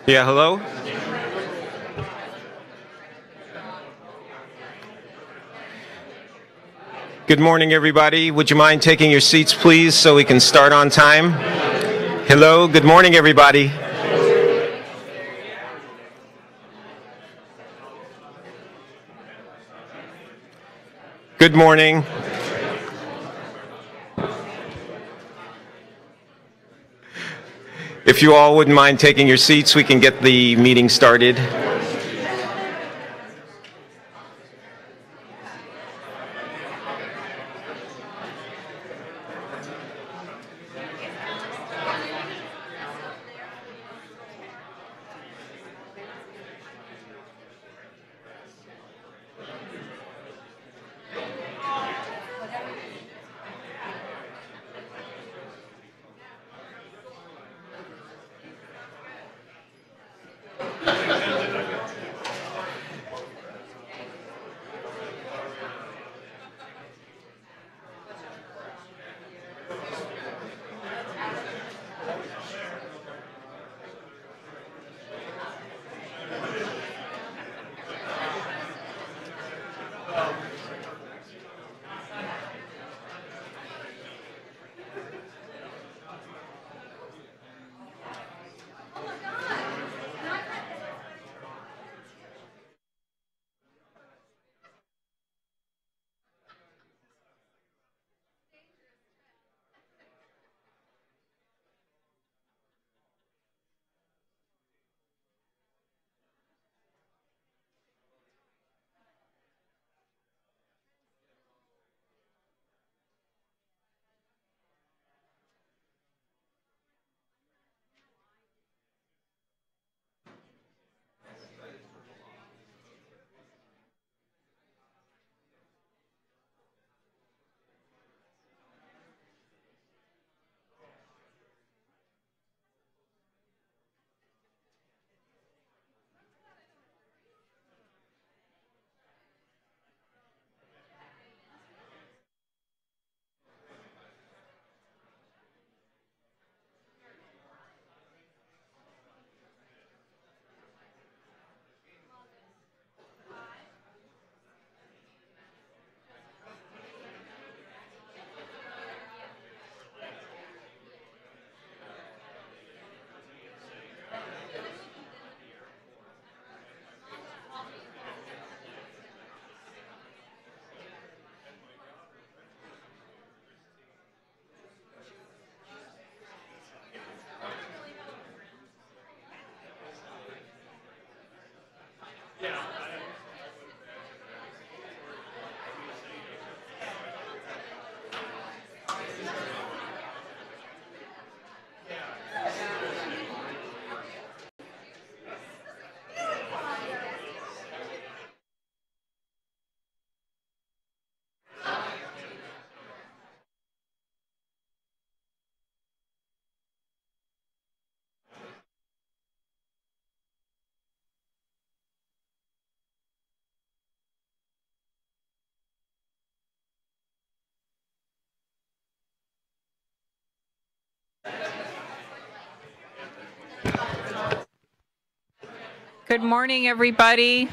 Yeah, hello? Good morning, everybody. Would you mind taking your seats, please, so we can start on time? Hello, good morning, everybody. Good morning. If you all wouldn't mind taking your seats, we can get the meeting started. Good morning, everybody.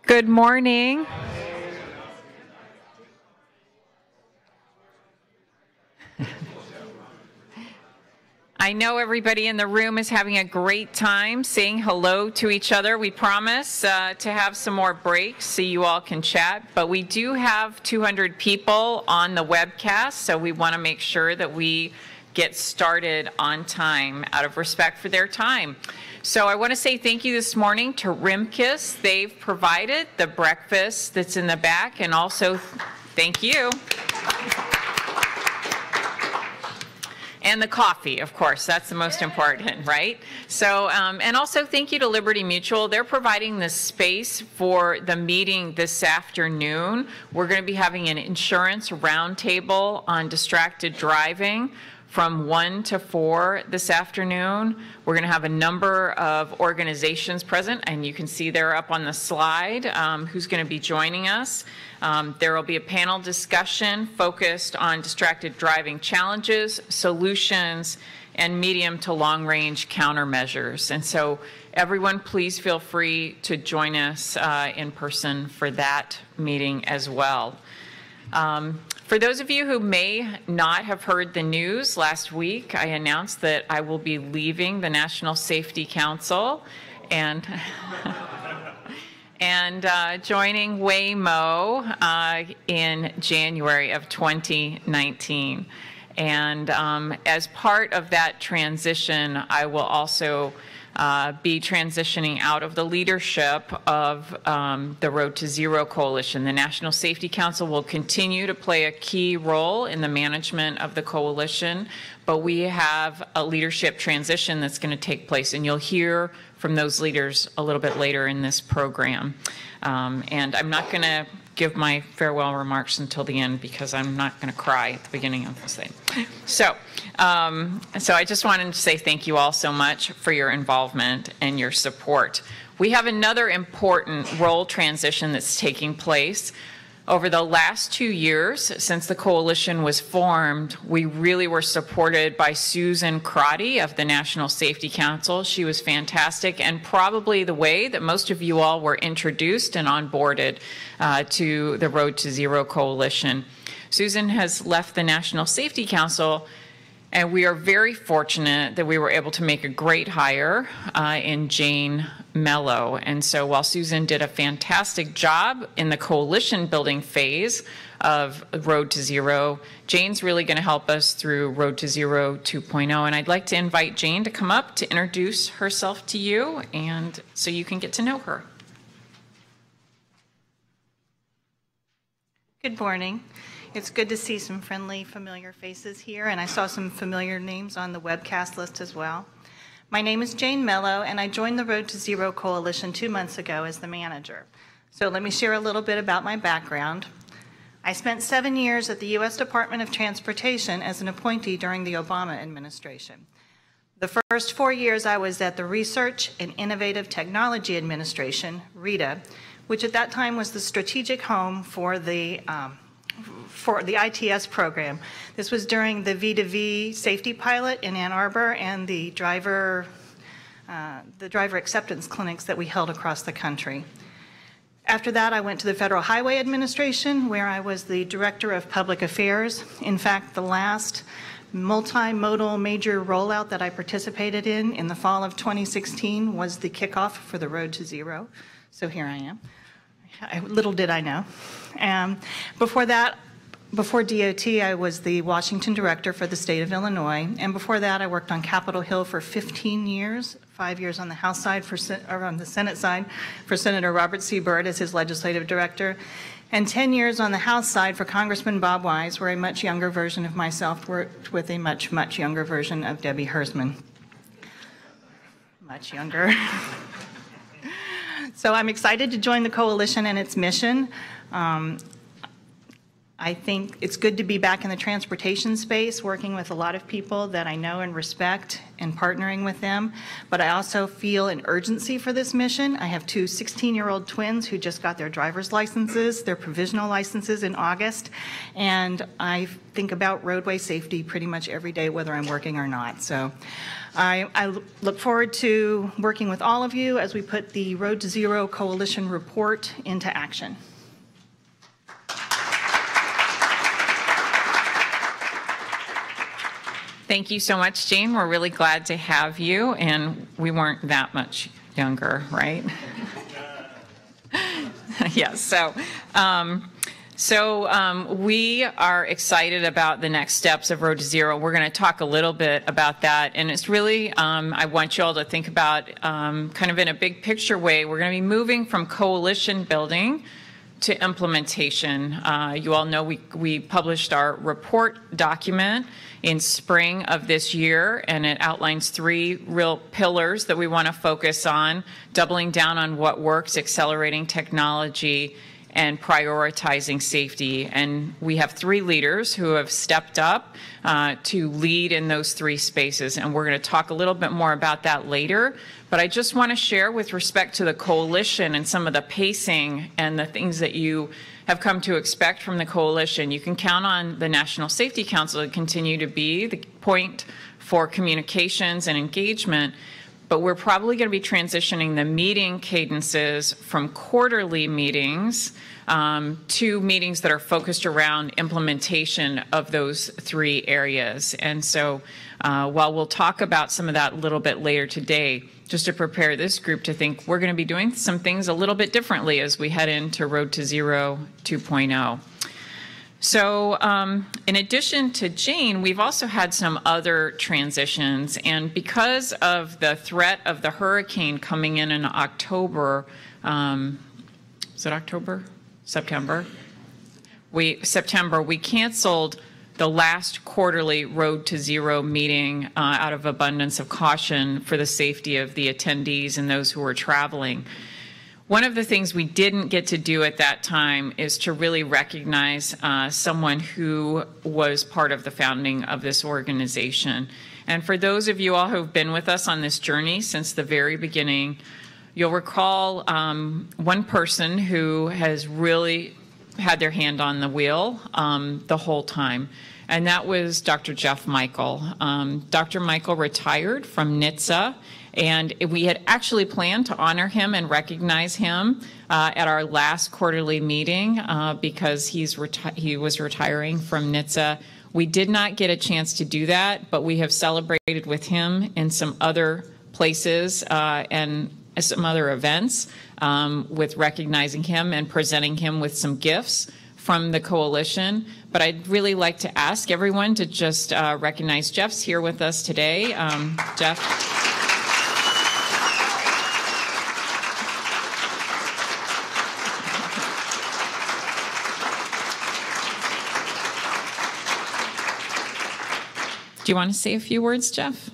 Good morning. I know everybody in the room is having a great time saying hello to each other. We promise to have some more breaks so you all can chat, but we do have 200 people on the webcast, so we want to make sure that we get started on time out of respect for their time. So I want to say thank you this morning to Rimkus. They've provided the breakfast that's in the back, and also thank you. And the coffee, of course, that's the most important, right? So, and also thank you to Liberty Mutual. They're providing the space for the meeting this afternoon. We're going to be having an insurance roundtable on distracted driving from 1 to 4 this afternoon. We're going to have a number of organizations present, and you can see they're up on the slide who's going to be joining us. There will be a panel discussion focused on distracted driving challenges, solutions, and medium to long-range countermeasures. And so everyone, please feel free to join us in person for that meeting as well. For those of you who may not have heard the news, last week I announced that I will be leaving the National Safety Council and joining Waymo in January of 2019. And as part of that transition, I will also be transitioning out of the leadership of the Road to Zero Coalition. The National Safety Council will continue to play a key role in the management of the coalition, but we have a leadership transition that's going to take place, and you'll hear from those leaders a little bit later in this program. And I'm not going to give my farewell remarks until the end because I'm not going to cry at the beginning of this thing. So I just wanted to say thank you all so much for your involvement and your support. We have another important role transition that's taking place. Over the last 2 years since the coalition was formed, we really were supported by Susan Crotty of the National Safety Council. She was fantastic, and probably the way that most of you all were introduced and onboarded to the Road to Zero Coalition. Susan has left the National Safety Council, and we are very fortunate that we were able to make a great hire in Jane Mello. And so while Susan did a fantastic job in the coalition building phase of Road to Zero, Jane's really going to help us through Road to Zero 2.0. And I'd like to invite Jane to come up to introduce herself to you, and so you can get to know her. Good morning. It's good to see some friendly, familiar faces here, and I saw some familiar names on the webcast list as well. My name is Jane Mello, and I joined the Road to Zero Coalition 2 months ago as the manager. So let me share a little bit about my background. I spent 7 years at the U.S. Department of Transportation as an appointee during the Obama administration. The first 4 years I was at the Research and Innovative Technology Administration, RITA, which at that time was the strategic home for the ITS program. This was during the V2V safety pilot in Ann Arbor and the driver acceptance clinics that we held across the country. After that, I went to the Federal Highway Administration, where I was the Director of Public Affairs. In fact, the last multimodal major rollout that I participated in the fall of 2016 was the kickoff for the Road to Zero. So here I am. Little did I know. Before that, before DOT, I was the Washington Director for the state of Illinois, and before that I worked on Capitol Hill for 15 years, 5 years on the House side, or on the Senate side for Senator Robert C. Byrd as his legislative director, and 10 years on the House side for Congressman Bob Wise, where a much younger version of myself worked with a much, much younger version of Debbie Hersman. Much younger. So I'm excited to join the coalition and its mission. I think it's good to be back in the transportation space, working with a lot of people that I know and respect and partnering with them. But I also feel an urgency for this mission. I have two 16-year-old twins who just got their driver's licenses, their provisional licenses in August. And I think about roadway safety pretty much every day, whether I'm working or not. So I look forward to working with all of you as we put the Road to Zero Coalition report into action. Thank you so much, Jane. We're really glad to have you, and we weren't that much younger, right? Yes. So we are excited about the next steps of Road to Zero. We're going to talk a little bit about that, and it's really I want you all to think about kind of in a big picture way. We're going to be moving from coalition building to implementation. You all know we published our report document in spring of this year, and it outlines 3 real pillars that we want to focus on: doubling down on what works, accelerating technology, and prioritizing safety. And we have 3 leaders who have stepped up to lead in those 3 spaces. And we're going to talk a little bit more about that later. But I just want to share with respect to the coalition and some of the pacing and the things that you have come to expect from the coalition. You can count on the National Safety Council to continue to be the point for communications and engagement, but we're probably going to be transitioning the meeting cadences from quarterly meetings to meetings that are focused around implementation of those 3 areas. And so while we'll talk about some of that a little bit later today, just to prepare this group to think we're going to be doing some things a little bit differently as we head into Road to Zero 2.0. So in addition to Jane, we've also had some other transitions. And because of the threat of the hurricane coming in October, is it October? September? September, we canceled the last quarterly Road to Zero meeting out of abundance of caution for the safety of the attendees and those who were traveling. One of the things we didn't get to do at that time is to really recognize someone who was part of the founding of this organization. And for those of you all who have been with us on this journey since the very beginning, you'll recall one person who has really had their hand on the wheel the whole time, and that was Dr. Jeff Michael. Dr. Michael retired from NHTSA, and we had actually planned to honor him and recognize him at our last quarterly meeting because he was retiring from NHTSA. We did not get a chance to do that, but we have celebrated with him in some other places and some other events with recognizing him and presenting him with some gifts from the coalition. But I'd really like to ask everyone to just recognize Jeff's here with us today. Jeff. Do you want to say a few words, Jeff?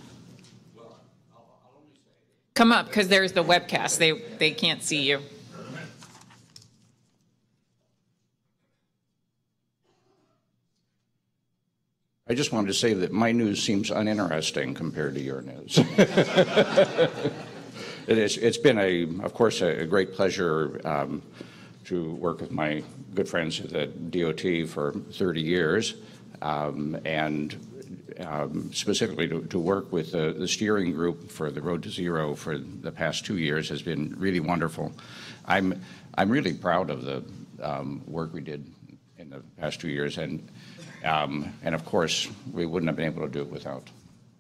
Come up, because there's the webcast. They can't see you. I just wanted to say that my news seems uninteresting compared to your news. It's been, of course, a great pleasure to work with my good friends at the DOT for 30 years, and specifically to work with the steering group for the Road to Zero for the past 2 years has been really wonderful. I'm really proud of the work we did in the past 2 years, and of course we wouldn't have been able to do it without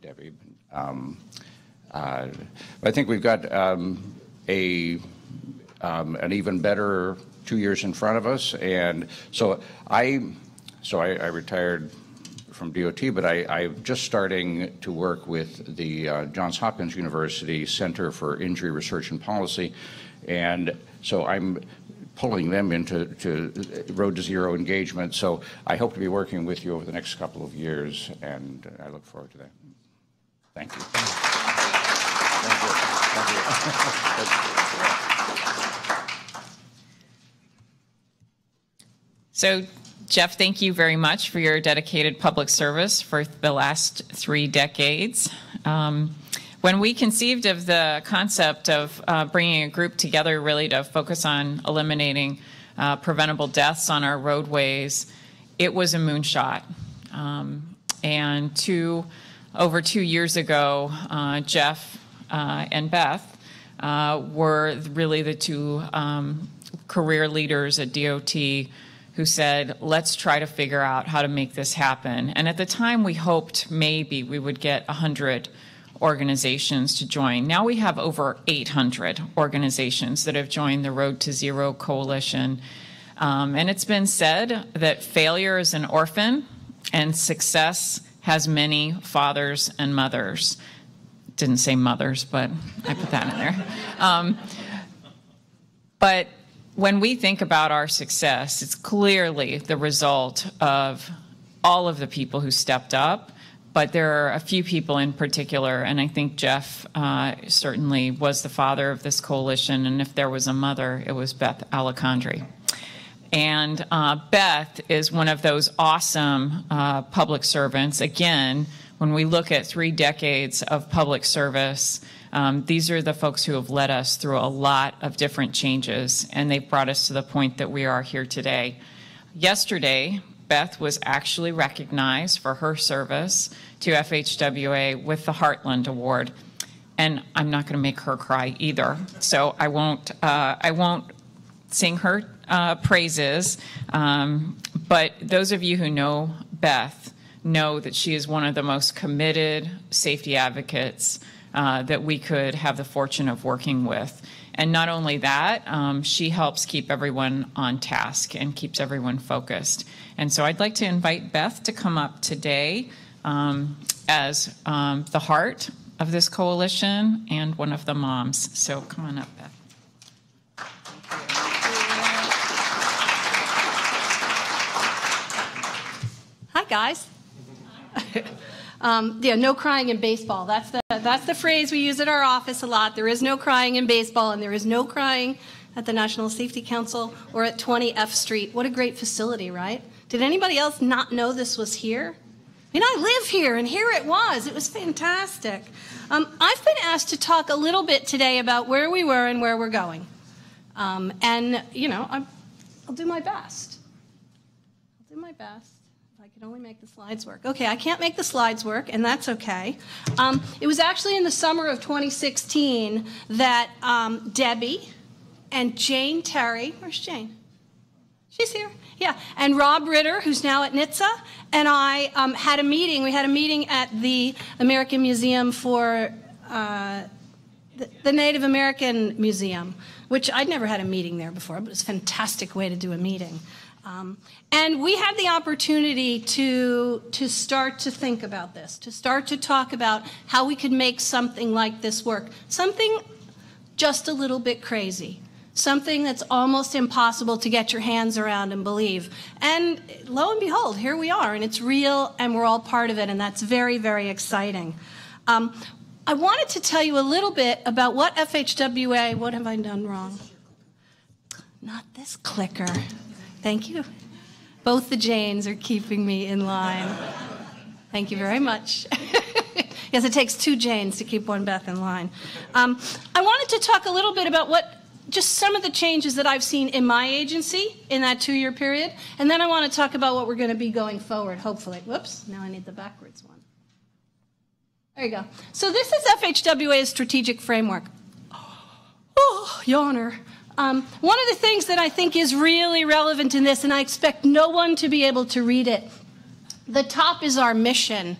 Debbie. But I think we've got an even better 2 years in front of us, and so I retired from DOT, but I'm just starting to work with the Johns Hopkins University Center for Injury Research and Policy, and so I'm pulling them into Road to Zero engagement. So I hope to be working with you over the next couple of years, and I look forward to that. Thank you. So, Jeff, thank you very much for your dedicated public service for the last 3 decades. When we conceived of the concept of bringing a group together really to focus on eliminating preventable deaths on our roadways, it was a moonshot. And over 2 years ago, Jeff and Beth were really the 2 career leaders at DOT who said, let's try to figure out how to make this happen. And at the time, we hoped maybe we would get 100 organizations to join. Now we have over 800 organizations that have joined the Road to Zero Coalition. And it's been said that failure is an orphan and success has many fathers and mothers. Didn't say mothers, but I put that in there. But when we think about our success, it's clearly the result of all of the people who stepped up, but there are a few people in particular, and I think Jeff certainly was the father of this coalition, and if there was a mother, it was Beth Alejandri. And Beth is one of those awesome public servants. Again, when we look at 3 decades of public service, these are the folks who have led us through a lot of different changes, and they've brought us to the point that we are here today. Yesterday, Beth was actually recognized for her service to FHWA with the Heartland Award. And I'm not going to make her cry either, so I won't sing her praises. But those of you who know Beth know that she is one of the most committed safety advocates that we could have the fortune of working with. And not only that, she helps keep everyone on task and keeps everyone focused. And so I'd like to invite Beth to come up today as the heart of this coalition and one of the moms. So come on up, Beth. Hi, guys. Yeah, no crying in baseball. That's the phrase we use at our office a lot. There is no crying in baseball, and there is no crying at the National Safety Council or at 20 F Street. What a great facility, right? Did anybody else not know this was here? I mean, I live here, and here it was. It was fantastic. I've been asked to talk a little bit today about where we were and where we're going. And, you know, I'll do my best. I'll do my best. If I could only make the slides work. Okay, I can't make the slides work, and that's okay. It was actually in the summer of 2016 that Debbie and Jane Terry, where's Jane? She's here. Yeah, and Rob Ritter, who's now at NHTSA, and I had a meeting. We had a meeting at the American Museum for the Native American Museum, which I'd never had a meeting there before, but it was a fantastic way to do a meeting. And we had the opportunity to start to think about this, to start to talk about how we could make something like this work, something just a little bit crazy. Something that's almost impossible to get your hands around and believe. And lo and behold, here we are, and it's real, and we're all part of it, and that's very, very exciting. I wanted to tell you a little bit about what FHWA, what have I done wrong? Not this clicker. Thank you. Both the Janes are keeping me in line. Thank you very much. Yes, it takes 2 Janes to keep one Beth in line. I wanted to talk a little bit about just some of the changes that I've seen in my agency in that 2-year period, and then I want to talk about what we're going to be going forward, hopefully. Whoops, now I need the backwards one. There you go. So this is FHWA's strategic framework. Oh, yawner. One of the things that I think is really relevant in this, and I expect no one to be able to read it, the top is our mission.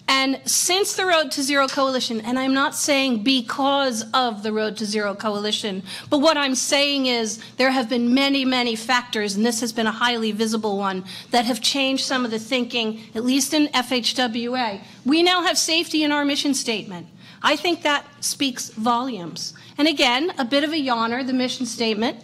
And since the Road to Zero Coalition, and I'm not saying because of the Road to Zero Coalition, but what I'm saying is there have been many, many factors, and this has been a highly visible one, that have changed some of the thinking, at least in FHWA. We now have safety in our mission statement. I think that speaks volumes. And again, a bit of a yawner, the mission statement,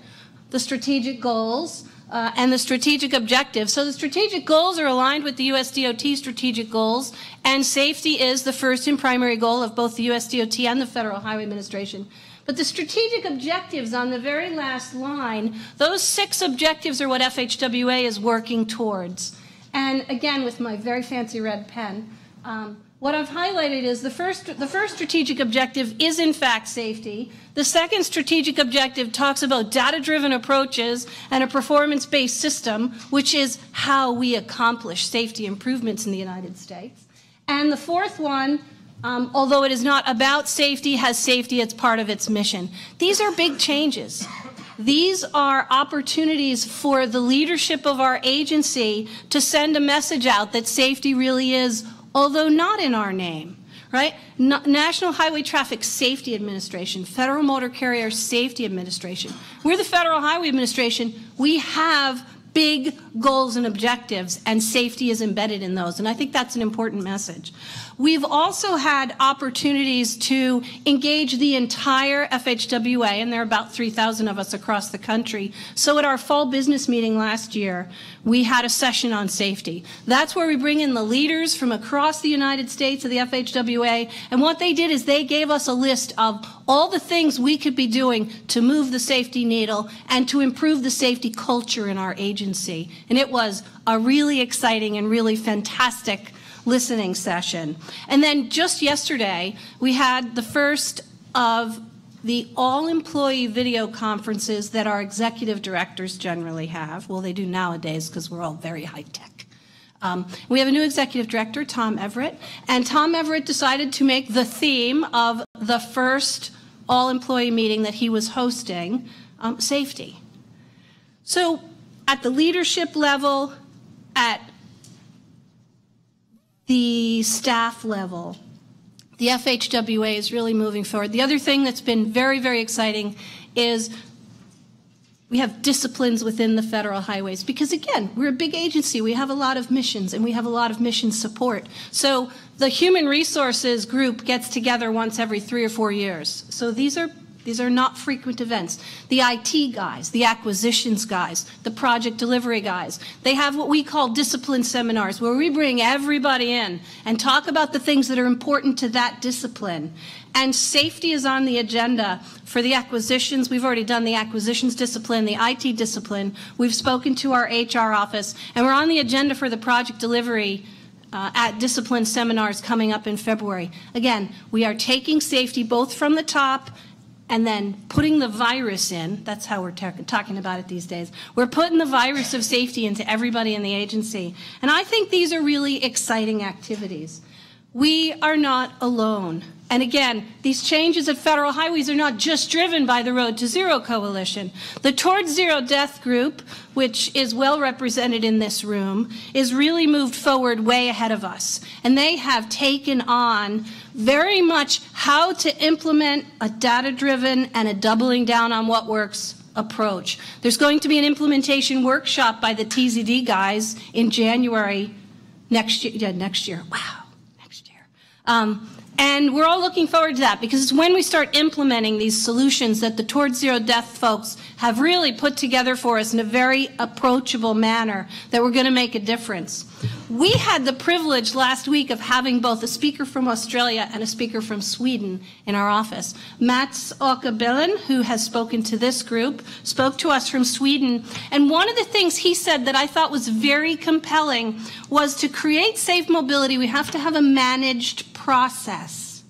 the strategic goals, and the strategic objectives. So the strategic goals are aligned with the USDOT strategic goals, and safety is the first and primary goal of both the USDOT and the Federal Highway Administration. But the strategic objectives on the very last line, those 6 objectives are what FHWA is working towards. And again, with my very fancy red pen, what I've highlighted is the first strategic objective is in fact safety. The second strategic objective talks about data-driven approaches and a performance-based system, which is how we accomplish safety improvements in the United States. And the fourth one, although it is not about safety, has safety as part of its mission. These are big changes. These are opportunities for the leadership of our agency to send a message out that safety really is, although not in our name, right? National Highway Traffic Safety Administration, Federal Motor Carrier Safety Administration. We're the Federal Highway Administration. We have big goals and objectives, and safety is embedded in those, and I think that's an important message. We've also had opportunities to engage the entire FHWA, and there are about 3,000 of us across the country. So at our fall business meeting last year, we had a session on safety. That's where we bring in the leaders from across the United States of the FHWA, and what they did is they gave us a list of all the things we could be doing to move the safety needle and to improve the safety culture in our agency. And it was a really exciting and really fantastic listening session. And then just yesterday, we had the first of the all-employee video conferences that our executive directors generally have. Well, they do nowadays because we're all very high-tech. We have a new executive director, Tom Everett, and Tom Everett decided to make the theme of the first all-employee meeting that he was hosting safety. So at the leadership level, at the staff level, the FHWA is really moving forward. The other thing that's been very, very exciting is we have disciplines within the federal highways because, again, we're a big agency. We have a lot of missions, and we have a lot of mission support. So the human resources group gets together once every 3 or 4 years. So these are not frequent events. The IT guys, the acquisitions guys, the project delivery guys, they have what we call discipline seminars where we bring everybody in and talk about the things that are important to that discipline. And safety is on the agenda for the acquisitions. We've already done the acquisitions discipline, the IT discipline. We've spoken to our HR office, and we're on the agenda for the project delivery at discipline seminars coming up in February. Again, we are taking safety both from the top and then putting the virus in. That's how we're talking about it these days. We're putting the virus of safety into everybody in the agency. And I think these are really exciting activities. We are not alone. And again, these changes at federal highways are not just driven by the Road to Zero Coalition. The Towards Zero Death Group, which is well represented in this room, is really moved forward way ahead of us. And they have taken on very much how to implement a data-driven and a doubling down on what works approach. There's going to be an implementation workshop by the TZD guys in January next year. Yeah, next year. Wow. And we're all looking forward to that because it's when we start implementing these solutions that the Towards Zero Death folks have really put together for us in a very approachable manner that we're going to make a difference. We had the privilege last week of having both a speaker from Australia and a speaker from Sweden in our office. Mats Åkerbellen, who has spoken to this group, spoke to us from Sweden. And one of the things he said that I thought was very compelling was to create safe mobility, we have to have a managed process.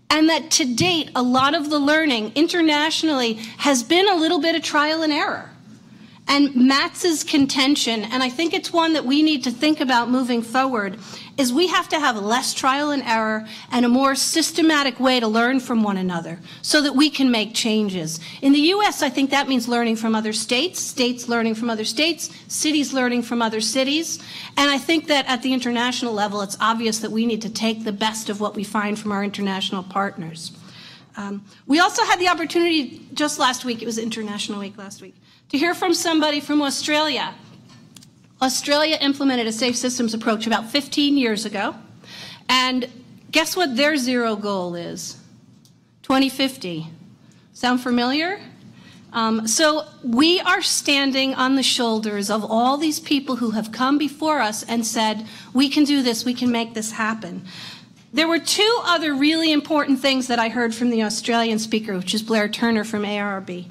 And that to date, a lot of the learning internationally has been a little bit of trial and error. And Mats's contention, and I think it's one that we need to think about moving forward, is we have to have less trial and error and a more systematic way to learn from one another so that we can make changes. In the U.S., I think that means learning from other states, states learning from other states, cities learning from other cities. And I think that at the international level, it's obvious that we need to take the best of what we find from our international partners. We also had the opportunity just last week, it was International Week last week, to hear from somebody from Australia. Australia implemented a safe systems approach about 15 years ago. And guess what their zero goal is? 2050. Sound familiar? So we are standing on the shoulders of all these people who have come before us and said, we can do this, we can make this happen. There were two other really important things that I heard from the Australian speaker, which is Blair Turner from ARB.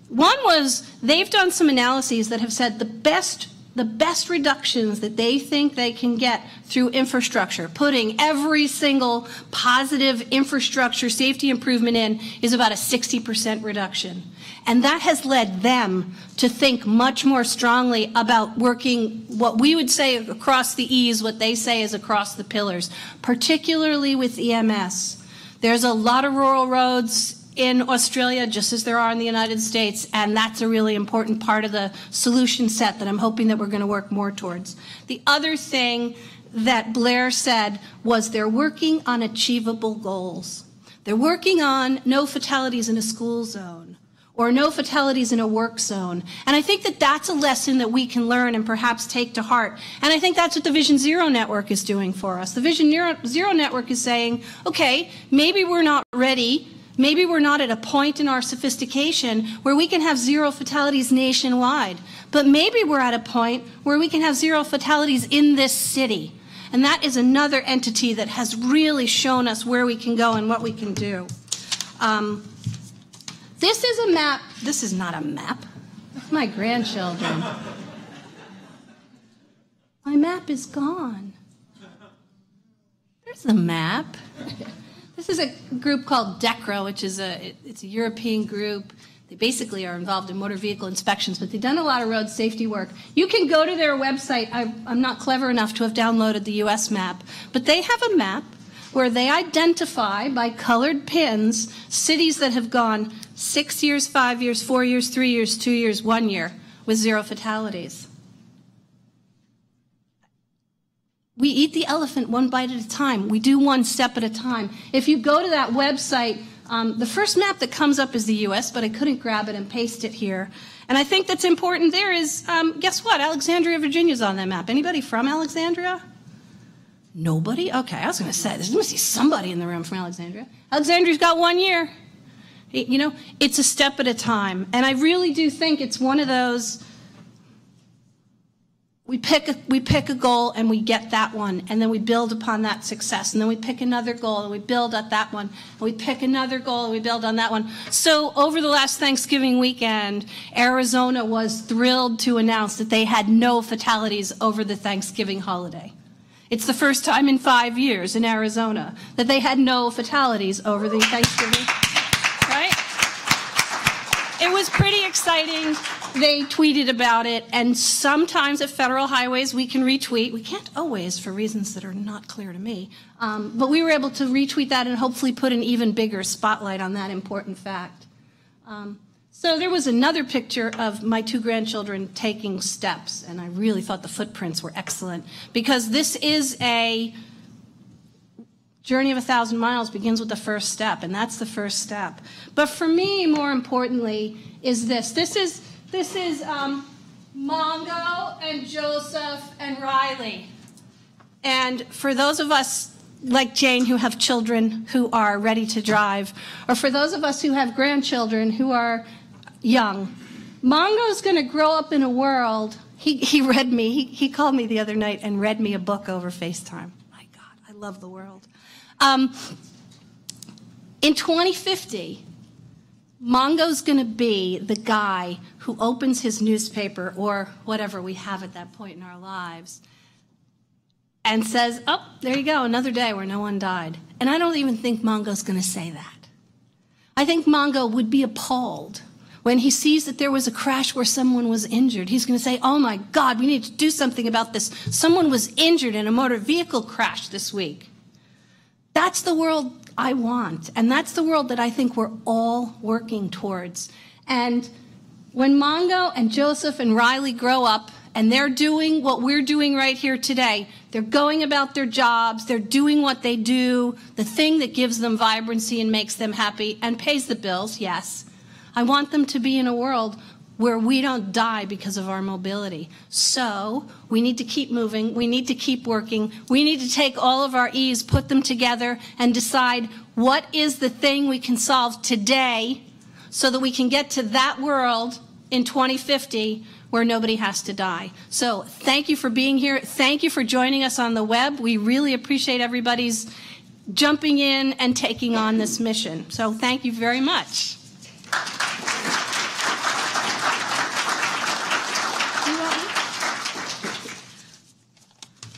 One was they've done some analyses that have said the best reductions that they think they can get through infrastructure, putting every single positive infrastructure safety improvement in, is about a 60% reduction. And that has led them to think much more strongly about working what we would say across the E's, what they say is across the pillars, particularly with EMS. There's a lot of rural roads in Australia, just as there are in the United States, and that's a really important part of the solution set that I'm hoping that we're going to work more towards. The other thing that Blair said was they're working on achievable goals. They're working on no fatalities in a school zone or no fatalities in a work zone. And I think that that's a lesson that we can learn and perhaps take to heart. And I think that's what the Vision Zero Network is doing for us. The Vision Zero Network is saying, okay, maybe we're not ready. Maybe we're not at a point in our sophistication where we can have zero fatalities nationwide, but maybe we're at a point where we can have zero fatalities in this city. And that is another entity that has really shown us where we can go and what we can do. This is a map. This is not a map. That's my grandchildren. My map is gone. There's the map. This is a group called DECRA, which is it's a European group. They basically are involved in motor vehicle inspections, but they've done a lot of road safety work. You can go to their website. I'm not clever enough to have downloaded the U.S. map, but they have a map where they identify by colored pins cities that have gone 6 years, 5 years, 4 years, 3 years, 2 years, 1 year with 0 fatalities. We eat the elephant one bite at a time. We do one step at a time. If you go to that website, the first map that comes up is the U.S., but I couldn't grab it and paste it here. And I think that's important there is, guess what? Alexandria, Virginia is on that map. Anybody from Alexandria? Nobody? Okay, I was going to say, there must be somebody in the room from Alexandria. Alexandria's got 1 year. You know, it's a step at a time. And I really do think it's one of those, we pick a goal and we get that one, and then we build upon that success, and then we pick another goal and we build at that one, and we pick another goal and we build on that one. So over the last Thanksgiving weekend, Arizona was thrilled to announce that they had no fatalities over the Thanksgiving holiday. It's the first time in 5 years in Arizona that they had no fatalities over the Thanksgiving, right? It was pretty exciting. They tweeted about it, and sometimes at federal highways we can retweet. We can't always for reasons that are not clear to me, but we were able to retweet that and hopefully put an even bigger spotlight on that important fact. So there was another picture of my 2 grandchildren taking steps, and I really thought the footprints were excellent, because this is a journey of 1,000 miles begins with the first step, and that's the first step. But for me, more importantly, is this. This is Mongo and Joseph and Riley. And for those of us like Jane who have children who are ready to drive, or for those of us who have grandchildren who are young, Mongo's going to grow up in a world. He read me. He called me the other night and read me a book over FaceTime. My God, I love the world. In 2050, Mongo's going to be the guy who opens his newspaper or whatever we have at that point in our lives and says, oh, there you go, another day where no one died. And I don't even think Mongo's going to say that. I think Mongo would be appalled when he sees that there was a crash where someone was injured. He's going to say, oh my God, we need to do something about this. Someone was injured in a motor vehicle crash this week. That's the world I want, and that's the world that I think we're all working towards. And when Mongo and Joseph and Riley grow up and they're doing what we're doing right here today, they're going about their jobs, they're doing what they do, the thing that gives them vibrancy and makes them happy and pays the bills, yes. I want them to be in a world where we don't die because of our mobility. So we need to keep moving, we need to keep working, we need to take all of our E's, put them together, and decide what is the thing we can solve today so that we can get to that world in 2050 where nobody has to die. So thank you for being here. Thank you for joining us on the web. We really appreciate everybody's jumping in and taking on this mission. So thank you very much.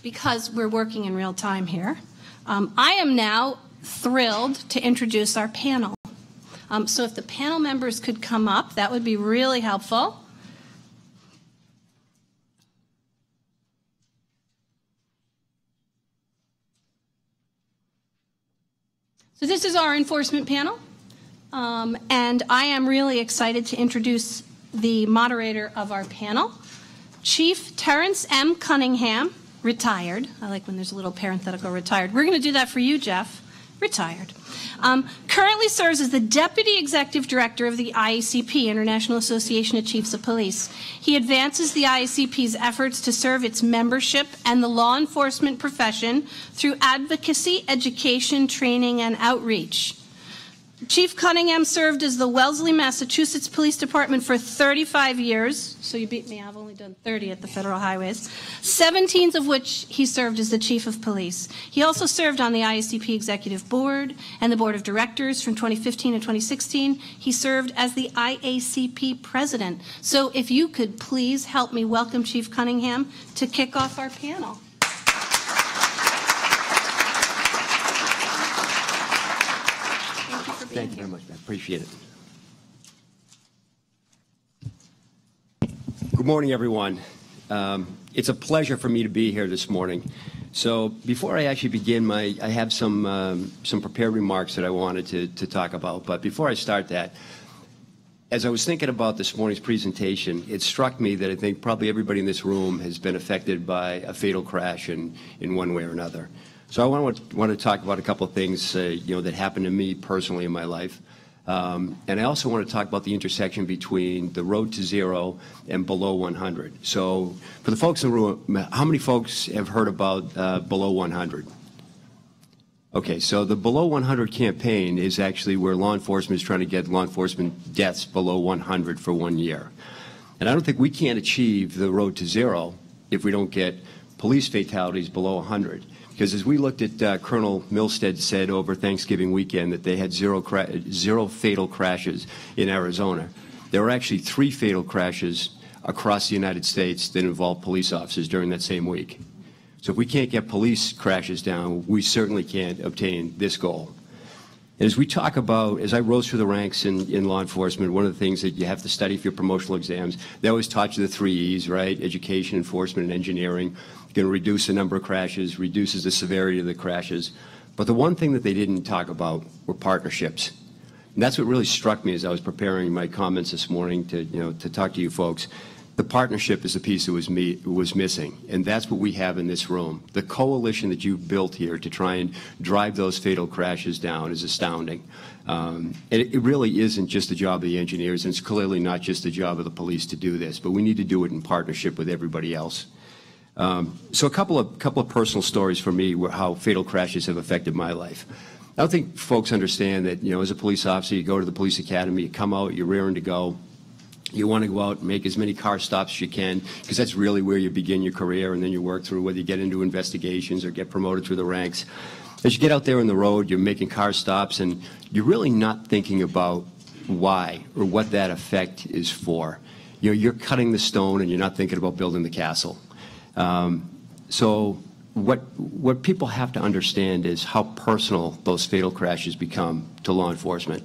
Because we're working in real time here, I am now thrilled to introduce our panel. So if the panel members could come up, that would be really helpful. So this is our enforcement panel, and I am really excited to introduce the moderator of our panel, Chief Terrence M. Cunningham, retired. I like when there's a little parenthetical retired. We're going to do that for you, Jeff. Retired. Currently serves as the Deputy Executive Director of the IACP, International Association of Chiefs of Police. He advances the IACP's efforts to serve its membership and the law enforcement profession through advocacy, education, training, and outreach. Chief Cunningham served as the Wellesley, Massachusetts Police Department for 35 years. So you beat me. I've only done 30 at the Federal Highways, 17 of which he served as the Chief of Police. He also served on the IACP Executive Board and the Board of Directors from 2015 to 2016. He served as the IACP President. So if you could please help me welcome Chief Cunningham to kick off our panel. Thank you very much, man. Appreciate it. Good morning, everyone. It's a pleasure for me to be here this morning. So before I actually begin, I have some prepared remarks that I wanted to talk about. But before I start that, as I was thinking about this morning's presentation, it struck me that I think probably everybody in this room has been affected by a fatal crash in one way or another. So I want to talk about a couple of things that happened to me personally in my life. And I also want to talk about the intersection between the road to zero and below 100. So for the folks in the room, how many folks have heard about below 100? Okay, so the Below 100 campaign is actually where law enforcement is trying to get law enforcement deaths below 100 for 1 year. And I don't think we can achieve the road to zero if we don't get police fatalities below 100. Because as we looked at, Colonel Milstead said over Thanksgiving weekend that they had zero fatal crashes in Arizona. There were actually 3 fatal crashes across the United States that involved police officers during that same week. So if we can't get police crashes down, we certainly can't obtain this goal. And as we talk about, as I rose through the ranks in law enforcement, one of the things that you have to study for your promotional exams, they always taught you the 3 E's, right? Education, enforcement, and engineering. Going to reduce the number of crashes, reduces the severity of the crashes. But the one thing that they didn't talk about were partnerships. And that's what really struck me as I was preparing my comments this morning to talk to you folks. The partnership is the piece that was missing, and that's what we have in this room. The coalition that you've built here to try and drive those fatal crashes down is astounding. And it really isn't just the job of the engineers, and it's clearly not just the job of the police to do this, but we need to do it in partnership with everybody else. So a couple of personal stories for me were how fatal crashes have affected my life. I don't think folks understand that, as a police officer, you go to the police academy, you come out, you're raring to go. You want to go out and make as many car stops as you can, because that's really where you begin your career, and then you work through whether you get into investigations or get promoted through the ranks. As you get out there on the road, you're making car stops, and you're really not thinking about why or what that effect is for. You're cutting the stone, and you're not thinking about building the castle. So what people have to understand is how personal those fatal crashes become to law enforcement.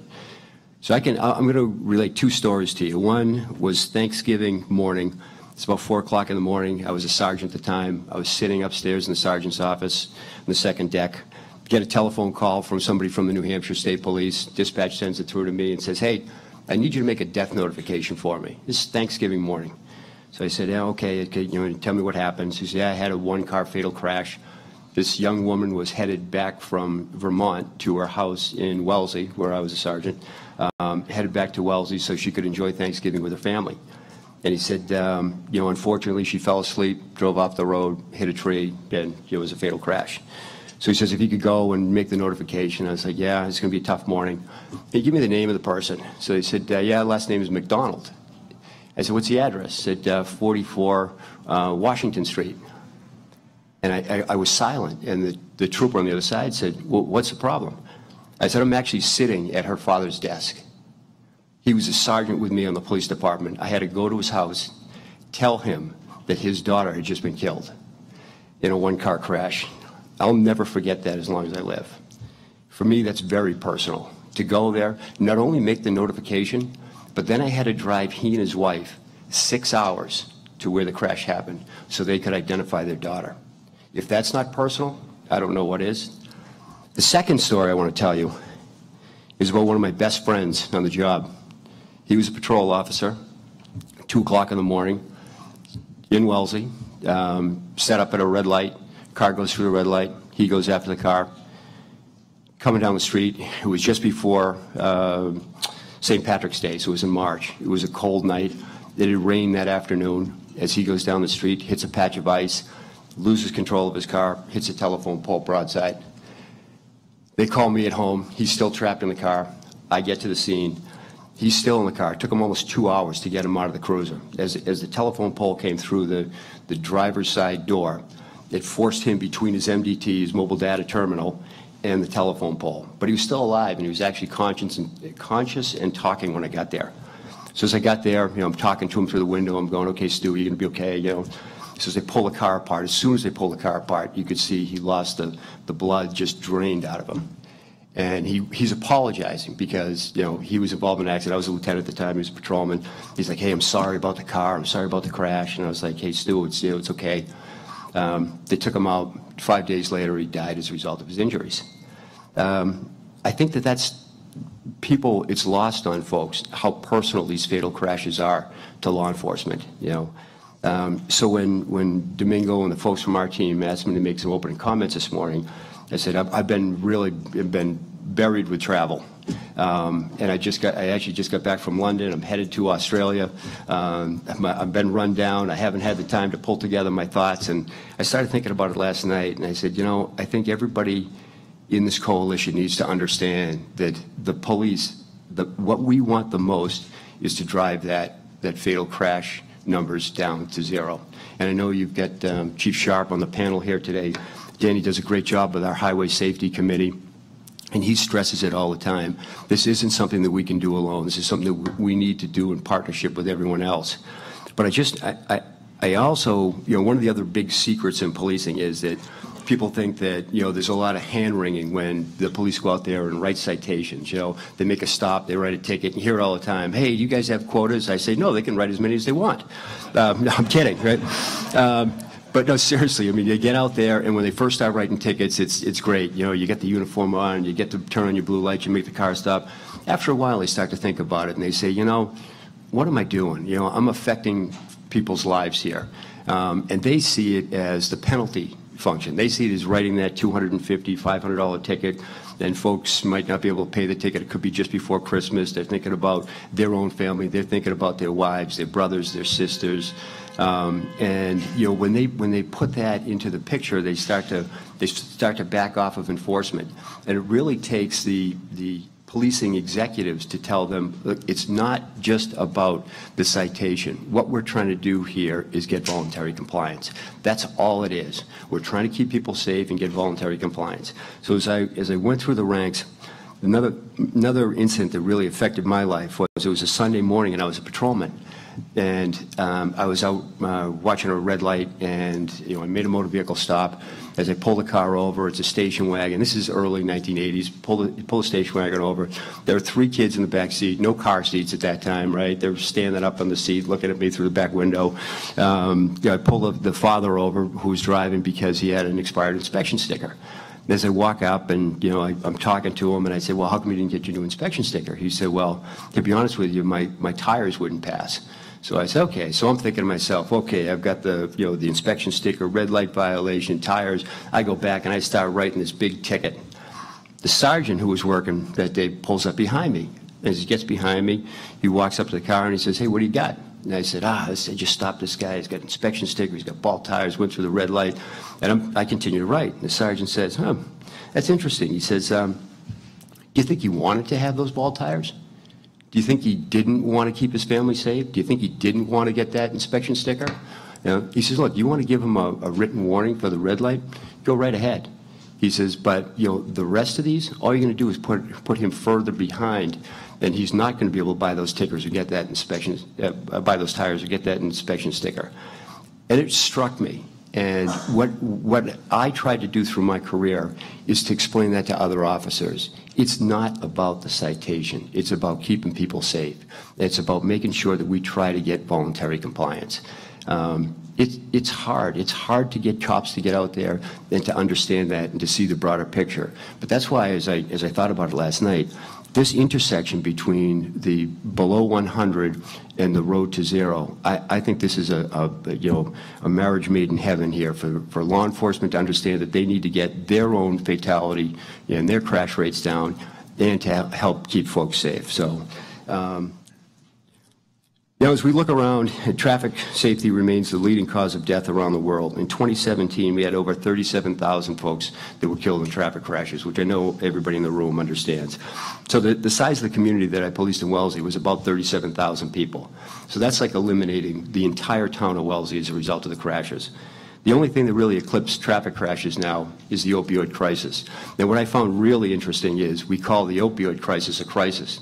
So I'm going to relate 2 stories to you. One was Thanksgiving morning. It's about 4 o'clock in the morning. I was a sergeant at the time. I was sitting upstairs in the sergeant's office on the 2nd deck. Get a telephone call from somebody from the New Hampshire State Police. Dispatch sends it through to me and says, "Hey, I need you to make a death notification for me." This is Thanksgiving morning. So I said, "Yeah, okay, tell me what happened." She said, "Yeah, I had a 1-car fatal crash. This young woman was headed back from Vermont to her house in Wellesley, where I was a sergeant, headed back to Wellesley so she could enjoy Thanksgiving with her family." And he said, unfortunately, she fell asleep, drove off the road, hit a tree, and it was a fatal crash. So he says, if you could go and make the notification. I was like, "Yeah, it's going to be a tough morning." He gave me the name of the person. So he said, "Yeah, last name is McDonald." I said, "What's the address?" He said, 44 Washington Street. And I was silent, and the trooper on the other side said, "Well, what's the problem?" I said, "I'm actually sitting at her father's desk. He was a sergeant with me on the police department. I had to go to his house, tell him that his daughter had just been killed in a 1-car crash." I'll never forget that as long as I live. For me, that's very personal. To go there, not only make the notification, but then I had to drive he and his wife 6 hours to where the crash happened so they could identify their daughter. If that's not personal, I don't know what is. The second story I want to tell you is about one of my best friends on the job. He was a patrol officer, 2 o'clock in the morning in Wellesley, set up at a red light. Car goes through the red light. He goes after the car. Coming down the street, it was just before St. Patrick's Day, so it was in March. It was a cold night. It had rained that afternoon. As he goes down the street, hits a patch of ice, loses control of his car, hits a telephone pole broadside. They call me at home. He's still trapped in the car. I get to the scene. He's still in the car. It took him almost 2 hours to get him out of the cruiser. As the telephone pole came through the driver's side door, it forced him between his MDT, his mobile data terminal, and the telephone pole. But he was still alive, and he was actually conscious and talking when I got there. So as I got there, I'm talking to him through the window. I'm going, "Okay, Stu, you're going to be okay?" So as they pull the car apart, as soon as they pull the car apart, you could see he lost the blood just drained out of him. And he's apologizing because, he was involved in an accident. I was a lieutenant at the time. He was a patrolman. He's like, "Hey, I'm sorry about the car. I'm sorry about the crash." And I was like, "Hey, Stu, it's okay." They took him out. 5 days later, he died as a result of his injuries. I think that's people, it's lost on folks how personal these fatal crashes are to law enforcement, So when Domingo and the folks from our team asked me to make some opening comments this morning, I said, I've been buried with travel. And I actually just got back from London. I'm headed to Australia. I've been run down. I haven't had the time to pull together my thoughts. And I started thinking about it last night, and I said, I think everybody in this coalition needs to understand that the police, what we want the most is to drive that fatal crash numbers down to zero. And I know you've got Chief Sharp on the panel here today. Danny does a great job with our Highway Safety Committee, and he stresses it all the time. This isn't something that we can do alone. This is something that we need to do in partnership with everyone else. But I also, one of the other big secrets in policing is that people think that, there's a lot of hand-wringing when the police go out there and write citations. They make a stop, they write a ticket, and you hear it all the time, "Hey, do you guys have quotas?" I say, "No, they can write as many as they want." No, I'm kidding, right? But no, seriously, you get out there, and when they first start writing tickets, it's great. You get the uniform on, you get to turn on your blue lights, you make the car stop. After a while, they start to think about it, and they say, what am I doing? I'm affecting people's lives here. And they see it as the penalty function. They see it as writing that $250, $500 ticket, and folks might not be able to pay the ticket. It could be just before Christmas. They're thinking about their own family. They're thinking about their wives, their brothers, their sisters. And when they put that into the picture, they start to back off of enforcement. And it really takes the policing executives to tell them, look, it's not just about the citation. What we're trying to do here is get voluntary compliance. That's all it is. We're trying to keep people safe and get voluntary compliance. So as I went through the ranks, another incident that really affected my life was it was a Sunday morning and I was a patrolman. And I was out watching a red light, and I made a motor vehicle stop. As I pull the car over, it's a station wagon. This is early 1980s. Pull the station wagon over. There are 3 kids in the back seat, no car seats at that time, right? They're standing up on the seat, looking at me through the back window. I pull the father over who was driving because he had an expired inspection sticker. As I walk up and, I'm talking to him and I say, "Well, how come you didn't get your new inspection sticker?" He said, "Well, to be honest with you, my tires wouldn't pass." So I said, okay. So I'm thinking to myself, okay, I've got the inspection sticker, red light violation, tires. I go back and I start writing this big ticket. The sergeant who was working that day pulls up behind me. As he gets behind me, he walks up to the car and he says, "Hey, what do you got?" And I said, I just stopped this guy. He's got an inspection sticker. He's got bald tires, went through the red light. And I continue to write. And the sergeant says, that's interesting. He says, do you think he wanted to have those bald tires? Do you think he didn't want to keep his family safe? Do you think he didn't want to get that inspection sticker? He says, look, you want to give him a written warning for the red light? Go right ahead. He says, but the rest of these, all you're going to do is put him further behind, and he's not going to be able to buy those tickers or get that inspection, buy those tires or get that inspection sticker. And it struck me. And what I tried to do through my career is to explain that to other officers. It's not about the citation. It's about keeping people safe. It's about making sure that we try to get voluntary compliance. It's hard. It's hard to get cops to get out there and to understand that and to see the broader picture. But that's why, as I thought about it last night, this intersection between the below 100 and the road to zero, I think this is a marriage made in heaven here for law enforcement to understand that they need to get their own fatality and their crash rates down and to help keep folks safe. So Now, as we look around, traffic safety remains the leading cause of death around the world. In 2017, we had over 37,000 folks that were killed in traffic crashes, which I know everybody in the room understands. So the size of the community that I policed in Wellesley was about 37,000 people. So that's like eliminating the entire town of Wellesley as a result of the crashes. The only thing that really eclipses traffic crashes now is the opioid crisis. Now, what I found really interesting is we call the opioid crisis a crisis,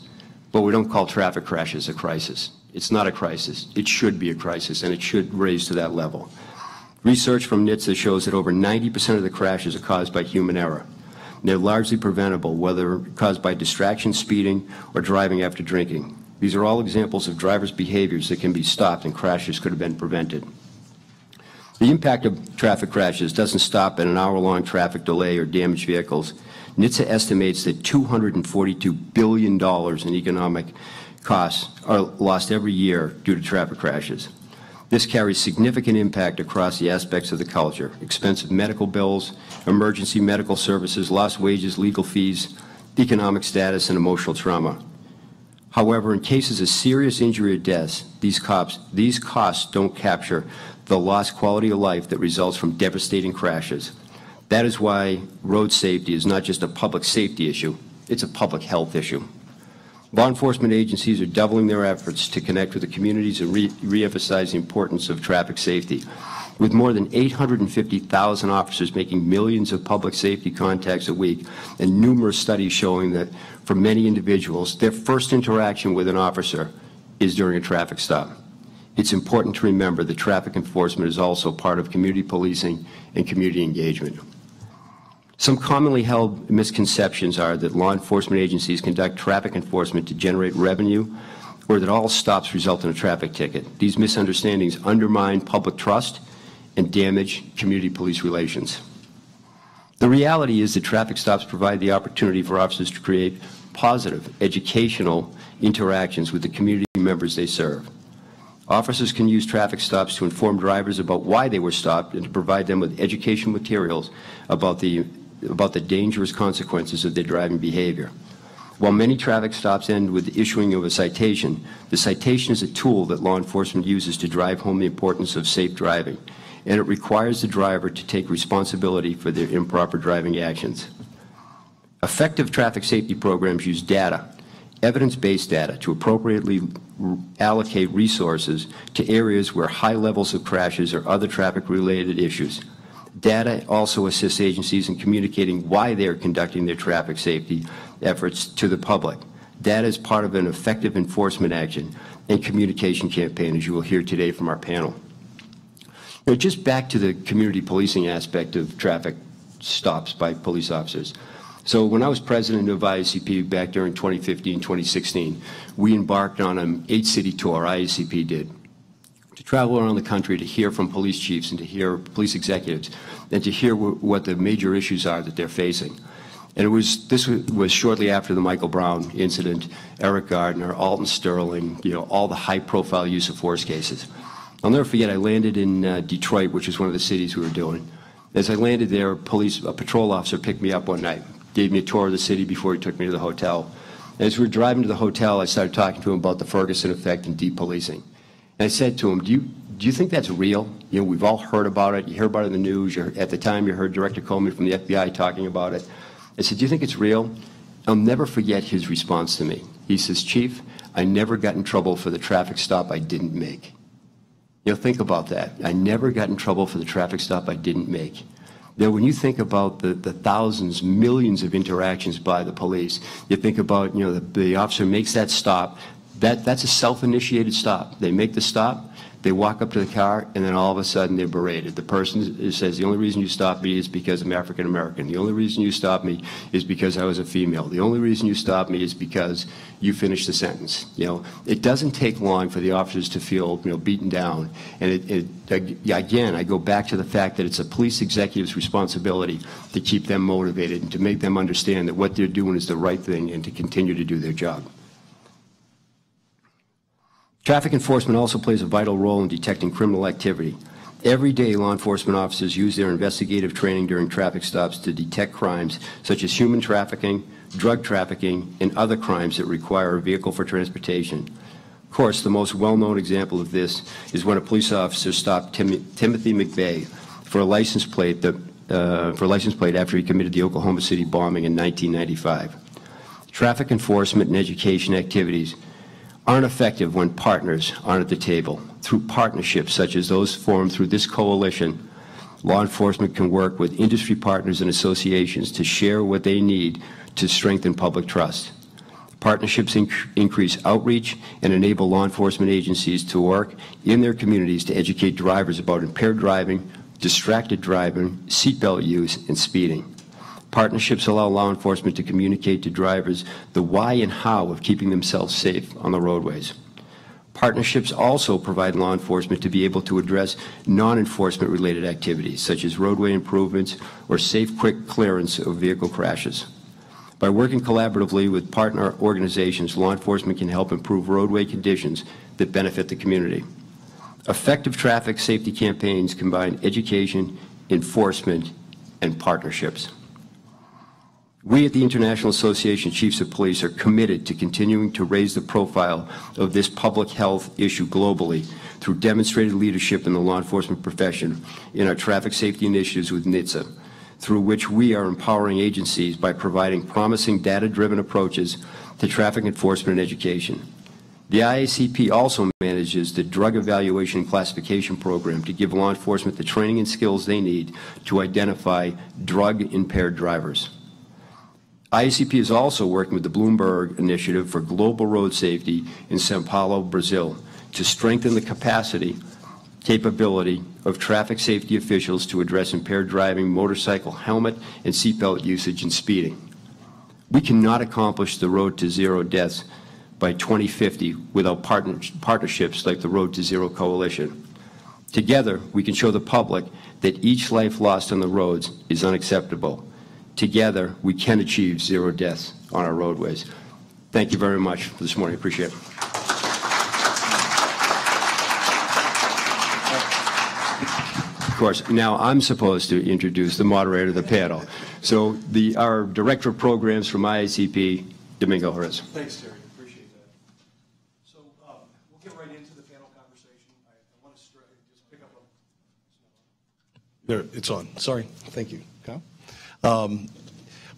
but we don't call traffic crashes a crisis. It's not a crisis. It should be a crisis, and it should raise to that level. Research from NHTSA shows that over 90% of the crashes are caused by human error. They're largely preventable, whether caused by distraction, speeding, or driving after drinking. These are all examples of drivers' behaviors that can be stopped and crashes could have been prevented. The impact of traffic crashes doesn't stop at an hour-long traffic delay or damaged vehicles. NHTSA estimates that $242 billion in economic costs are lost every year due to traffic crashes. This carries significant impact across the aspects of the culture: expensive medical bills, emergency medical services, lost wages, legal fees, economic status, and emotional trauma. However, in cases of serious injury or deaths, these costs don't capture the lost quality of life that results from devastating crashes. That is why road safety is not just a public safety issue, it's a public health issue. Law enforcement agencies are doubling their efforts to connect with the communities and re-emphasize the importance of traffic safety. With more than 850,000 officers making millions of public safety contacts a week, and numerous studies showing that for many individuals, their first interaction with an officer is during a traffic stop. It's important to remember that traffic enforcement is also part of community policing and community engagement. Some commonly held misconceptions are that law enforcement agencies conduct traffic enforcement to generate revenue, or that all stops result in a traffic ticket. These misunderstandings undermine public trust and damage community police relations. The reality is that traffic stops provide the opportunity for officers to create positive, educational interactions with the community members they serve. Officers can use traffic stops to inform drivers about why they were stopped and to provide them with educational materials about the dangerous consequences of their driving behavior. While many traffic stops end with the issuing of a citation, the citation is a tool that law enforcement uses to drive home the importance of safe driving, and it requires the driver to take responsibility for their improper driving actions. Effective traffic safety programs use data, evidence-based data, to appropriately allocate resources to areas where high levels of crashes or other traffic-related issues. Data also assists agencies in communicating why they are conducting their traffic safety efforts to the public. Data is part of an effective enforcement action and communication campaign, as you will hear today from our panel. Now, just back to the community policing aspect of traffic stops by police officers. So when I was president of IACP back during 2015, 2016, we embarked on an 8-city tour, IACP did, to travel around the country to hear from police chiefs and to hear police executives and to hear what the major issues are that they're facing. And this was shortly after the Michael Brown incident, Eric Gardner, Alton Sterling, all the high-profile use of force cases. I'll never forget, I landed in Detroit, which is one of the cities we were doing. As I landed there, a patrol officer picked me up one night, gave me a tour of the city before he took me to the hotel. As we were driving to the hotel, I started talking to him about the Ferguson effect and depolicing. And I said to him, do you think that's real? We've all heard about it. You hear about it in the news. At the time, you heard Director Comey from the FBI talking about it. I said, do you think it's real? I'll never forget his response to me. He says, Chief, I never got in trouble for the traffic stop I didn't make. Think about that. I never got in trouble for the traffic stop I didn't make. Now, when you think about the thousands, millions of interactions by the police, you think about, the officer makes that stop. That's a self-initiated stop. They make the stop, they walk up to the car, and then all of a sudden they're berated. The person says, the only reason you stopped me is because I'm African American. The only reason you stopped me is because I was a female. The only reason you stopped me is because you finished the sentence. It doesn't take long for the officers to feel beaten down. And again, I go back to the fact that it's a police executive's responsibility to keep them motivated and to make them understand that what they're doing is the right thing and to continue to do their job. Traffic enforcement also plays a vital role in detecting criminal activity. Every day, law enforcement officers use their investigative training during traffic stops to detect crimes such as human trafficking, drug trafficking, and other crimes that require a vehicle for transportation. Of course, the most well-known example of this is when a police officer stopped Timothy McVeigh for a license plate after he committed the Oklahoma City bombing in 1995. Traffic enforcement and education activities aren't effective when partners aren't at the table. Through partnerships such as those formed through this coalition, law enforcement can work with industry partners and associations to share what they need to strengthen public trust. Partnerships increase outreach and enable law enforcement agencies to work in their communities to educate drivers about impaired driving, distracted driving, seatbelt use, and speeding. Partnerships allow law enforcement to communicate to drivers the why and how of keeping themselves safe on the roadways. Partnerships also provide law enforcement to be able to address non-enforcement related activities such as roadway improvements or safe, quick clearance of vehicle crashes. By working collaboratively with partner organizations, law enforcement can help improve roadway conditions that benefit the community. Effective traffic safety campaigns combine education, enforcement, and partnerships. We at the International Association of Chiefs of Police are committed to continuing to raise the profile of this public health issue globally through demonstrated leadership in the law enforcement profession in our traffic safety initiatives with NHTSA, through which we are empowering agencies by providing promising data-driven approaches to traffic enforcement and education. The IACP also manages the Drug Evaluation and Classification Program to give law enforcement the training and skills they need to identify drug-impaired drivers. IACP is also working with the Bloomberg Initiative for Global Road Safety in São Paulo, Brazil, to strengthen the capability of traffic safety officials to address impaired driving, motorcycle helmet, and seatbelt usage and speeding. We cannot accomplish the road to zero deaths by 2050 without partnerships like the Road to Zero Coalition. Together, we can show the public that each life lost on the roads is unacceptable. Together, we can achieve zero deaths on our roadways. Thank you very much for this morning. I appreciate it. Of course, now I'm supposed to introduce the moderator of the panel. So our Director of Programs from IACP, Domingo Jerez. Thanks, Terry. Appreciate that. So we'll get right into the panel conversation. I want to just pick up on... There, it's on. Sorry. Thank you, Kyle.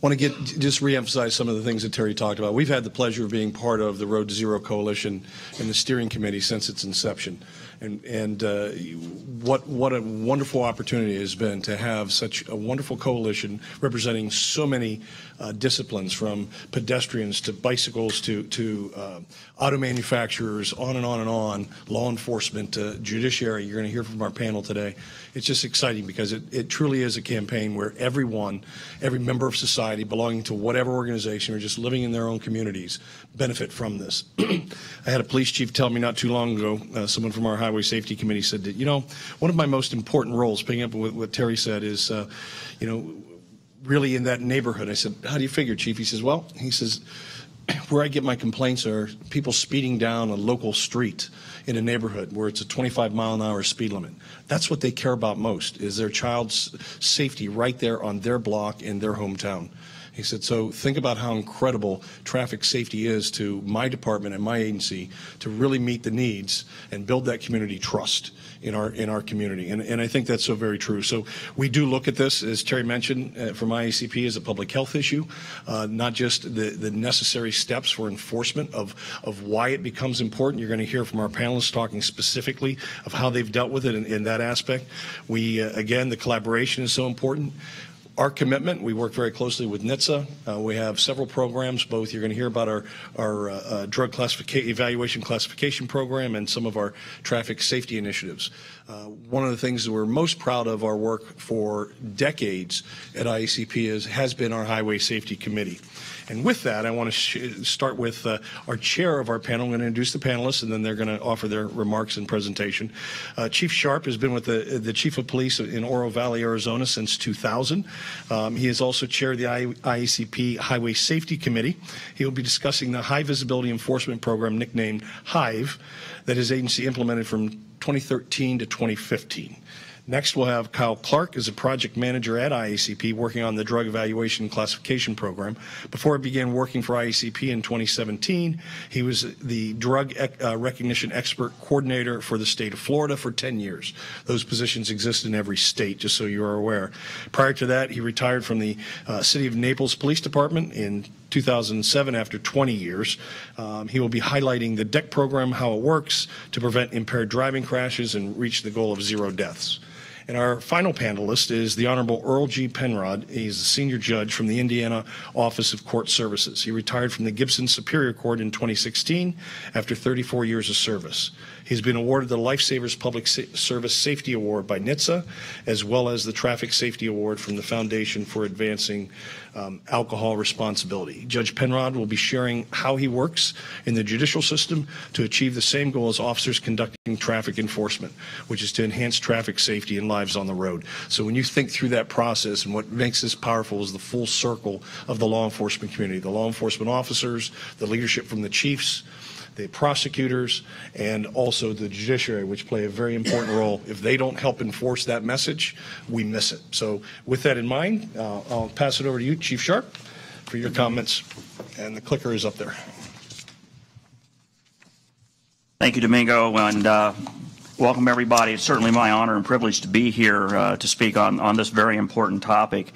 Want to just reemphasize some of the things that Terry talked about. We've had the pleasure of being part of the Road to Zero Coalition and the steering committee since its inception. And what a wonderful opportunity it has been to have such a wonderful coalition representing so many disciplines, from pedestrians to bicycles to auto manufacturers, on and on and on, law enforcement, judiciary. You're going to hear from our panel today. It's just exciting because it truly is a campaign where every member of society belonging to whatever organization or just living in their own communities benefit from this. I had a police chief tell me not too long ago, someone from our Highway Safety Committee said that, you know, one of my most important roles, picking up with what Terry said, is, you know, really in that neighborhood. I said, how do you figure, Chief? He says, well, where I get my complaints are people speeding down a local street in a neighborhood where it's a 25-mile-an-hour speed limit. That's what they care about most, is their child's safety right there on their block in their hometown. He said, so think about how incredible traffic safety is to my department and my agency to really meet the needs and build that community trust in our community. And I think that's so very true. So we do look at this, as Terry mentioned, from IACP as a public health issue, not just the necessary steps for enforcement of why it becomes important. You're going to hear from our panelists talking specifically of how they've dealt with it in that aspect. Again, the collaboration is so important. Our commitment, we work very closely with NHTSA. We have several programs, both you're going to hear about our drug evaluation classification program and some of our traffic safety initiatives. One of the things that we're most proud of our work for decades at IACP has been our Highway Safety Committee. And with that, I want to start with our chair of our panel. I'm going to introduce the panelists, and then they're going to offer their remarks and presentation. Chief Sharp has been with the Chief of Police in Oro Valley, Arizona since 2000. He is also chair of the IACP Highway Safety Committee. He will be discussing the High Visibility Enforcement Program, nicknamed HIVE, that his agency implemented from 2013 to 2015. Next, we'll have Kyle Clark as a project manager at IACP working on the Drug Evaluation and Classification Program. Before he began working for IACP in 2017, he was the Drug Recognition Expert Coordinator for the state of Florida for 10 years. Those positions exist in every state, just so you are aware. Prior to that, he retired from the City of Naples Police Department in 2007 after 20 years. He will be highlighting the DEC program, how it works to prevent impaired driving crashes and reach the goal of 0 deaths. And our final panelist is the Honorable Earl G. Penrod. He's a senior judge from the Indiana Office of Court Services. He retired from the Gibson Superior Court in 2016 after 34 years of service. He's been awarded the Lifesavers Public Service Safety Award by NHTSA, as well as the Traffic Safety Award from the Foundation for Advancing Alcohol Responsibility. Judge Penrod will be sharing how he works in the judicial system to achieve the same goal as officers conducting traffic enforcement, which is to enhance traffic safety and lives on the road. So when you think through that process, and what makes this powerful is the full circle of the law enforcement community, the law enforcement officers, the leadership from the chiefs, the prosecutors, and also the judiciary, which play a very important role. If they don't help enforce that message, we miss it. So with that in mind, I'll pass it over to you, Chief Sharp, for your comments. And the clicker is up there. Thank you, Domingo, and welcome everybody. It's certainly my honor and privilege to be here to speak on this very important topic.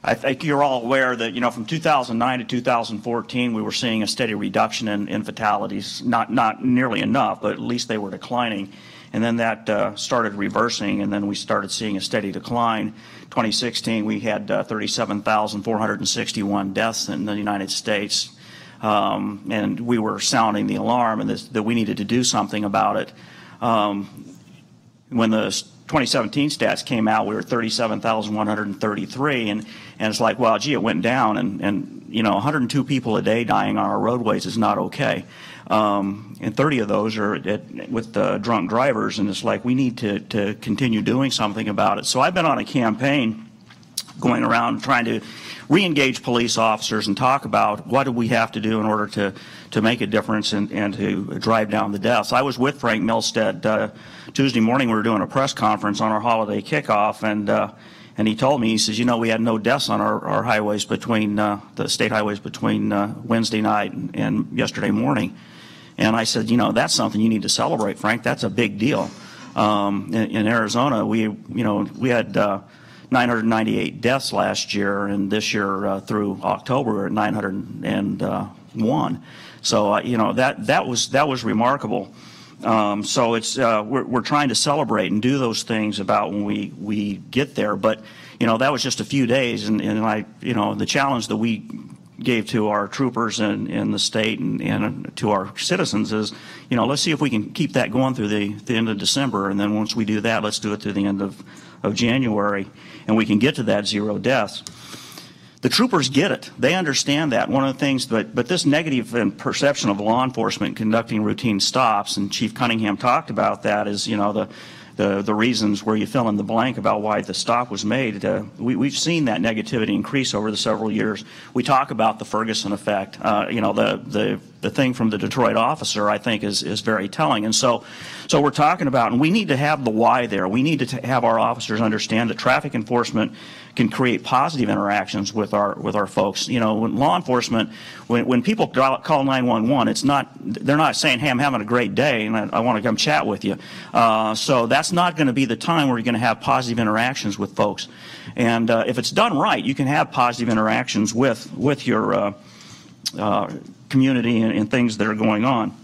I think you're all aware that, from 2009 to 2014, we were seeing a steady reduction in fatalities, not nearly enough, but at least they were declining. And then that started reversing, and then we started seeing a steady decline. 2016, we had 37,461 deaths in the United States, and we were sounding the alarm and that we needed to do something about it. When the 2017 stats came out, we were 37,133, and it's like, well, gee, it went down, and 102 people a day dying on our roadways is not okay, and 30 of those are with drunk drivers, and it's like we need to continue doing something about it. So I've been on a campaign going around trying to re-engage police officers and talk about what do we have to do in order to make a difference and to drive down the deaths. I was with Frank Milstead Tuesday morning. We were doing a press conference on our holiday kickoff, and he told me, he says, we had no deaths on our highways between the state highways between Wednesday night and yesterday morning. And I said, that's something you need to celebrate, Frank. That's a big deal. In Arizona, we had 998 deaths last year, and this year through October we're at 901. So that was remarkable. So it's we're trying to celebrate and do those things about when we get there. But that was just a few days, and the challenge that we gave to our troopers in the state and to our citizens is, let's see if we can keep that going through the end of December, and then once we do that, let's do it through the end of January, and we can get to that 0 deaths. The troopers get it. They understand that. One of the things, but this negative perception of law enforcement conducting routine stops, and Chief Cunningham talked about that, is the reasons where you fill in the blank about why the stop was made. We've seen that negativity increase over the several years. We talk about the Ferguson effect. The thing from the Detroit officer, I think, is very telling. And so we're talking about, and we need to have the why there. We need to have our officers understand that traffic enforcement can create positive interactions with our folks. When law enforcement, when people call 911, they're not saying, hey, I'm having a great day and I want to come chat with you. So that's not going to be the time where you're going to have positive interactions with folks. And if it's done right, you can have positive interactions with your community and things that are going on.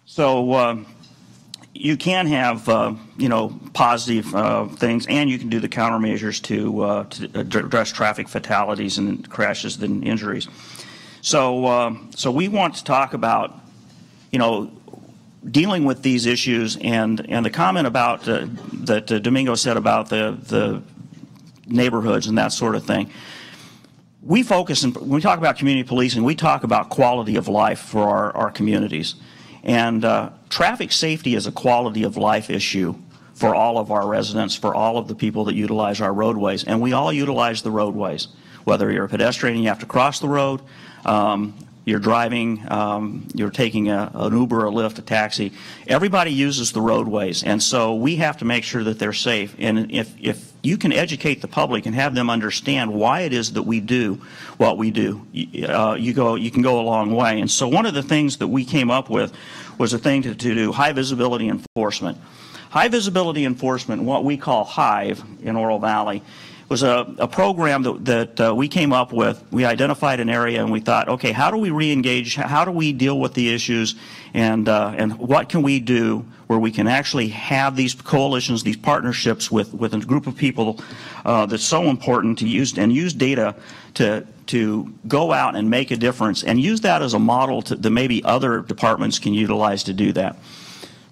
So you can have positive things, and you can do the countermeasures to address traffic fatalities and crashes and injuries. So we want to talk about dealing with these issues, and the comment about that Domingo said about the neighborhoods and that sort of thing. We focus, when we talk about community policing, we talk about quality of life for our communities. And traffic safety is a quality of life issue for all of our residents, for all of the people that utilize our roadways. And we all utilize the roadways. Whether you're a pedestrian and you have to cross the road, you're driving, you're taking an Uber, a Lyft, a taxi. Everybody uses the roadways, and so we have to make sure that they're safe. And if you can educate the public and have them understand why it is that we do what we do, you can go a long way. And so one of the things that we came up with was a thing to do high visibility enforcement. High visibility enforcement, what we call HIVE in Oro Valley, was a program that we came up with. We identified an area and we thought, okay, how do we re-engage? How do we deal with the issues? And what can we do where we can actually have these coalitions, these partnerships with a group of people that's so important to use, and use data to go out and make a difference, and use that as a model that maybe other departments can utilize to do that.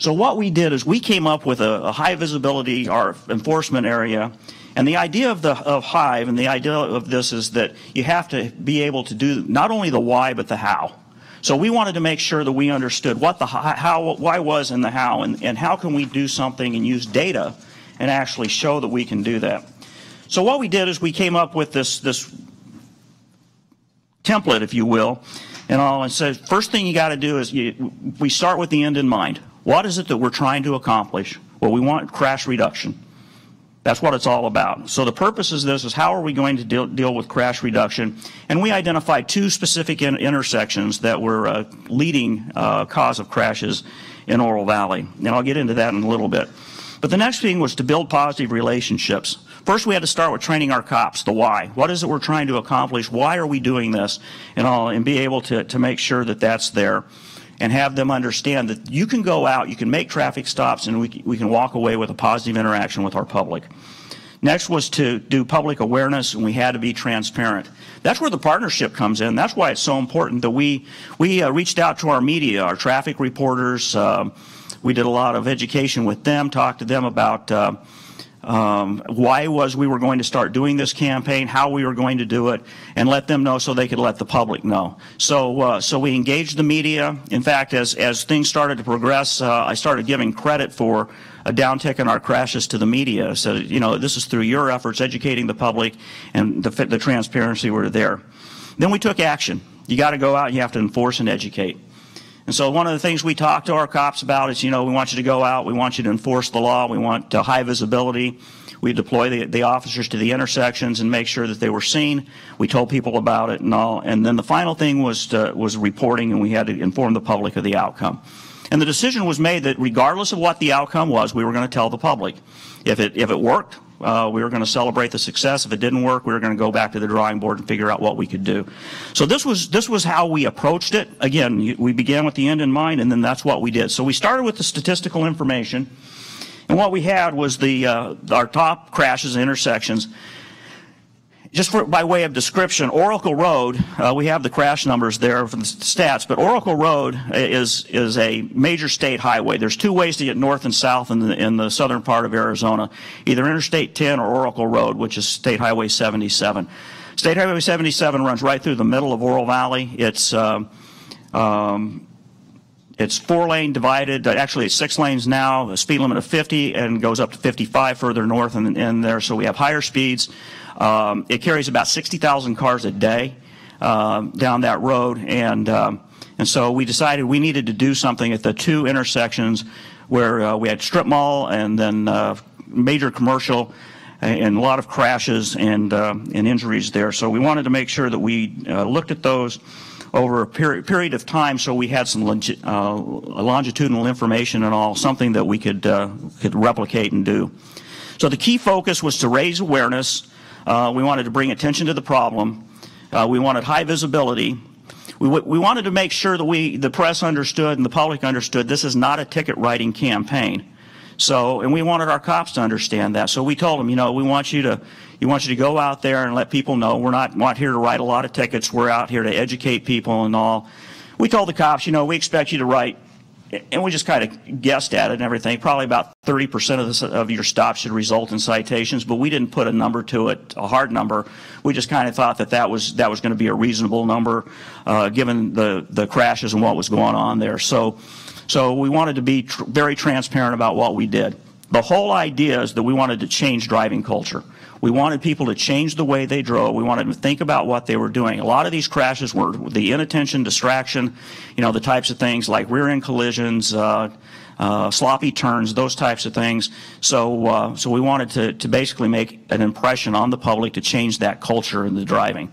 So what we did is we came up with a high visibility our enforcement area. And the idea of HIVE and the idea of this is that you have to be able to do not only the why but the how. So we wanted to make sure that we understood what the why was and the how, and how can we do something and use data and actually show that we can do that. So what we did is we came up with this template, if you will, and said first thing you got to do is we start with the end in mind. What is it that we're trying to accomplish? Well, we want crash reduction. That's what it's all about. So the purpose of this is how are we going to deal with crash reduction? And we identified two specific intersections that were a leading cause of crashes in Oro Valley. And I'll get into that in a little bit. But the next thing was to build positive relationships. First, we had to start with training our cops, the why. What is it we're trying to accomplish? Why are we doing this? And be able to make sure that that's there, and have them understand that you can go out, you can make traffic stops, and we can walk away with a positive interaction with our public. Next was to do public awareness, and we had to be transparent. That's where the partnership comes in. That's why it's so important that we reached out to our media, our traffic reporters. We did a lot of education with them, talked to them about why it was we were going to start doing this campaign, how we were going to do it, and let them know so they could let the public know. So we engaged the media. In fact, as things started to progress, I started giving credit for a downtick in our crashes to the media. So, you know, this is through your efforts educating the public, and the transparency were there. Then we took action. You got to go out and you have to enforce and educate. And so one of the things we talked to our cops about is, you know, we want you to go out, we want you to enforce the law, we want high visibility. We deploy the officers to the intersections and make sure that they were seen. We told people about it and all. And then the final thing was reporting, and we had to inform the public of the outcome. And the decision was made that regardless of what the outcome was, we were going to tell the public. If it worked, we were going to celebrate the success. If it didn't work, we were going to go back to the drawing board and figure out what we could do. So this was how we approached it. Again, we began with the end in mind, and then that's what we did. So we started with the statistical information, and what we had was our top crashes and intersections. Just by way of description, Oracle Road, we have the crash numbers there for the stats, but Oracle Road is a major state highway. There's two ways to get north and south in the southern part of Arizona, either Interstate 10 or Oracle Road, which is State Highway 77. State Highway 77 runs right through the middle of Oro Valley. It's 4-lane divided. Actually, it's 6 lanes now, a speed limit of 50, and goes up to 55 further north in there, so we have higher speeds. It carries about 60,000 cars a day down that road, and so we decided we needed to do something at the two intersections where we had strip mall and then major commercial, and a lot of crashes and injuries there. So we wanted to make sure that we looked at those over a period of time, so we had some longitudinal information and all, something that we could replicate and do. So the key focus was to raise awareness. We wanted to bring attention to the problem. We wanted high visibility. We wanted to make sure that the press understood and the public understood this is not a ticket writing campaign. So, and we wanted our cops to understand that. So we told them, you know, we want you to go out there and let people know we're not here to write a lot of tickets. We're out here to educate people and all. We told the cops, you know, we expect you to write, and we just kind of guessed at it and everything. Probably about 30% of your stops should result in citations, but we didn't put a number to it, a hard number. We just kind of thought that was going to be a reasonable number, given the crashes and what was going on there. So we wanted to be very transparent about what we did. The whole idea is that we wanted to change driving culture. We wanted people to change the way they drove. We wanted them to think about what they were doing. A lot of these crashes were the inattention, distraction, the types of things like rear-end collisions, sloppy turns, those types of things. So we wanted to basically make an impression on the public to change that culture in the driving.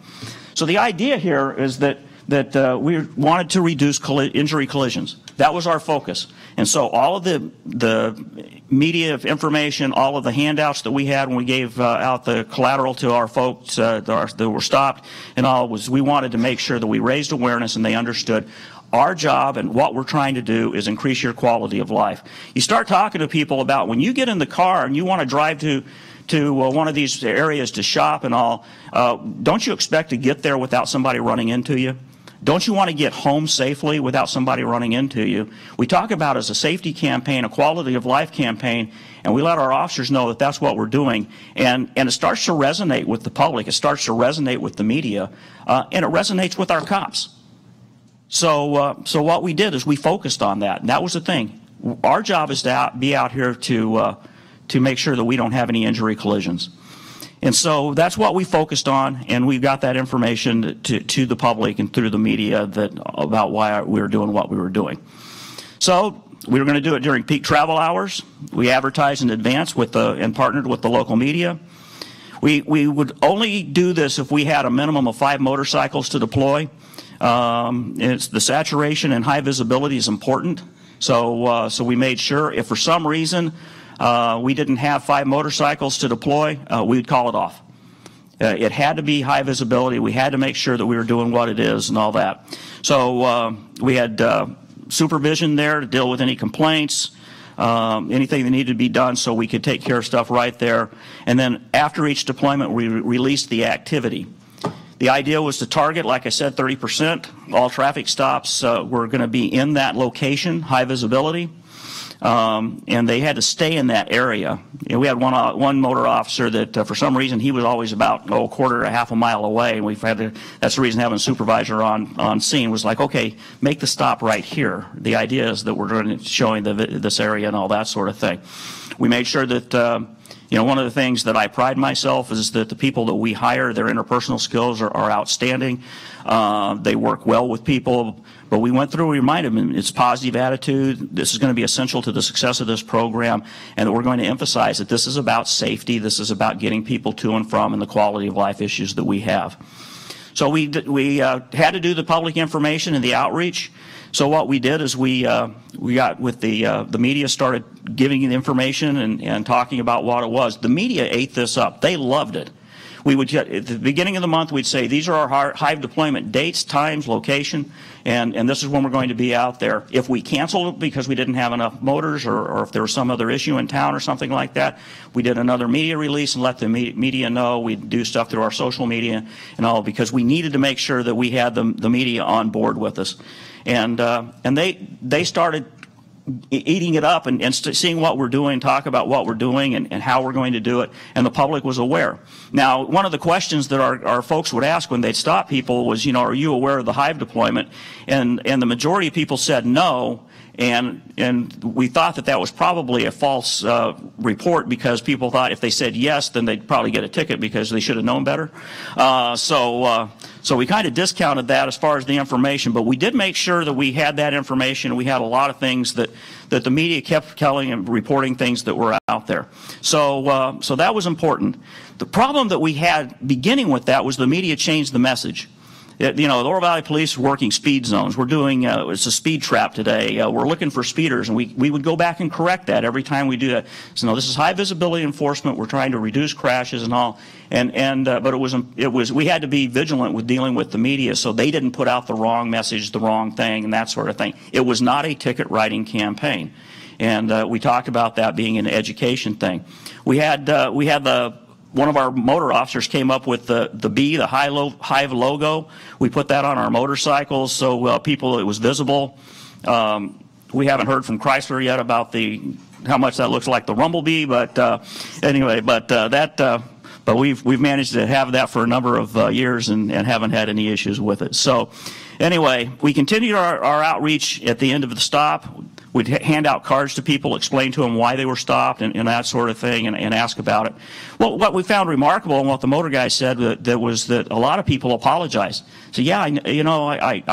So the idea here is that we wanted to reduce injury collisions. That was our focus. And so all of the media information, all of the handouts that we had when we gave out the collateral to our folks that were stopped and all, was we wanted to make sure that we raised awareness and they understood our job and what we're trying to do is increase your quality of life. You start talking to people about when you get in the car and you want to drive to one of these areas to shop and all, don't you expect to get there without somebody running into you? Don't you want to get home safely without somebody running into you? We talk about it as a safety campaign, a quality of life campaign, and we let our officers know that that's what we're doing. And it starts to resonate with the public. It starts to resonate with the media, and it resonates with our cops. So what we did is we focused on that, and that was the thing. Our job is to be out here to make sure that we don't have any injury collisions. And so that's what we focused on, and we got that information to the public and through the media about why we were doing what we were doing. So we were going to do it during peak travel hours. We advertised in advance and partnered with the local media. We would only do this if we had a minimum of 5 motorcycles to deploy. The saturation and high visibility is important. So we made sure if for some reason we didn't have 5 motorcycles to deploy, we'd call it off. It had to be high visibility. We had to make sure that we were doing what it is and all that. So we had supervision there to deal with any complaints, anything that needed to be done so we could take care of stuff right there. And then after each deployment, we released the activity. The idea was to target, like I said, 30%. All traffic stops were going to be in that location, high visibility. And they had to stay in that area. We had one motor officer that for some reason he was always about a quarter to half a mile away, and that's the reason having a supervisor on scene was like, okay, make the stop right here. The idea is that we're showing this area and all that sort of thing. We made sure that one of the things that I pride myself is that the people that we hire, their interpersonal skills are outstanding. They work well with people. But we went through, we reminded them it's positive attitude. This is going to be essential to the success of this program, and that we're going to emphasize that this is about safety. This is about getting people to and from and the quality of life issues that we have. So we had to do the public information and the outreach. So what we did is we got with the media, started giving the information and talking about what it was. The media ate this up. They loved it. We would, at the beginning of the month, we'd say, these are our Hive deployment dates, times, location, and this is when we're going to be out there. If we canceled because we didn't have enough motors or if there was some other issue in town or something like that, we did another media release and let the media know. We'd do stuff through our social media and all, because we needed to make sure that we had the media on board with us. And they started eating it up and seeing what we're doing, talk about what we're doing and how we're going to do it, and the public was aware. Now, one of the questions that our folks would ask when they'd stop people was, are you aware of the Hive deployment? And the majority of people said no, and we thought that was probably a false report, because people thought if they said yes, then they'd probably get a ticket because they should have known better. So we kind of discounted that as far as the information, but we did make sure that we had that information. We had a lot of things that the media kept telling and reporting things that were out there. So that was important. The problem that we had beginning with that was the media changed the message. The Oro Valley Police are working speed zones. We're doing, it's a speed trap today. We're looking for speeders, and we would go back and correct that every time we do that. So, this is high visibility enforcement. We're trying to reduce crashes and all. But we had to be vigilant with dealing with the media, so they didn't put out the wrong message, the wrong thing, and that sort of thing. It was not a ticket writing campaign. And we talked about that being an education thing. We had one of our motor officers came up with the Hive logo. We put that on our motorcycles so it was visible. We haven't heard from Chrysler yet about how much that looks like the Rumblebee, but anyway, but we've managed to have that for a number of years and haven't had any issues with it. So anyway, we continued our outreach at the end of the stop. we'd hand out cards to people, explain to them why they were stopped and that sort of thing, and ask about it. Well, what we found remarkable and what the motor guy said that was that a lot of people apologized. So yeah, I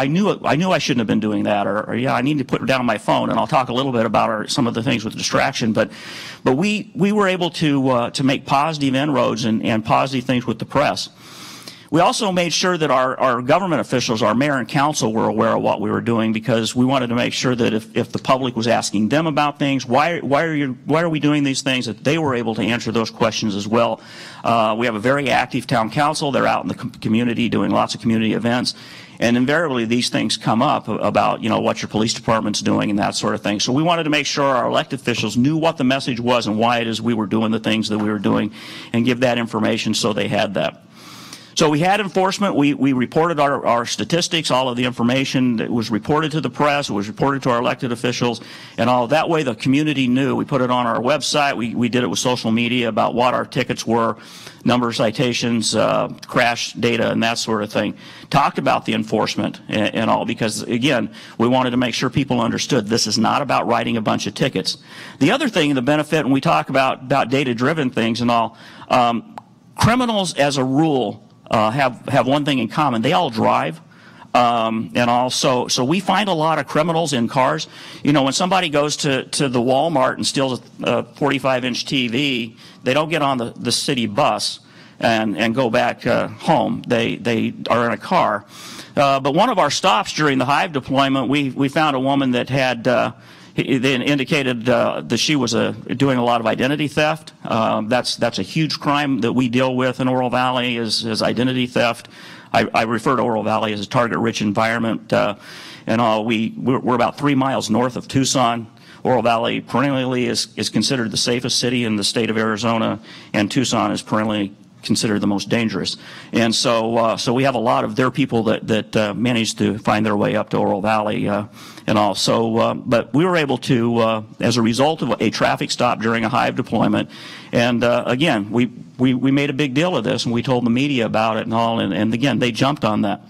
knew I shouldn't have been doing that, or yeah, I need to put down my phone. And I'll talk a little bit about some of the things with distraction. But we were able to make positive inroads and positive things with the press. We also made sure that our government officials, our mayor and council, were aware of what we were doing, because we wanted to make sure that if the public was asking them about things, why are we doing these things, that they were able to answer those questions as well. We have a very active town council. They're out in the community doing lots of community events. And invariably these things come up about, what your police department's doing and that sort of thing. So we wanted to make sure our elected officials knew what the message was and why it is we were doing the things that we were doing, and give that information so they had that. So we had enforcement. We reported our statistics, all of the information that was reported to the press, it was reported to our elected officials, and all. That way the community knew. We put it on our website. We did it with social media about what our tickets were, number of citations, crash data, and that sort of thing. Talked about the enforcement and all, because, again, we wanted to make sure people understood this is not about writing a bunch of tickets. The other thing, the benefit, when we talk about data-driven things and all, criminals as a rule have one thing in common. They all drive. And also, so we find a lot of criminals in cars. When somebody goes to the Walmart and steals a 45-inch TV, they don't get on the city bus and go back home. They are in a car. But one of our stops during the Hive deployment, we found a woman that had they indicated that she was doing a lot of identity theft. That's a huge crime that we deal with in Oro Valley, is identity theft. I refer to Oro Valley as a target-rich environment. And all we're about 3 miles north of Tucson. Oro Valley perennially is considered the safest city in the state of Arizona, and Tucson is perennially considered the most dangerous. And so we have a lot of their people that manage to find their way up to Oro Valley and all. So, but we were able to, as a result of a traffic stop during a Hive deployment, and again, we made a big deal of this, and we told the media about it and all, and again, they jumped on that.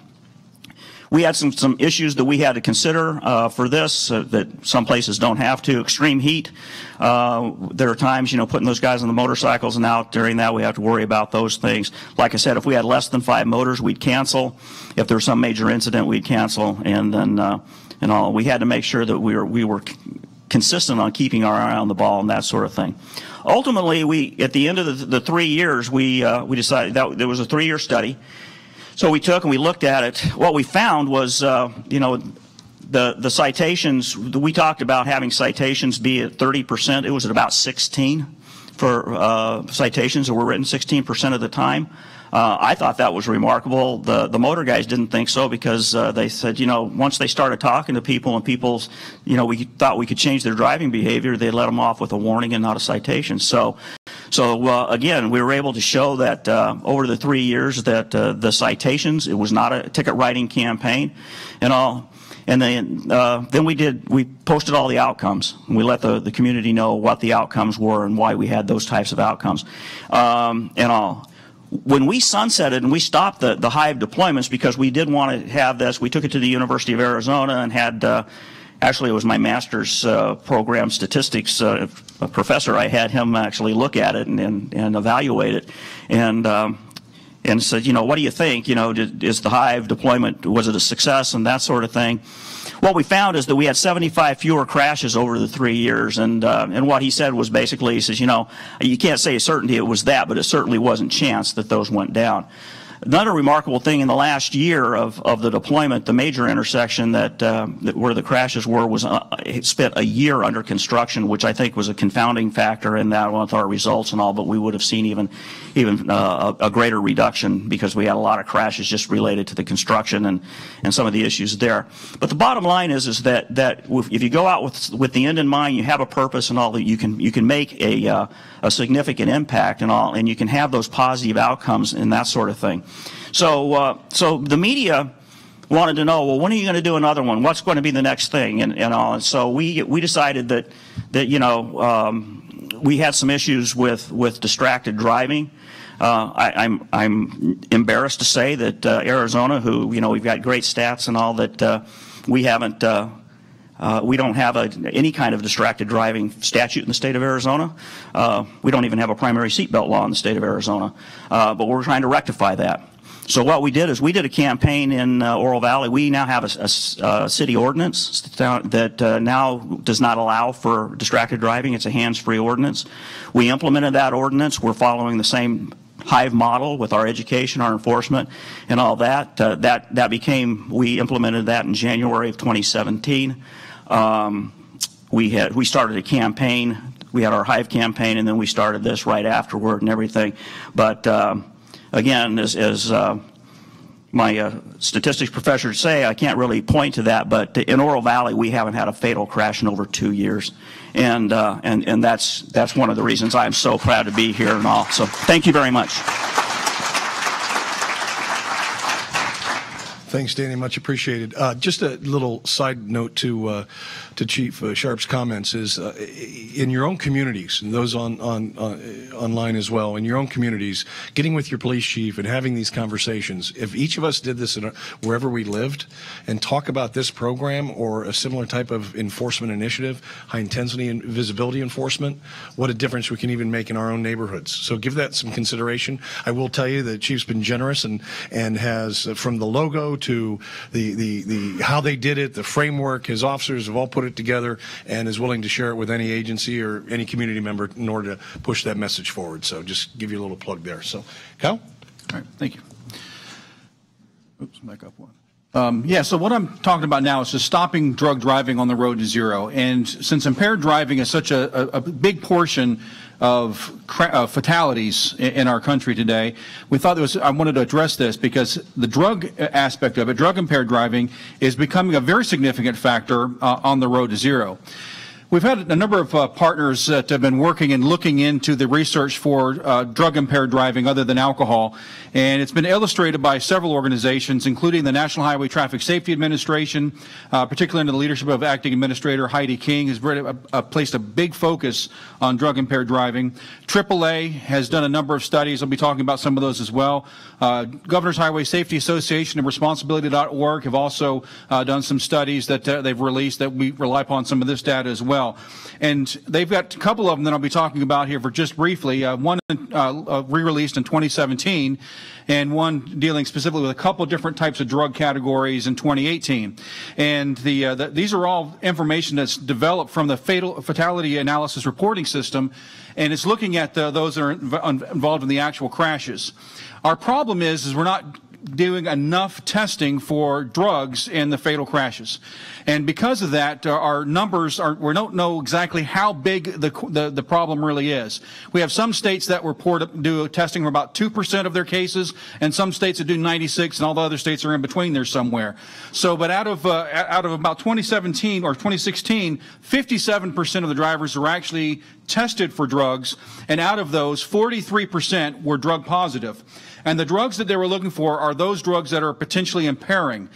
We had some issues that we had to consider for this that some places don't have to. Extreme heat. There are times, putting those guys on the motorcycles and out during that, we have to worry about those things. Like I said, if we had less than 5 motors, we'd cancel. If there was some major incident, we'd cancel. And then, all, we had to make sure that we were consistent on keeping our eye on the ball and that sort of thing. Ultimately, at the end of the 3 years, we decided that there was a 3-year study. So we took and we looked at it. What we found was, the citations, we talked about having citations be at 30%. It was at about 16 for citations that were written 16% of the time. I thought that was remarkable. The motor guys didn't think so, because they said, once they started talking to people and people's, we thought we could change their driving behavior, they let them off with a warning and not a citation. So again, we were able to show that over the 3 years that the citations, it was not a ticket writing campaign and all. And then we posted all the outcomes. And we let the community know what the outcomes were and why we had those types of outcomes and all. When we sunsetted and we stopped the Hive deployments, because we did want to have this, we took it to the University of Arizona and had actually, it was my master's program statistics professor. I had him actually look at it and evaluate it, and said, what do you think? Is the Hive deployment, was it a success and that sort of thing? What we found is that we had 75 fewer crashes over the 3 years, and what he said was basically, he says, you can't say a certainty it was that, but it certainly wasn't chance that those went down. Another remarkable thing in the last year of the deployment, the major intersection that where the crashes were was it spent a year under construction, which I think was a confounding factor in that with our results and all. But we would have seen even a greater reduction, because we had a lot of crashes just related to the construction and some of the issues there. But the bottom line is that if you go out with the end in mind, you have a purpose and all, that you can make a significant impact and all, and you can have those positive outcomes and that sort of thing. So the media wanted to know, well, when are you going to do another one? What's going to be the next thing and all? And so we decided that we had some issues with distracted driving. I'm embarrassed to say that Arizona, who we've got great stats and all, that we haven't We don't have any kind of distracted driving statute in the state of Arizona. We don't even have a primary seatbelt law in the state of Arizona. But we're trying to rectify that. So what we did is we did a campaign in Oro Valley. We now have a city ordinance that now does not allow for distracted driving. It's a hands-free ordinance. We implemented that ordinance. We're following the same Hive model with our education, our enforcement, and all that. We implemented that in January of 2017. We started a campaign. We had our Hive campaign, and then we started this right afterward and everything. But again, as my statistics professors say, I can't really point to that, but in Oro Valley, we haven't had a fatal crash in over 2 years. And that's one of the reasons I'm so proud to be here and all. So thank you very much. Thanks, Danny. Much appreciated. Just a little side note to Chief Sharp's comments is in your own communities, and those online as well, in your own communities, getting with your police chief and having these conversations. If each of us did this wherever we lived and talk about this program or a similar type of enforcement initiative, high intensity and visibility enforcement, what a difference we can even make in our own neighborhoods. So give that some consideration. I will tell you that the chief's been generous and has, from the logo to the how they did it, the framework, his officers have all put it together and is willing to share it with any agency or any community member in order to push that message forward. So just give you a little plug there. So, Kyle? All right, thank you. Oops, back up one. Yeah, so what I'm talking about now is just stopping drug driving on the road to zero. And since impaired driving is such a big portion of fatalities in our country today, we thought I wanted to address this because the drug aspect of it, drug impaired driving, is becoming a very significant factor on the road to zero. We've had a number of partners that have been working and looking into the research for drug-impaired driving other than alcohol, and it's been illustrated by several organizations, including the National Highway Traffic Safety Administration, particularly under the leadership of Acting Administrator Heidi King, has placed a big focus on drug-impaired driving. AAA has done a number of studies. I'll be talking about some of those as well. Governor's Highway Safety Association and Responsibility.org have also done some studies that they've released that we rely upon some of this data as well. And they've got a couple of them that I'll be talking about here for just briefly. One re-released in 2017 and one dealing specifically with a couple of different types of drug categories in 2018. And these are all information that's developed from the fatality analysis reporting system, and it's looking at those that are involved in the actual crashes. Our problem is we're not doing enough testing for drugs in the fatal crashes. And because of that, our numbers we don't know exactly how big the problem really is. We have some states that do testing for about 2% of their cases, and some states that do 96%, and all the other states are in between there somewhere. So, but out of about 2017 or 2016, 57% of the drivers are actually tested for drugs, and out of those, 43% were drug positive. And the drugs that they were looking for are those drugs that are potentially impairing.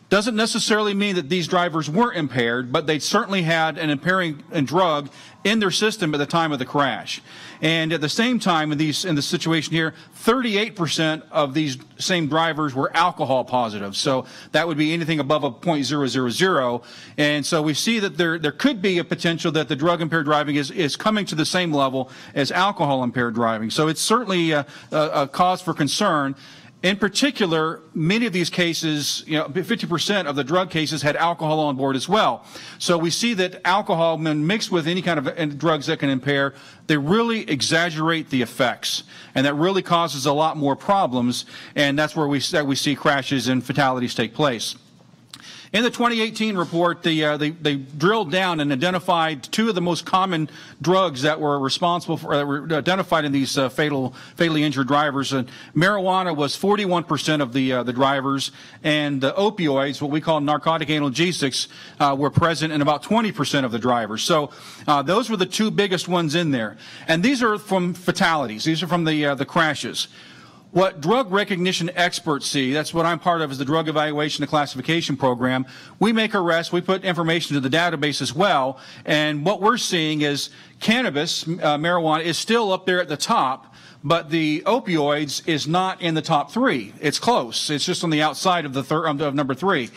Doesn't necessarily mean that these drivers weren't impaired, but they certainly had an impairing drug in their system at the time of the crash. And at the same time, in the situation here, 38% of these same drivers were alcohol positive. So that would be anything above a 0.000. And so we see that there could be a potential that the drug impaired driving is coming to the same level as alcohol impaired driving. So it's certainly a cause for concern. In particular, many of these cases, 50% of the drug cases had alcohol on board as well. So we see that alcohol, when mixed with any kind of drugs that can impair, they really exaggerate the effects. And that really causes a lot more problems. And that's where we see crashes and fatalities take place. In the 2018 report, they drilled down and identified two of the most common drugs that were responsible for, that were identified in these fatally injured drivers. And marijuana was 41% of the drivers, and the opioids, what we call narcotic analgesics, were present in about 20% of the drivers. So those were the two biggest ones in there. And these are from fatalities. These are from the crashes. What drug recognition experts see, that's what I'm part of, is the Drug Evaluation and Classification Program. We make arrests, we put information to the database as well, and what we're seeing is cannabis, marijuana, is still up there at the top, but the opioids is not in the top three. It's close. It's just on the outside of number three.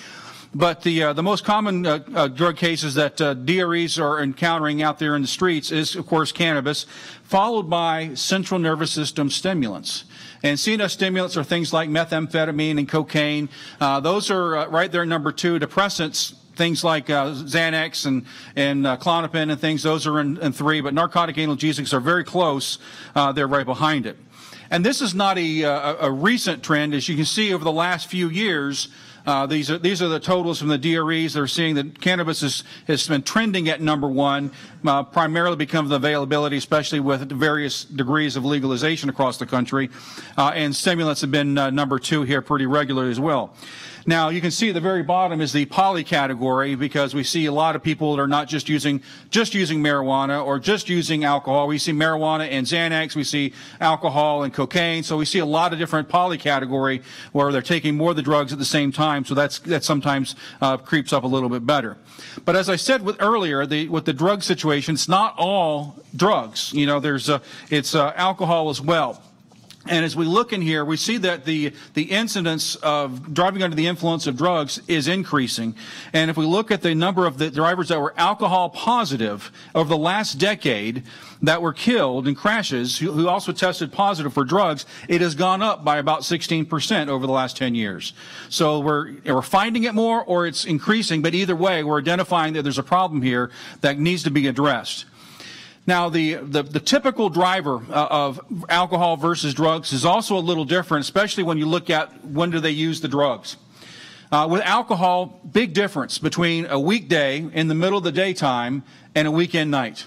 But the most common drug cases that DREs are encountering out there in the streets is, of course, cannabis, followed by central nervous system stimulants. And CNS stimulants are things like methamphetamine and cocaine. Those are right there, number 2. Depressants, things like Xanax and Klonopin and things, those are in 3. But narcotic analgesics are very close. They're right behind it. And this is not a recent trend. As you can see, over the last few years, these are the totals from the DREs. They're seeing that cannabis has been trending at number 1, primarily because of the availability, especially with various degrees of legalization across the country. And stimulants have been number 2 here pretty regularly as well. Now, you can see at the very bottom is the poly category, because we see a lot of people that are not just using marijuana or just using alcohol. We see marijuana and Xanax. We see alcohol and cocaine. So we see a lot of different poly category where they're taking more of the drugs at the same time. So that sometimes creeps up a little bit better. But as I said earlier, with the drug situation, it's not all drugs. You know, it's alcohol as well. And as we look in here, we see that the incidence of driving under the influence of drugs is increasing. And if we look at the number of the drivers that were alcohol positive over the last decade that were killed in crashes, who also tested positive for drugs, it has gone up by about 16% over the last 10 years. So we're finding it more, or it's increasing, but either way, we're identifying that there's a problem here that needs to be addressed. Now, the typical driver of alcohol versus drugs is also a little different, especially when you look at when do they use the drugs. With alcohol, big difference between a weekday in the middle of the daytime and a weekend night.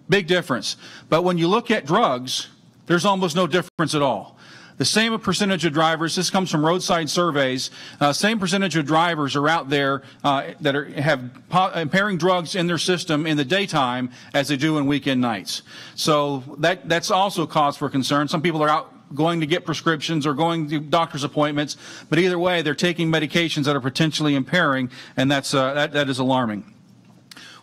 Big difference. But when you look at drugs, there's almost no difference at all. The same percentage of drivers, this comes from roadside surveys, same percentage of drivers are out there that have impairing drugs in their system in the daytime as they do in weekend nights. So that's also cause for concern. Some people are out going to get prescriptions or going to doctor's appointments, but either way, they're taking medications that are potentially impairing, and that is alarming.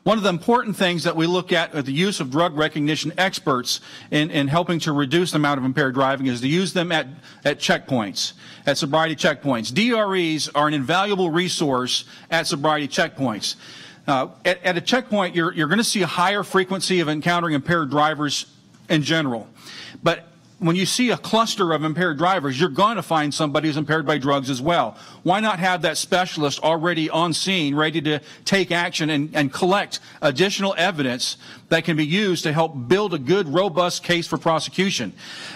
One of the important things that we look at the use of drug recognition experts in helping to reduce the amount of impaired driving is to use them at checkpoints, at sobriety checkpoints. DREs are an invaluable resource at sobriety checkpoints. At a checkpoint, you're going to see a higher frequency of encountering impaired drivers in general. But when you see a cluster of impaired drivers, you're going to find somebody who's impaired by drugs as well. Why not have that specialist already on scene, ready to take action and collect additional evidence that can be used to help build a good, robust case for prosecution?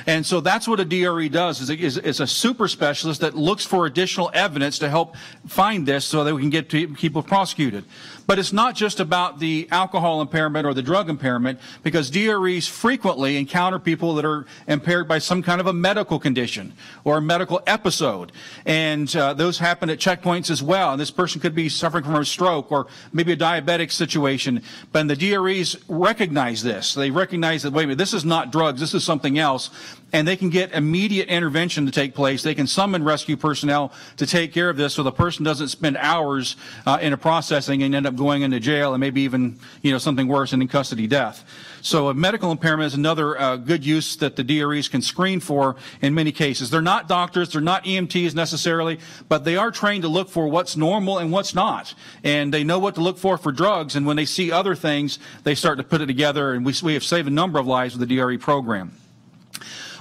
And so that's what a DRE does, is a super specialist that looks for additional evidence to help find this so that we can get people prosecuted. But it's not just about the alcohol impairment or the drug impairment, because DREs frequently encounter people that are impaired by some kind of a medical condition or a medical episode. And those happen at checkpoints as well. And this person could be suffering from a stroke or maybe a diabetic situation. But the DREs recognize this. They recognize that, wait a minute, this is not drugs, this is something else. And they can get immediate intervention to take place. They can summon rescue personnel to take care of this so the person doesn't spend hours in a processing and end up going into jail and maybe even, something worse, and in custody death. So a medical impairment is another good use that the DREs can screen for in many cases. They're not doctors, they're not EMTs necessarily, but they are trained to look for what's normal and what's not. And they know what to look for drugs, and when they see other things, they start to put it together, and we have saved a number of lives with the DRE program.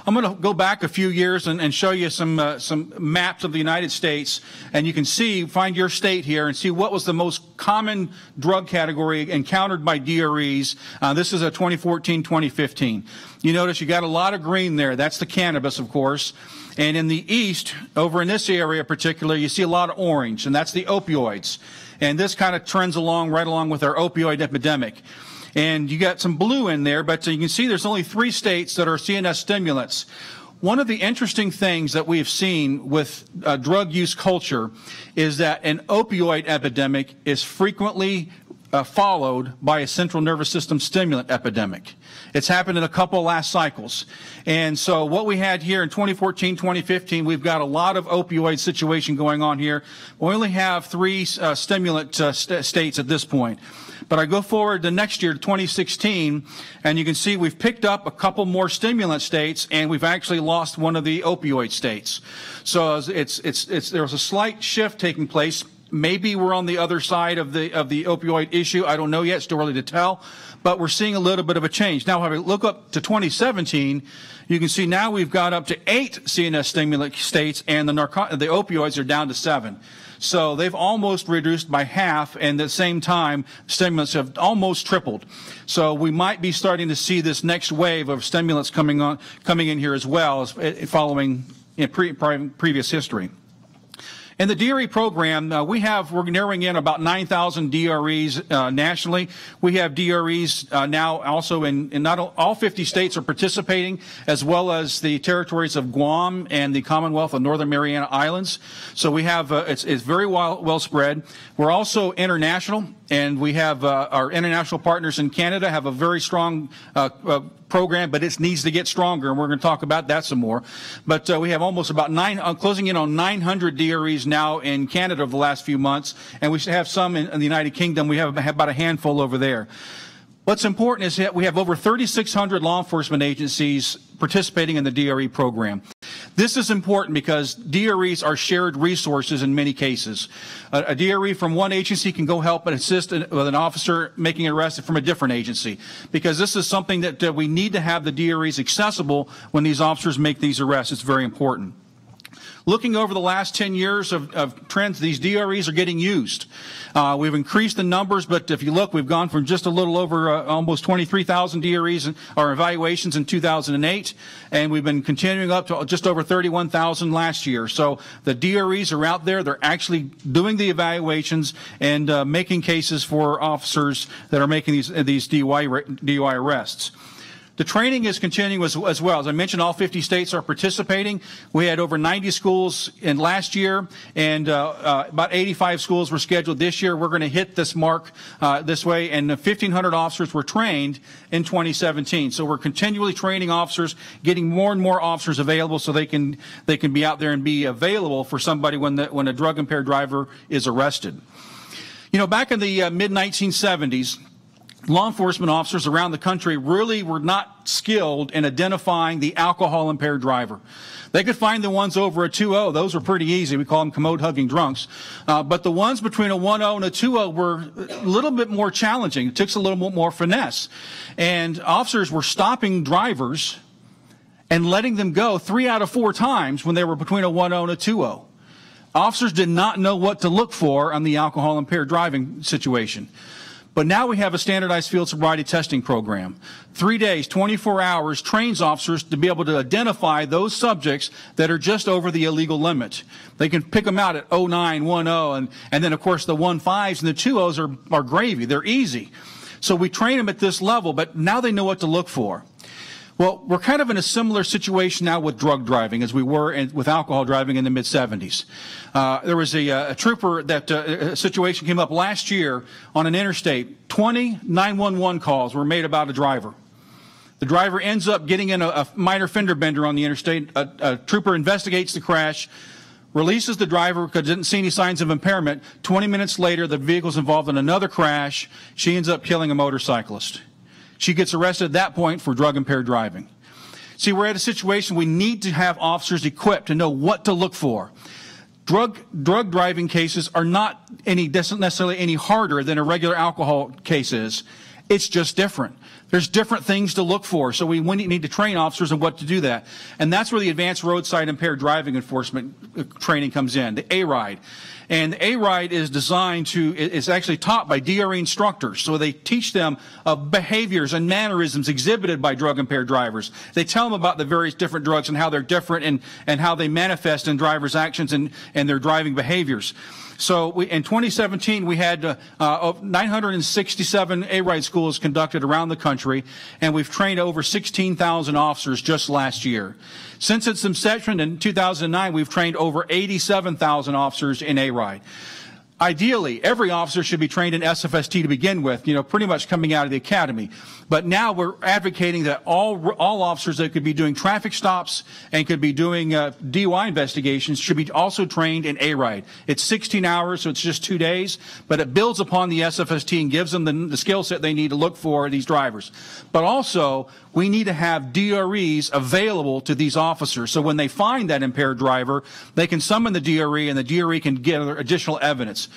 I'm going to go back a few years and show you some maps of the United States, and you can find your state here and see what was the most common drug category encountered by DREs. This is a 2014-2015. You notice you got a lot of green there. That's the cannabis, of course. And in the east, over in this area particularly, you see a lot of orange, and that's the opioids. And this kind of trends right along with our opioid epidemic. And you got some blue in there, but you can see there's only 3 states that are CNS stimulants. One of the interesting things that we have seen with drug use culture is that an opioid epidemic is frequently followed by a central nervous system stimulant epidemic. It's happened in a couple of last cycles. And so what we had here in 2014, 2015, we've got a lot of opioid situation going on here. We only have 3 stimulant states at this point. But I go forward to next year, to 2016, and you can see we've picked up a couple more stimulant states, and we've actually lost one of the opioid states. So there was a slight shift taking place maybe we're on the other side of the opioid issue. I don't know yet. It's too early to tell. But we're seeing a little bit of a change. Now, if we look up to 2017, you can see now we've got up to 8 CNS stimulant states, and the opioids are down to 7. So they've almost reduced by half, and at the same time, stimulants have almost tripled. So we might be starting to see this next wave of stimulants coming in here as well, as following previous history. In the DRE program, we're narrowing in about 9,000 DREs nationally. We have DREs now also in not all 50 states are participating, as well as the territories of Guam and the Commonwealth of Northern Mariana Islands. So we have it's very well spread. We're also international, and we have our international partners in Canada have a very strong program, but it needs to get stronger, and we're going to talk about that some more. But we have almost about closing in on 900 DREs now in Canada over the last few months, and we have some in the United Kingdom. We have about a handful over there. What's important is that we have over 3,600 law enforcement agencies participating in the DRE program. This is important because DREs are shared resources in many cases. A DRE from one agency can go help and assist with an officer making an arrest from a different agency, because this is something that we need to have the DREs accessible when these officers make these arrests. It's very important. Looking over the last 10 years of trends, these DREs are getting used. We've increased the numbers, but if you look, we've gone from just a little over almost 23,000 DREs or evaluations in 2008, and we've been continuing up to just over 31,000 last year. So the DREs are out there. They're actually doing the evaluations and making cases for officers that are making these DUI arrests. The training is continuing as well. As I mentioned, all 50 states are participating. We had over 90 schools in last year, and about 85 schools were scheduled this year. We're going to hit this mark this way, and 1,500 officers were trained in 2017. So we're continually training officers, getting more and more officers available so they can be out there and be available for somebody when a drug-impaired driver is arrested. You know, back in the mid-1970s, law enforcement officers around the country really were not skilled in identifying the alcohol-impaired driver. They could find the ones over a 2.0. Those were pretty easy. We call them commode-hugging drunks. But the ones between a 1.0 and a 2.0 were a little bit more challenging. It took a little bit more finesse. And officers were stopping drivers and letting them go 3 out of 4 times when they were between a 1.0 and a 2.0. Officers did not know what to look for on the alcohol-impaired driving situation. But now we have a standardized field sobriety testing program. 3 days, 24 hours, trains officers to be able to identify those subjects that are just over the illegal limit. They can pick them out at 09, 10, and then, of course, the 15s and the 20s are gravy. They're easy. So we train them at this level, but now they know what to look for. Well, we're kind of in a similar situation now with drug driving as we were with alcohol driving in the mid-70s. There was a trooper that a situation came up last year on an interstate. 20 911 calls were made about a driver. The driver ends up getting in a minor fender bender on the interstate. A trooper investigates the crash, releases the driver because didn't see any signs of impairment. 20 minutes later, the vehicle's involved in another crash. She ends up killing a motorcyclist. She gets arrested at that point for drug-impaired driving. See, we're at a situation we need to have officers equipped to know what to look for. Drug driving cases are not necessarily any harder than a regular alcohol case is. It's just different. There's different things to look for, so we need to train officers on what to do that. And that's where the Advanced Roadside Impaired Driving Enforcement training comes in, the ARIDE. And the ARIDE is designed it's actually taught by DRE instructors, so they teach them behaviors and mannerisms exhibited by drug-impaired drivers. They tell them about the various different drugs and how they're different and how they manifest in drivers' actions and their driving behaviors. So in 2017, we had 967 ARIDE schools conducted around the country, and we've trained over 16,000 officers just last year. Since its inception in 2009, we've trained over 87,000 officers in ARIDE. Ideally, every officer should be trained in SFST to begin with, pretty much coming out of the academy. But now we're advocating that all officers that could be doing traffic stops and could be doing DUI investigations should be also trained in ARIDE. It's 16 hours, so it's just 2 days, but it builds upon the SFST and gives them the skill set they need to look for these drivers. But also, we need to have DREs available to these officers, so when they find that impaired driver, they can summon the DRE and the DRE can get additional evidence.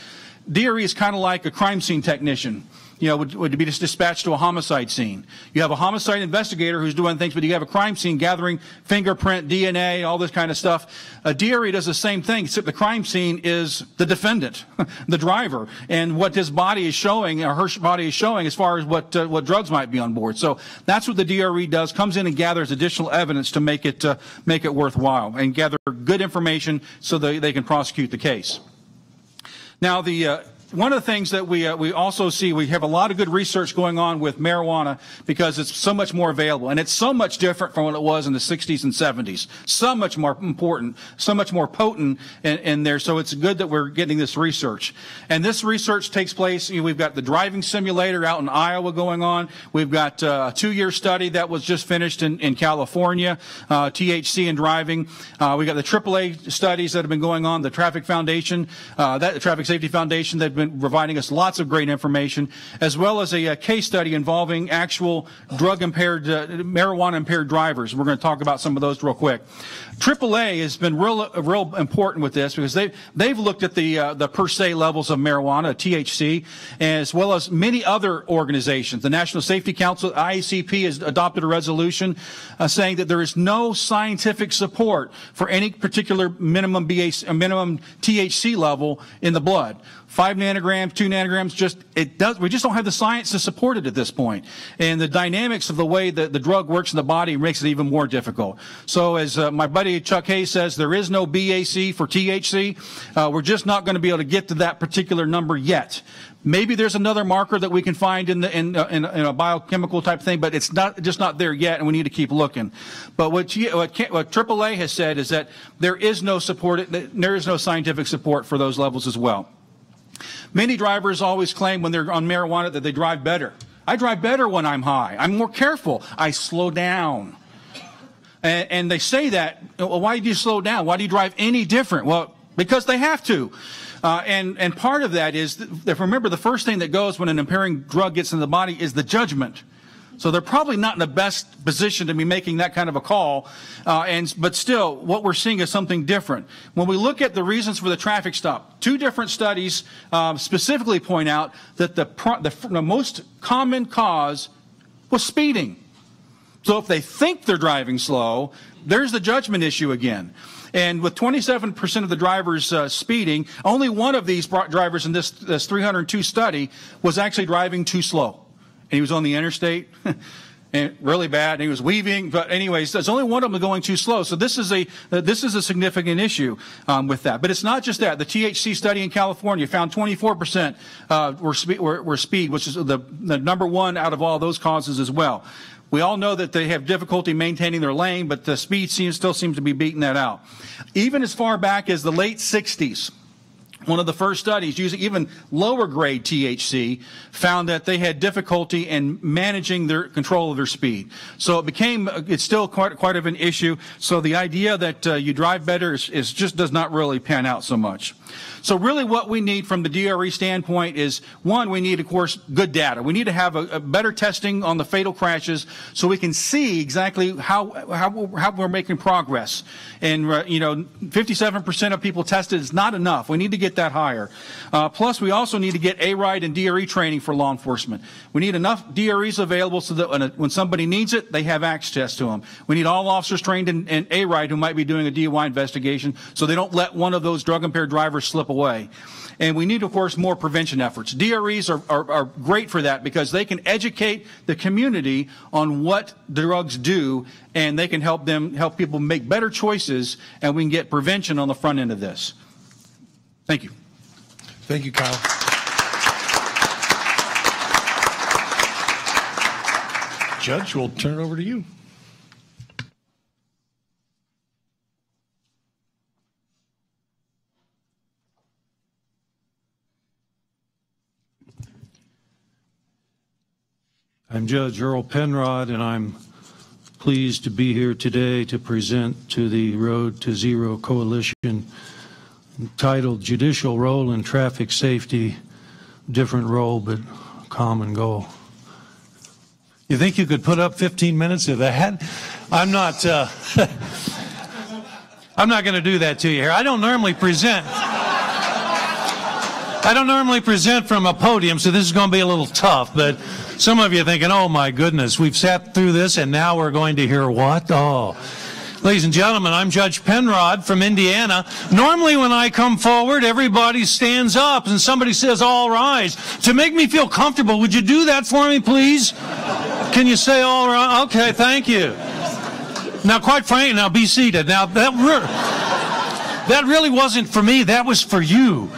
DRE is kind of like a crime scene technician. You know, would be dispatched to a homicide scene. You have a homicide investigator who's doing things, but you have a crime scene gathering fingerprint, DNA, all this kind of stuff. A DRE does the same thing, except the crime scene is the defendant, the driver, and what his body is showing, or her body is showing, as far as what drugs might be on board. So that's what the DRE does: comes in and gathers additional evidence to make it worthwhile and gather good information so that they can prosecute the case. Now, one of the things that we also see, we have a lot of good research going on with marijuana because it's so much more available, and it's so much different from what it was in the 60s and 70s. So much more important, so much more potent in there. So it's good that we're getting this research. And this research takes place, we've got the driving simulator out in Iowa going on. We've got a 2-year study that was just finished in California, THC and driving. We got the AAA studies that have been going on, the Traffic Foundation, the Traffic Safety Foundation, they've been providing us lots of great information, as well as a case study involving actual marijuana-impaired drivers. We're going to talk about some of those real quick. AAA has been real important with this because they've looked at the per se levels of marijuana, THC, as well as many other organizations. The National Safety Council, IACP, has adopted a resolution saying that there is no scientific support for any particular minimum THC level in the blood. 5 nanograms, 2 nanograms, we just don't have the science to support it at this point. And the dynamics of the way that the drug works in the body makes it even more difficult. So as my buddy Chuck Hayes says, there is no BAC for THC. We're just not going to be able to get to that particular number yet. Maybe there's another marker that we can find in a biochemical type thing, but it's just not there yet, and we need to keep looking. But what AAA has said is that there is no scientific support for those levels as well. Many drivers always claim when they're on marijuana that they drive better. I drive better when I'm high. I'm more careful. I slow down. And they say that, well, why do you slow down? Why do you drive any different? Well, because they have to. And part of that is, remember, the first thing that goes when an impairing drug gets in the body is the judgment. So they're probably not in the best position to be making that kind of a call. But still, what we're seeing is something different. When we look at the reasons for the traffic stop, 2 different studies specifically point out that the most common cause was speeding. So if they think they're driving slow, there's the judgment issue again. And with 27% of the drivers speeding, only one of these drivers in this 302 study was actually driving too slow. And he was on the interstate, and really bad, and he was weaving. But anyways, there's only one of them going too slow. So this is a significant issue with that. But it's not just that. The THC study in California found 24% were speed, which is the number one out of all those causes as well. We all know that they have difficulty maintaining their lane, but the speed still seems to be beating that out. Even as far back as the late 60s, one of the first studies using even lower grade THC found that they had difficulty in managing their control of their speed. So it's still quite of an issue. So the idea that you drive better is just does not really pan out so much. So really what we need from the DRE standpoint is, one, we need, of course, good data. We need to have a better testing on the fatal crashes so we can see exactly how we're making progress. And, 57% of people tested is not enough. We need to get that higher. Plus, we also need to get ARIDE and DRE training for law enforcement. We need enough DREs available so that when somebody needs it, they have access to them. We need all officers trained in ARIDE who might be doing a DUI investigation so they don't let one of those drug-impaired drivers slip away. And we need, of course, more prevention efforts. DREs are great for that because they can educate the community on what drugs do, and they can help people make better choices, and we can get prevention on the front end of this. Thank you. Thank you, Kyle. Judge, we'll turn it over to you. I'm Judge Earl Penrod, and I'm pleased to be here today to present to the Road to Zero Coalition titled Judicial Role in Traffic Safety, Different Role but Common Goal. You think you could put up 15 minutes of that? I'm not I'm not going to do that to you here. I don't normally present I don't normally present from a podium, so this is going to be a little tough, but some of you are thinking, oh my goodness, we've sat through this and now we're going to hear what? Oh. Ladies and gentlemen, I'm Judge Penrod from Indiana. Normally when I come forward, everybody stands up and somebody says, all rise. To make me feel comfortable, would you do that for me, please? Can you say all right? Okay, thank you. Now, quite frankly, now be seated. Now, that really wasn't for me. That was for you.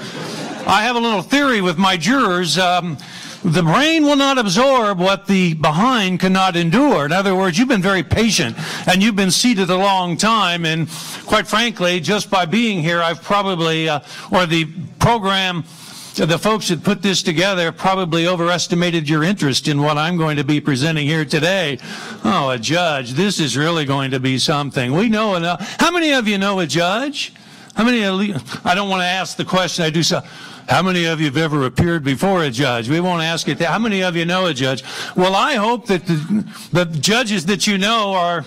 I have a little theory with my jurors. The brain will not absorb what the behind cannot endure. In other words, you've been very patient and you've been seated a long time. And quite frankly, just by being here, I've probably, or the program, the folks that put this together probably overestimated your interest in what I'm going to be presenting here today. Oh, a judge. This is really going to be something. We know enough. How many of you know a judge? How many? I don't want to ask the question. I do so. How many of you have ever appeared before a judge? We won't ask it. How many of you know a judge? Well, I hope that the judges that you know are,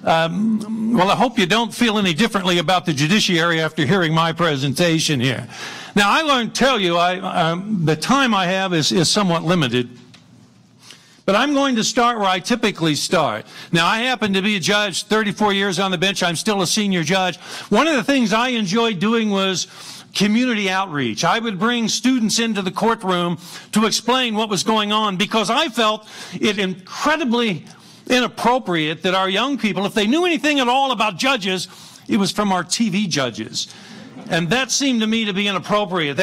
well, I hope you don't feel any differently about the judiciary after hearing my presentation here. Now, I want to tell you, the time I have is somewhat limited. But I'm going to start where I typically start. Now, I happen to be a judge, 34 years on the bench. I'm still a senior judge. One of the things I enjoyed doing was community outreach. I would bring students into the courtroom to explain what was going on because I felt it incredibly inappropriate that our young people, if they knew anything at all about judges, it was from our TV judges. And that seemed to me to be inappropriate.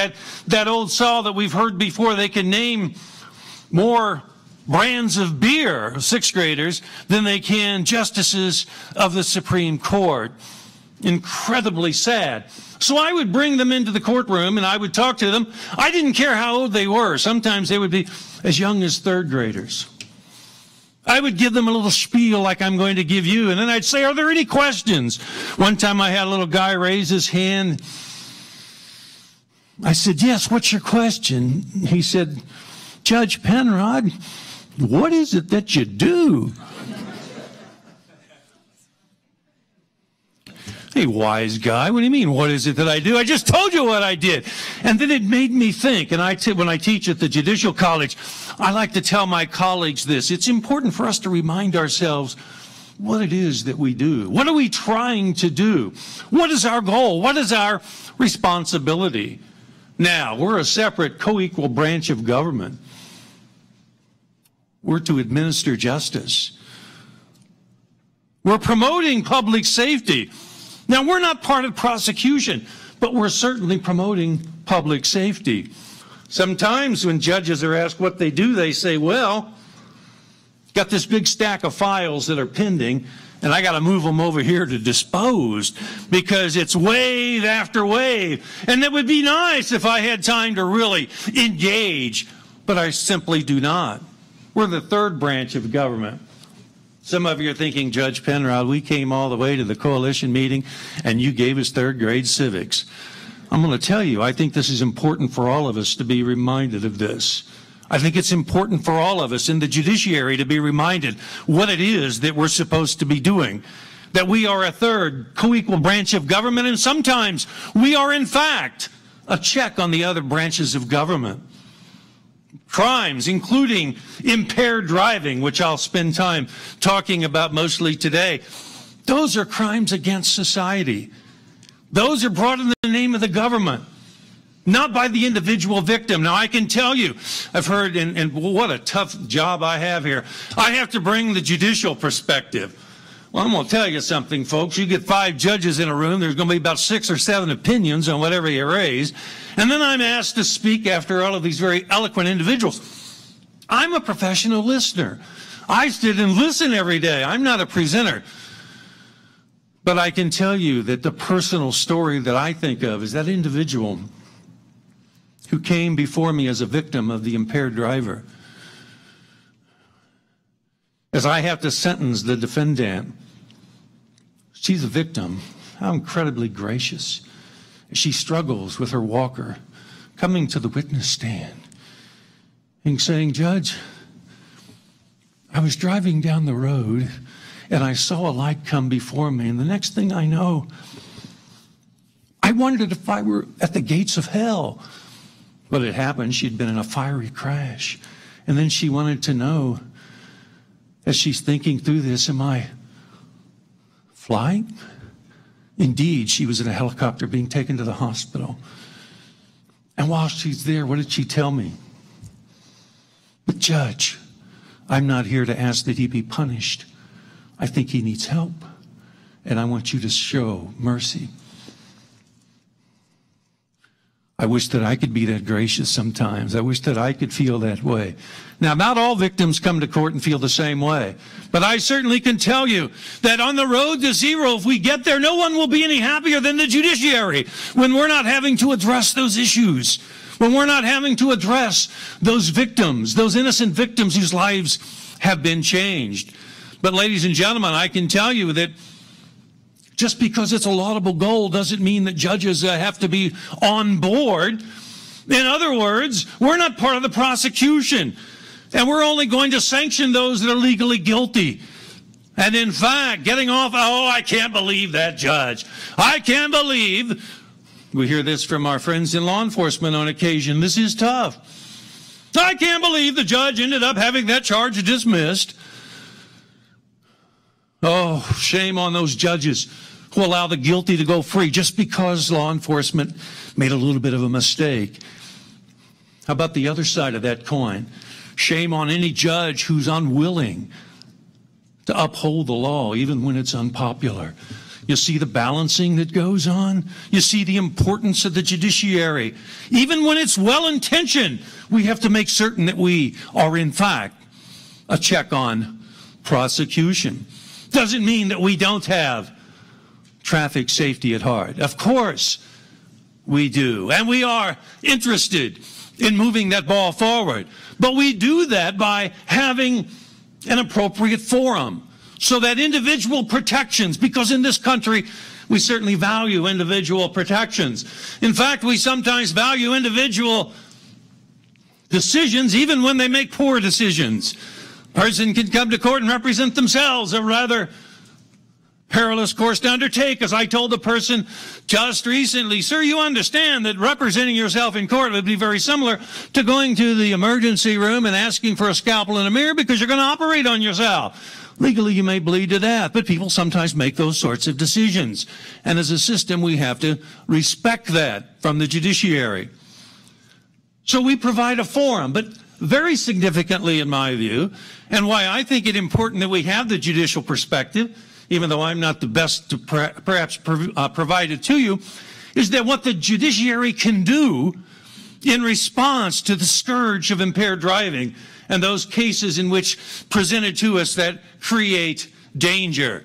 That old saw that we've heard before, they can name more brands of beer, sixth graders, than they can justices of the Supreme Court. Incredibly sad. So I would bring them into the courtroom and I would talk to them. I didn't care how old they were. Sometimes they would be as young as third graders. I would give them a little spiel like I'm going to give you, and then I'd say, are there any questions? One time I had a little guy raise his hand. I said, yes, what's your question? He said, Judge Penrod, what is it that you do? Hey, wise guy, what do you mean, what is it that I do? I just told you what I did. And then it made me think, and when I teach at the Judicial College, I like to tell my colleagues this. It's important for us to remind ourselves what it is that we do. What are we trying to do? What is our goal? What is our responsibility? Now, we're a separate, co-equal branch of government. We're to administer justice. We're promoting public safety. Now, we're not part of prosecution, but we're certainly promoting public safety. Sometimes when judges are asked what they do, they say, well, got this big stack of files that are pending, and I got to move them over here to dispose because it's wave after wave. And it would be nice if I had time to really engage, but I simply do not. We're the third branch of government. Some of you are thinking, Judge Penrod, we came all the way to the coalition meeting and you gave us third grade civics. I'm going to tell you, I think this is important for all of us to be reminded of this. I think it's important for all of us in the judiciary to be reminded what it is that we're supposed to be doing. That we are a third co-equal branch of government, and sometimes we are in fact a check on the other branches of government. Crimes, including impaired driving, which I'll spend time talking about mostly today, those are crimes against society. Those are brought in the name of the government, not by the individual victim. Now, I can tell you, I've heard, and what a tough job I have here. I have to bring the judicial perspective. Well, I'm going to tell you something, folks. You get 5 judges in a room, there's going to be about 6 or 7 opinions on whatever you raise. And then I'm asked to speak after all of these very eloquent individuals. I'm a professional listener. I sit and listen every day. I'm not a presenter. But I can tell you that the personal story that I think of is that individual who came before me as a victim of the impaired driver. As I have to sentence the defendant, she's a victim. How incredibly gracious. She struggles with her walker, coming to the witness stand and saying, Judge, I was driving down the road and I saw a light come before me, and the next thing I know, I wondered if I were at the gates of hell. What had happened, she'd been in a fiery crash. And then she wanted to know, as she's thinking through this, am I flying? Indeed, she was in a helicopter being taken to the hospital. And while she's there, what did she tell me? But Judge, I'm not here to ask that he be punished. I think he needs help, and I want you to show mercy. I wish that I could be that gracious sometimes. I wish that I could feel that way. Now, not all victims come to court and feel the same way, but I certainly can tell you that on the road to zero, if we get there, no one will be any happier than the judiciary when we're not having to address those issues, when we're not having to address those victims, those innocent victims whose lives have been changed. But ladies and gentlemen, I can tell you that just because it's a laudable goal doesn't mean that judges have to be on board. In other words, we're not part of the prosecution, and we're only going to sanction those that are legally guilty. And in fact, getting off, oh, I can't believe that judge. I can't believe, we hear this from our friends in law enforcement on occasion, this is tough. I can't believe the judge ended up having that charge dismissed. Oh, shame on those judges who allow the guilty to go free just because law enforcement made a little bit of a mistake. How about the other side of that coin? Shame on any judge who's unwilling to uphold the law, even when it's unpopular. You see the balancing that goes on? You see the importance of the judiciary. Even when it's well-intentioned, we have to make certain that we are, in fact, a check on prosecution. Doesn't mean that we don't have traffic safety at heart. Of course we do, and we are interested in moving that ball forward. But we do that by having an appropriate forum so that individual protections, because in this country we certainly value individual protections. In fact, we sometimes value individual decisions even when they make poor decisions. A person can come to court and represent themselves, a rather perilous course to undertake. As I told the person just recently, sir, you understand that representing yourself in court would be very similar to going to the emergency room and asking for a scalpel and a mirror because you're going to operate on yourself. Legally, you may bleed to death, but people sometimes make those sorts of decisions. And as a system, we have to respect that from the judiciary. So we provide a forum, but very significantly, in my view, and why I think it important that we have the judicial perspective, even though I'm not the best to perhaps provide it to you, is that what the judiciary can do in response to the scourge of impaired driving and those cases in which presented to us that create danger.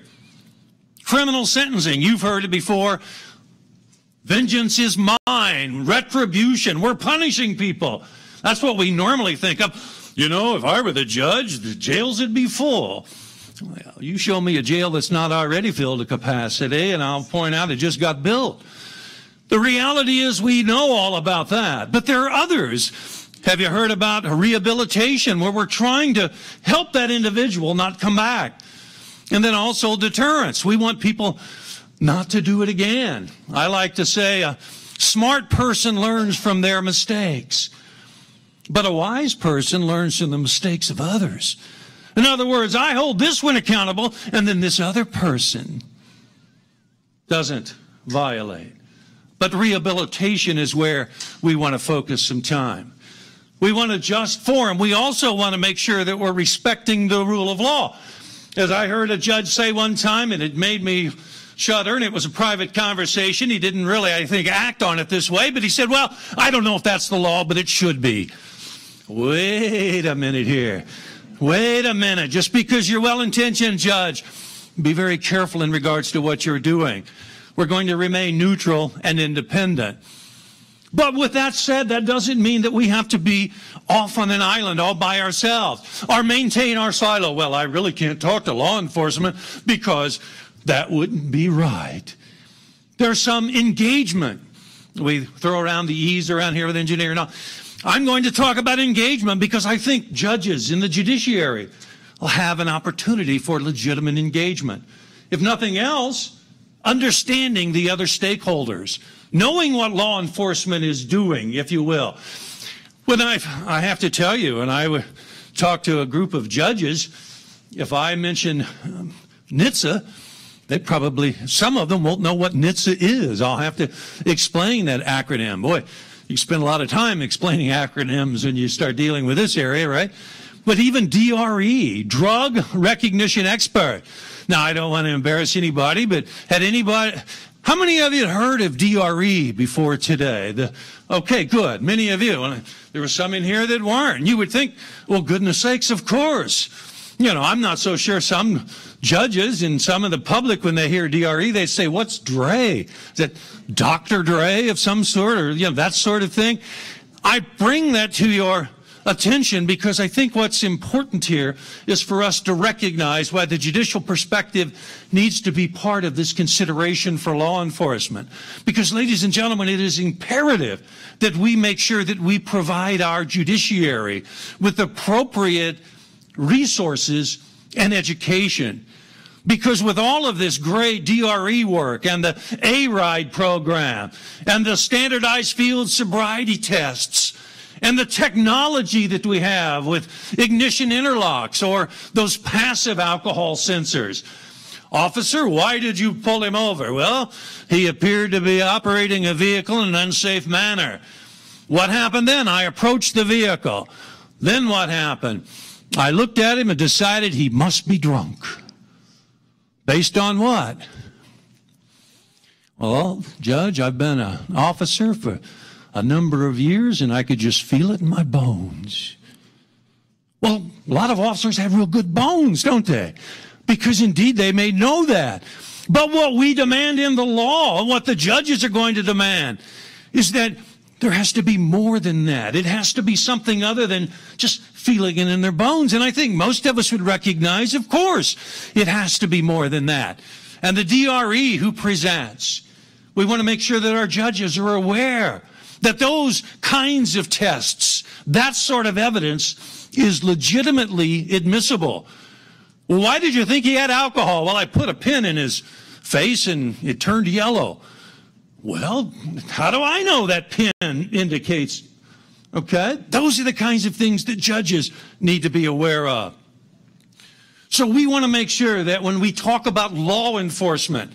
Criminal sentencing, you've heard it before. Vengeance is mine, retribution, we're punishing people. That's what we normally think of. You know, if I were the judge, the jails would be full. Well, you show me a jail that's not already filled to capacity, and I'll point out it just got built. The reality is we know all about that, but there are others. Have you heard about rehabilitation, where we're trying to help that individual not come back? And then also deterrence. We want people not to do it again. I like to say a smart person learns from their mistakes, but a wise person learns from the mistakes of others. In other words, I hold this one accountable, and then this other person doesn't violate. But rehabilitation is where we want to focus some time. We want a just forum. We also want to make sure that we're respecting the rule of law. As I heard a judge say one time, and it made me shudder, and it was a private conversation. He didn't really, I think, act on it this way, but he said, well, I don't know if that's the law, but it should be. Wait a minute here. Wait a minute. Just because you're well-intentioned, judge, be very careful in regards to what you're doing. We're going to remain neutral and independent. But with that said, that doesn't mean that we have to be off on an island all by ourselves or maintain our silo. Well, I really can't talk to law enforcement because that wouldn't be right. There's some engagement. We throw around the E's around here with engineering. Now, I'm going to talk about engagement because I think judges in the judiciary will have an opportunity for legitimate engagement. If nothing else, understanding the other stakeholders, knowing what law enforcement is doing, if you will. When I have to tell you, and I would talk to a group of judges, if I mention NHTSA, they probably, some of them won't know what NHTSA is. I'll have to explain that acronym. Boy, you spend a lot of time explaining acronyms when you start dealing with this area, right? But even DRE, Drug Recognition Expert. Now, I don't want to embarrass anybody, but had anybody, how many of you heard of DRE before today? Okay, good. Many of you. There were some in here that weren't. You would think, well, goodness sakes, of course. You know, I'm not so sure some judges and some of the public, when they hear DRE, they say, what's Dre? Is that Dr. Dre of some sort, or, you know, that sort of thing? I bring that to your attention because I think what's important here is for us to recognize why the judicial perspective needs to be part of this consideration for law enforcement. Because, ladies and gentlemen, it is imperative that we make sure that we provide our judiciary with appropriate resources and education. Because with all of this great DRE work and the A-RIDE program and the standardized field sobriety tests and the technology that we have with ignition interlocks or those passive alcohol sensors. Officer, why did you pull him over? Well, he appeared to be operating a vehicle in an unsafe manner. What happened then? I approached the vehicle. Then what happened? I looked at him and decided he must be drunk. Based on what? Well, Judge, I've been an officer for a number of years, and I could just feel it in my bones. Well, a lot of officers have real good bones, don't they? Because indeed they may know that. But what we demand in the law, what the judges are going to demand, is that there has to be more than that. It has to be something other than just feeling it in their bones. And I think most of us would recognize, of course, it has to be more than that. And the DRE who presents, we want to make sure that our judges are aware that those kinds of tests, that sort of evidence, is legitimately admissible. Well, why did you think he had alcohol? Well, I put a pin in his face and it turned yellow. Well, how do I know that pin indicates? Okay, those are the kinds of things that judges need to be aware of. So we want to make sure that when we talk about law enforcement,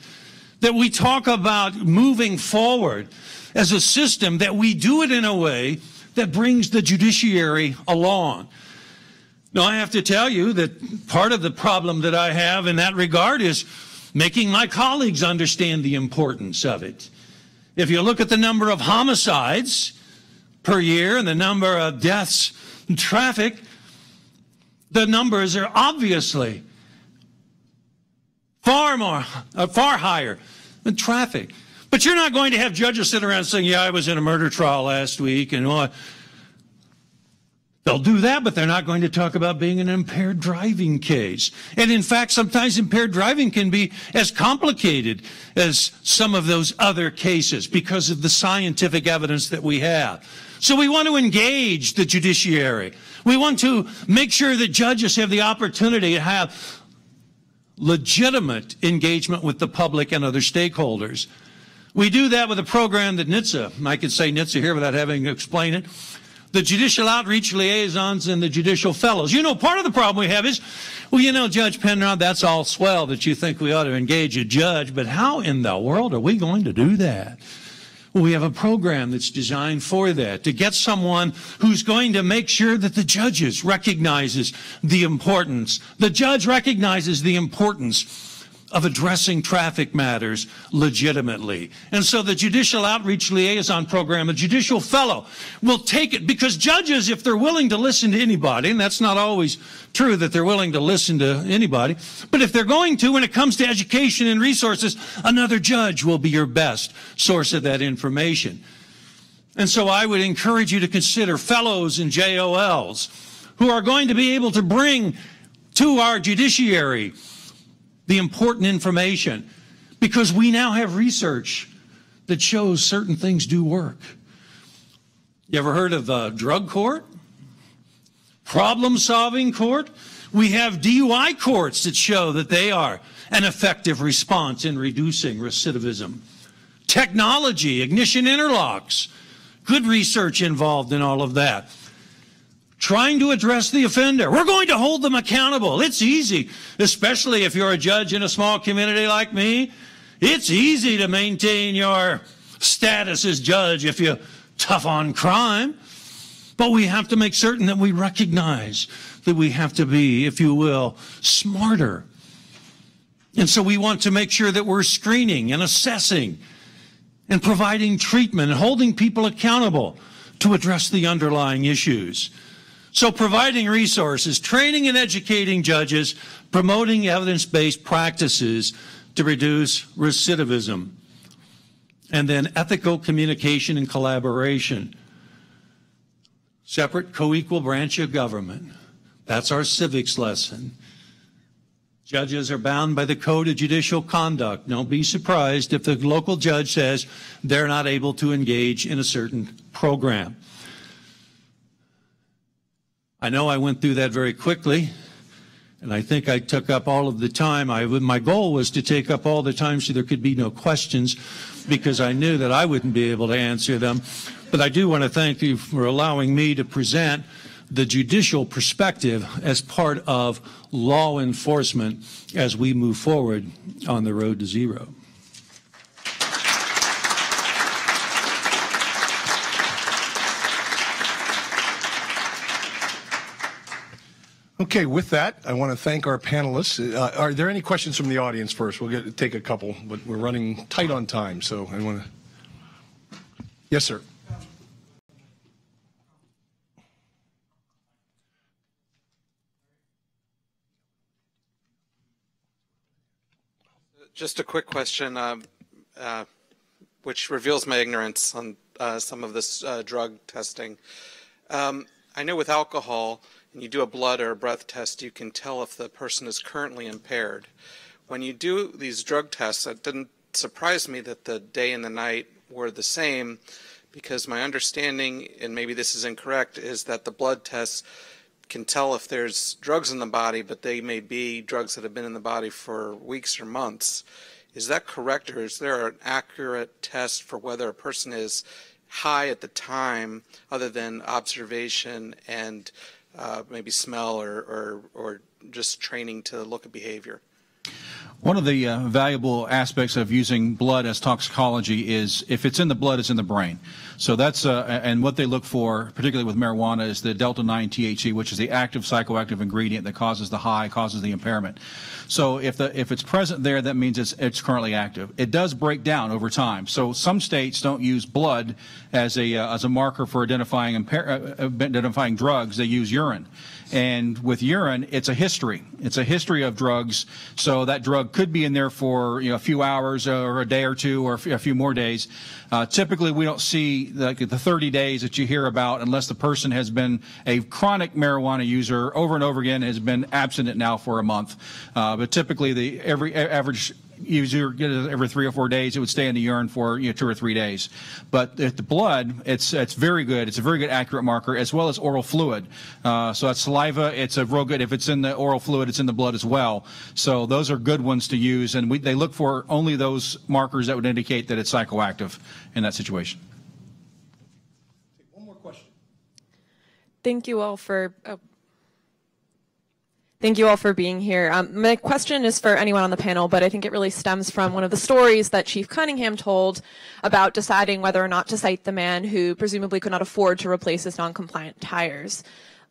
that we talk about moving forward as a system, that we do it in a way that brings the judiciary along. Now, I have to tell you that part of the problem that I have in that regard is making my colleagues understand the importance of it. If you look at the number of homicides per year and the number of deaths in traffic, the numbers are obviously far higher than traffic. But you're not going to have judges sit around saying, yeah, I was in a murder trial last week, and they'll do that, but they're not going to talk about being an impaired driving case. And in fact, sometimes impaired driving can be as complicated as some of those other cases because of the scientific evidence that we have. So we want to engage the judiciary. We want to make sure that judges have the opportunity to have legitimate engagement with the public and other stakeholders. We do that with a program that NHTSA, I could say NHTSA here without having to explain it, the Judicial Outreach Liaisons and the Judicial Fellows. You know, part of the problem we have is, well, you know, Judge Penrod, that's all swell that you think we ought to engage a judge, but how in the world are we going to do that? Well, we have a program that's designed for that, to get someone who's going to make sure that the judges recognizes the importance. The judge recognizes the importance of addressing traffic matters legitimately. And so the Judicial Outreach Liaison Program, a judicial fellow, will take it, because judges, if they're willing to listen to anybody, and that's not always true that they're willing to listen to anybody, but if they're going to, when it comes to education and resources, another judge will be your best source of that information. And so I would encourage you to consider fellows and JOLs who are going to be able to bring to our judiciary the important information, because we now have research that shows certain things do work. You ever heard of a drug court? Problem-solving court? We have DUI courts that show that they are an effective response in reducing recidivism. Technology, ignition interlocks, good research involved in all of that. trying to address the offender. We're going to hold them accountable. It's easy, especially if you're a judge in a small community like me. It's easy to maintain your status as judge if you're tough on crime. But we have to make certain that we recognize that we have to be, if you will, smarter. And so we want to make sure that we're screening and assessing and providing treatment and holding people accountable to address the underlying issues. So providing resources, training and educating judges, promoting evidence-based practices to reduce recidivism, and then ethical communication and collaboration. Separate, co-equal branch of government. That's our civics lesson. Judges are bound by the Code of Judicial Conduct. Don't be surprised if the local judge says they're not able to engage in a certain program. I know I went through that very quickly, and I think I took up all of the time. My goal was to take up all the time so there could be no questions, because I knew that I wouldn't be able to answer them. But I do want to thank you for allowing me to present the judicial perspective as part of law enforcement as we move forward on the road to zero. Okay, with that, I want to thank our panelists. Are there any questions from the audience first? We'll take a couple, but we're running tight on time, so I want to... Yes, sir. Just a quick question, which reveals my ignorance on some of this drug testing. I know with alcohol, when you do a blood or a breath test, you can tell if the person is currently impaired. When you do these drug tests, it didn't surprise me that the day and the night were the same, because my understanding, and maybe this is incorrect, is that the blood tests can tell if there's drugs in the body, but they may be drugs that have been in the body for weeks or months. Is that correct, or is there an accurate test for whether a person is high at the time, other than observation and maybe smell or just training to look at behavior? One of the valuable aspects of using blood as toxicology is if it's in the blood, it's in the brain. So that's, and what they look for, particularly with marijuana, is the delta-9 THC, which is the active psychoactive ingredient that causes the high, causes the impairment. So if it's present there, that means it's currently active. It does break down over time. So some states don't use blood as a marker for identifying drugs. They use urine. And with urine, it's a history. It's a history of drugs. So that drug could be in there for a few hours or a day or two or a few more days. Typically, we don't see the 30 days that you hear about unless the person has been a chronic marijuana user over and over again, has been abstinent now for a month. But typically, the average user every 3 or 4 days, it would stay in the urine for 2 or 3 days. But at the blood, it's very good. It's a very good accurate marker, as well as oral fluid. So that's saliva. It's a real good. If it's in the oral fluid, it's in the blood as well. So those are good ones to use, and they look for only those markers that would indicate that it's psychoactive in that situation. One more question. Thank you all for. Thank you all for being here. My question is for anyone on the panel, but I think it really stems from one of the stories that Chief Cunningham told about deciding whether or not to cite the man who presumably could not afford to replace his non-compliant tires.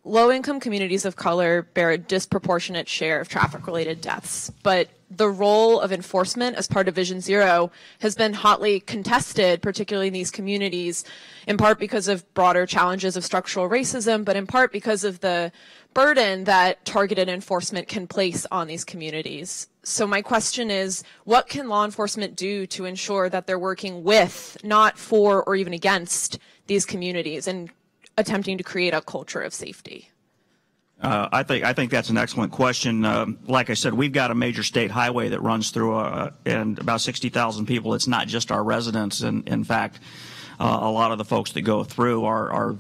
Low-income communities of color bear a disproportionate share of traffic-related deaths, but the role of enforcement as part of Vision Zero has been hotly contested, particularly in these communities, in part because of broader challenges of structural racism, but in part because of the burden that targeted enforcement can place on these communities. So my question is, what can law enforcement do to ensure that they're working with, not for or even against these communities and attempting to create a culture of safety? I think that's an excellent question. Like I said, we've got a major state highway that runs through and about 60,000 people. It's not just our residents. And in fact, a lot of the folks that go through are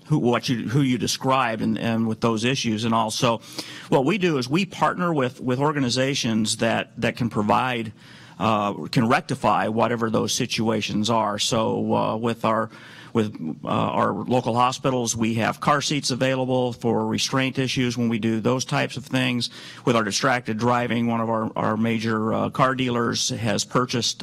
who you described and with those issues. And also what we do is we partner with organizations that can provide can rectify whatever those situations are. So with our local hospitals, we have car seats available for restraint issues when we do those types of things. With our distracted driving, one of our major car dealers has purchased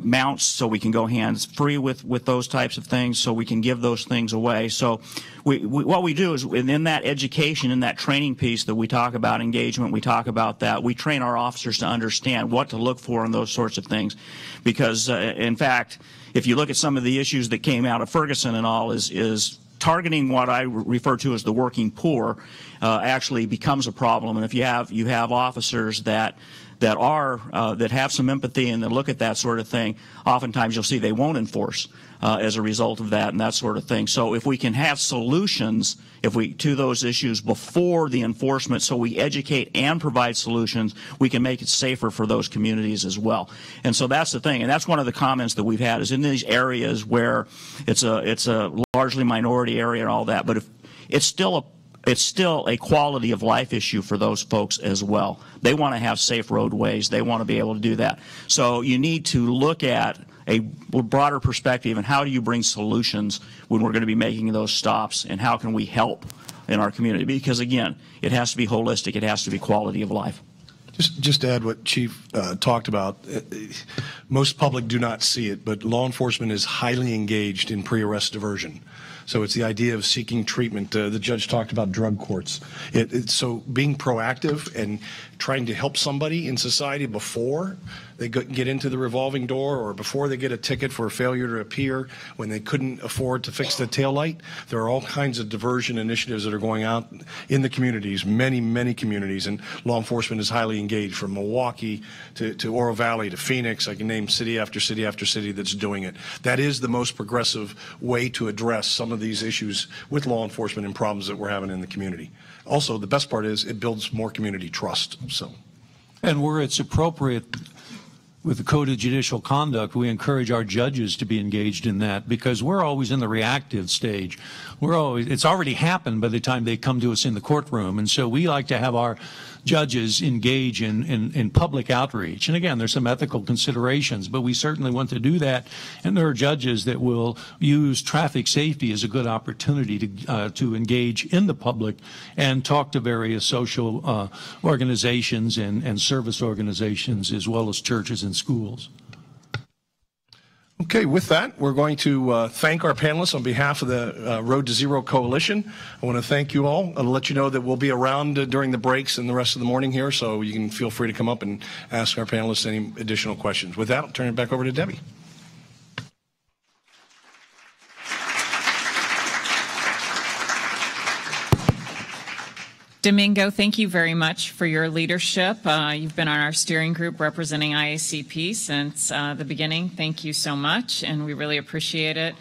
mounts so we can go hands-free with those types of things, so we can give those things away. So what we do is, in that education, in that training piece that we talk about engagement, we talk about that, we train our officers to understand what to look for in those sorts of things. Because, in fact, if you look at some of the issues that came out of Ferguson and all, is targeting what I refer to as the working poor actually becomes a problem. And if you have officers that have some empathy and that look at that sort of thing, oftentimes you'll see they won't enforce as a result of that and that sort of thing. So if we can have solutions to those issues before the enforcement, so we educate and provide solutions, we can make it safer for those communities as well. And so that's the thing, and that's one of the comments that we've had, is in these areas where it's a largely minority area and all that, but if it's still a quality of life issue for those folks as well. They want to have safe roadways. They want to be able to do that. So you need to look at a broader perspective and how do you bring solutions when we're going to be making those stops, and how can we help in our community? Because, again, it has to be holistic. It has to be quality of life. Just to add what Chief talked about, most public do not see it, but law enforcement is highly engaged in pre-arrest diversion. So it's the idea of seeking treatment. The judge talked about drug courts. So being proactive and trying to help somebody in society before they get into the revolving door, or before they get a ticket for failure to appear when they couldn't afford to fix the taillight. There are all kinds of diversion initiatives that are going out in the communities, many, many communities, and law enforcement is highly engaged, from Milwaukee to Oro Valley to Phoenix. I can name city after city after city that's doing it. That is the most progressive way to address some of these issues with law enforcement and problems that we're having in the community. Also, the best part is it builds more community trust. And where it's appropriate, with the Code of Judicial Conduct, we encourage our judges to be engaged in that, because we're always in the reactive stage. It's already happened by the time they come to us in the courtroom, and so we like to have our judges engage in public outreach. And again, there's some ethical considerations, but we certainly want to do that. And there are judges that will use traffic safety as a good opportunity to engage in the public and talk to various social organizations and service organizations, as well as churches and schools. Okay, with that, we're going to thank our panelists on behalf of the Road to Zero Coalition. I want to thank you all. I'll let you know that we'll be around during the breaks and the rest of the morning here, so you can feel free to come up and ask our panelists any additional questions. With that, I'll turn it back over to Debbie. Domingo, thank you very much for your leadership. You've been on our steering group representing IACP since the beginning. Thank you so much, and we really appreciate it.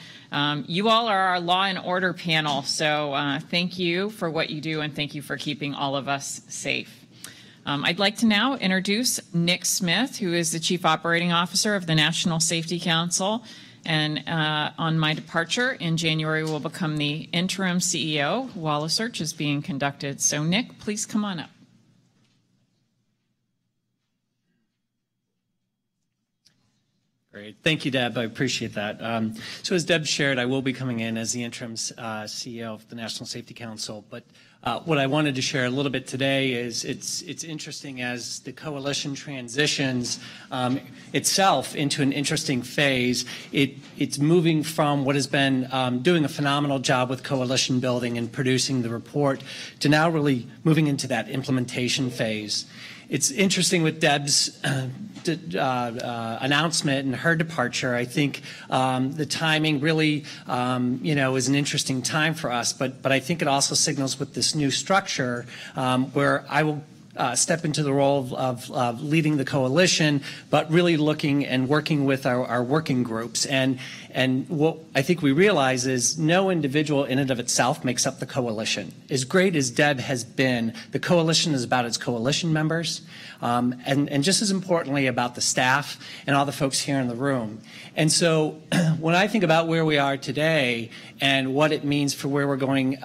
You all are our law and order panel, so thank you for what you do, and thank you for keeping all of us safe. I'd like to now introduce Nick Smith, who is the Chief Operating Officer of the National Safety Council. And on my departure in January, will become the interim CEO while a search is being conducted. So Nick, please come on up. Great. Thank you, Deb. I appreciate that. So as Deb shared, I will be coming in as the interim CEO of the National Safety Council. But what I wanted to share a little bit today is it's interesting as the coalition transitions itself into an interesting phase. It's moving from what has been doing a phenomenal job with coalition building and producing the report to now really moving into that implementation phase. It's interesting with Deb's announcement and her departure. I think the timing really, is an interesting time for us. But I think it also signals with this new structure where I will step into the role of leading the coalition, but really looking and working with our working groups. And what I think we realize is no individual in and of itself makes up the coalition. As great as Deb has been, the coalition is about its coalition members, and just as importantly about the staff and all the folks here in the room. And so when I think about where we are today and what it means for where we're going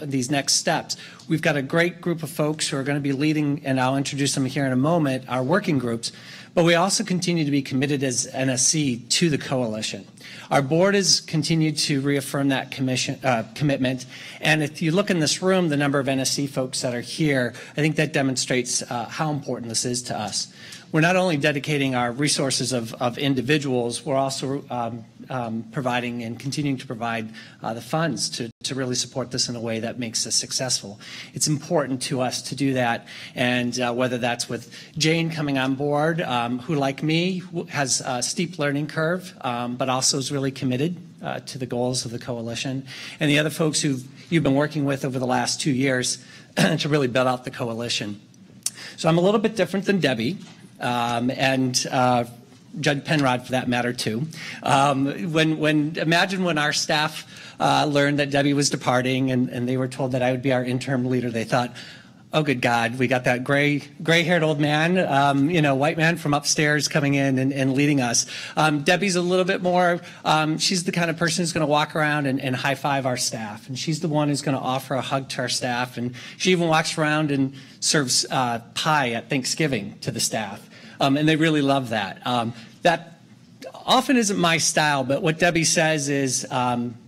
these next steps, we've got a great group of folks who are going to be leading, and I'll introduce them here in a moment, our working groups. but we also continue to be committed as NSC to the coalition. Our board has continued to reaffirm that commitment, and if you look in this room, the number of NSC folks that are here, I think that demonstrates how important this is to us. We're not only dedicating our resources of individuals, we're also providing and continuing to provide the funds to really support this in a way that makes us successful. It's important to us to do that, and whether that's with Jane coming on board, who like me has a steep learning curve, but also is really committed to the goals of the coalition, and the other folks who you've been working with over the last 2 years to really build out the coalition. So I'm a little bit different than Debbie. And Judge Penrod, for that matter, too. Imagine when our staff learned that Debbie was departing, and they were told that I would be our interim leader. They thought, "Oh, good God, we got that gray-haired old man, white man from upstairs coming in and leading us." Debbie's a little bit more. She's the kind of person who's going to walk around and high-five our staff, and she's the one who's going to offer a hug to our staff, and she even walks around and serves pie at Thanksgiving to the staff. And they really love that. That often isn't my style, but what Debbie says is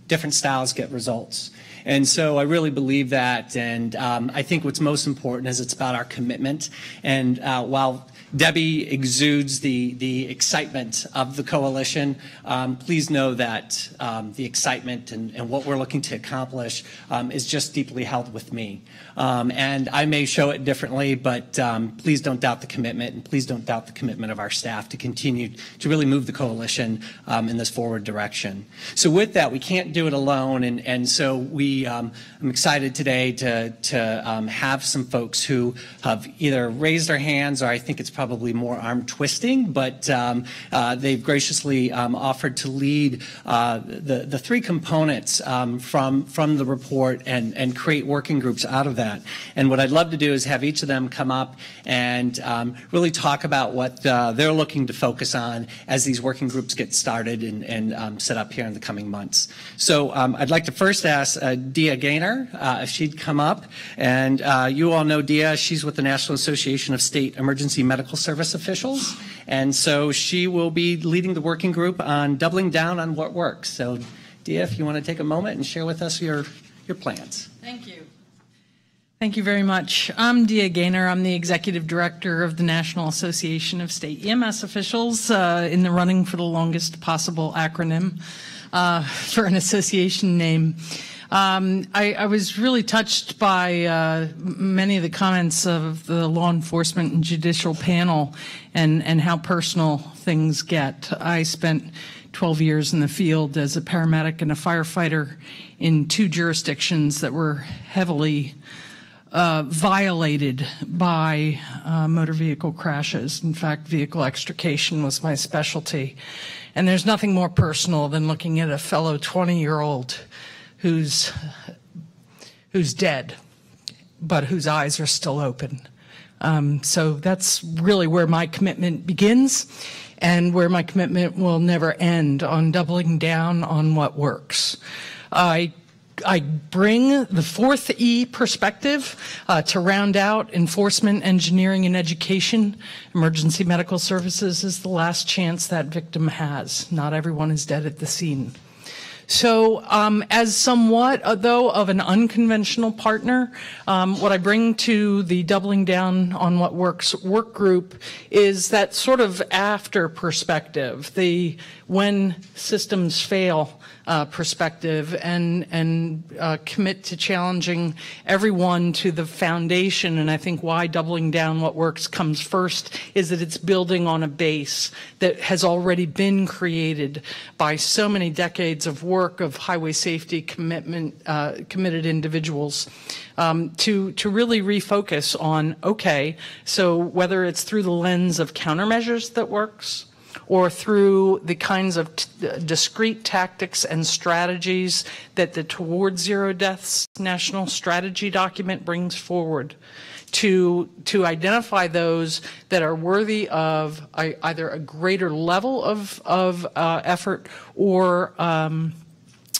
different styles get results. And so I really believe that, and I think what's most important is it's about our commitment. And while Debbie exudes the excitement of the coalition, please know that the excitement and what we're looking to accomplish is just deeply held with me. And I may show it differently, but please don't doubt the commitment, and please don't doubt the commitment of our staff to continue to really move the coalition in this forward direction. So with that, we can't do it alone, and so I'm excited today to have some folks who have either raised their hands, or I think it's probably more arm twisting, but they've graciously offered to lead the three components from the report and create working groups out of that. And what I'd love to do is have each of them come up and really talk about what they're looking to focus on as these working groups get started and set up here in the coming months. So I'd like to first ask Dia Gaynor if she'd come up. And you all know Dia. She's with the National Association of State Emergency Medical Service Officials. And so she will be leading the working group on doubling down on what works. So Dia, if you want to take a moment and share with us your plans. Thank you. Thank you very much. I'm Dia Gaynor. I'm the Executive Director of the National Association of State EMS Officials, in the running for the longest possible acronym for an association name. I was really touched by many of the comments of the law enforcement and judicial panel and how personal things get. I spent 12 years in the field as a paramedic and a firefighter in 2 jurisdictions that were heavily violated by motor vehicle crashes. In fact, vehicle extrication was my specialty. And there's nothing more personal than looking at a fellow 20-year-old who's dead, but whose eyes are still open. So that's really where my commitment begins, and where my commitment will never end, on doubling down on what works. I bring the 4th E perspective to round out enforcement, engineering, and education. Emergency medical services is the last chance that victim has. Not everyone is dead at the scene. So as somewhat, though, of an unconventional partner, what I bring to the Doubling Down on What Works work group is that sort of after perspective, the when systems fail perspective, and commit to challenging everyone to the foundation. And I think why Doubling Down What Works comes first is that it's building on a base that has already been created by so many decades of work of highway safety committed individuals, to really refocus on, okay, so whether it's through the lens of countermeasures that works, or through the kinds of discrete tactics and strategies that the Towards Zero Deaths National Strategy document brings forward, to identify those that are worthy of either a greater level of effort, or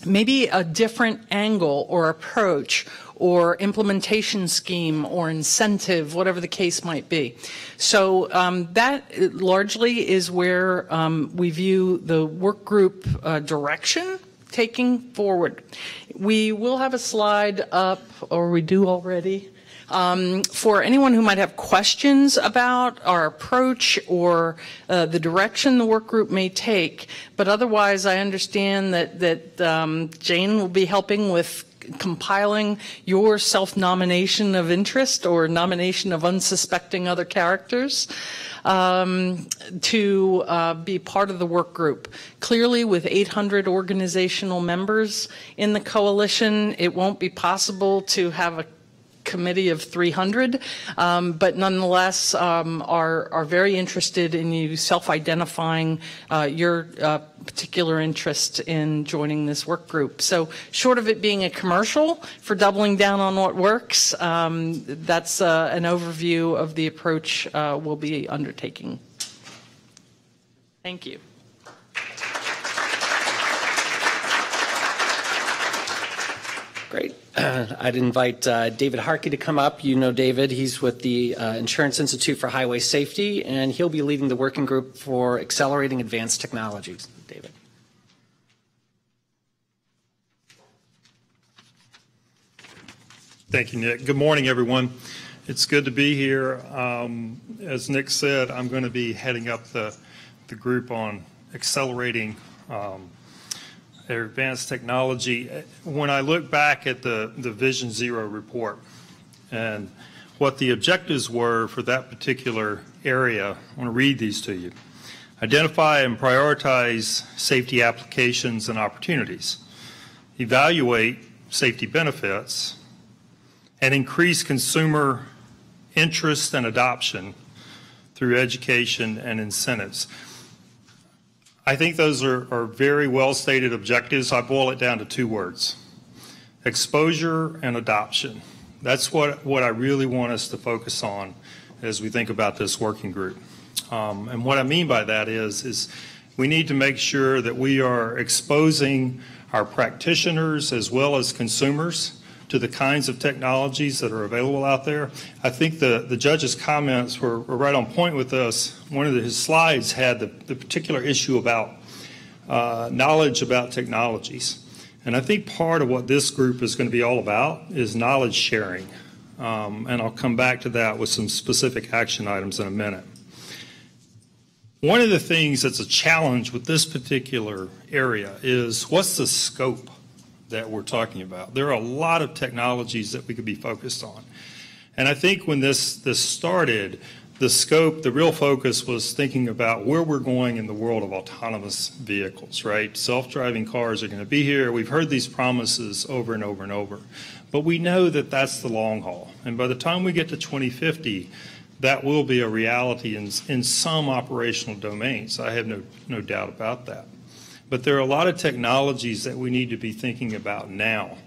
maybe a different angle or approach, or implementation scheme or incentive, whatever the case might be. So that largely is where we view the work group direction taking forward. We will have a slide up, or we do already, for anyone who might have questions about our approach or the direction the work group may take. But otherwise, I understand that Jane will be helping with compiling your self-nomination of interest or nomination of unsuspecting other characters to be part of the work group. Clearly, with 800 organizational members in the coalition, it won't be possible to have a committee of 300, but nonetheless are very interested in you self-identifying your particular interest in joining this work group. So short of it being a commercial for doubling down on what works, that's an overview of the approach we'll be undertaking. Thank you. Great. I'd invite David Harkey to come up. You know David. He's with the Insurance Institute for Highway Safety, and he'll be leading the working group for accelerating advanced technologies. David. Thank you, Nick. Good morning, everyone. It's good to be here. As Nick said, I'm going to be heading up the group on accelerating their advanced technology. When I look back at the Vision Zero report and what the objectives were for that particular area, I want to read these to you. Identify and prioritize safety applications and opportunities. Evaluate safety benefits and increase consumer interest and adoption through education and incentives. I think those are very well stated objectives. I boil it down to two words: exposure and adoption. That's what I really want us to focus on as we think about this working group. And what I mean by that is we need to make sure that we are exposing our practitioners as well as consumers to the kinds of technologies that are available out there. I think the judge's comments were right on point with us. One of his slides had the particular issue about knowledge about technologies. And I think part of what this group is going to be all about is knowledge sharing. And I'll come back to that with some specific action items in a minute. One of the things that's a challenge with this particular area is what's the scope that we're talking about. There are a lot of technologies that we could be focused on. And I think when this started, the scope, the real focus was thinking about where we're going in the world of autonomous vehicles, right? Self-driving cars are going to be here. We've heard these promises over and over and over. But we know that that's the long haul. And by the time we get to 2050, that will be a reality in some operational domains. I have no doubt about that. But there are a lot of technologies that we need to be thinking about now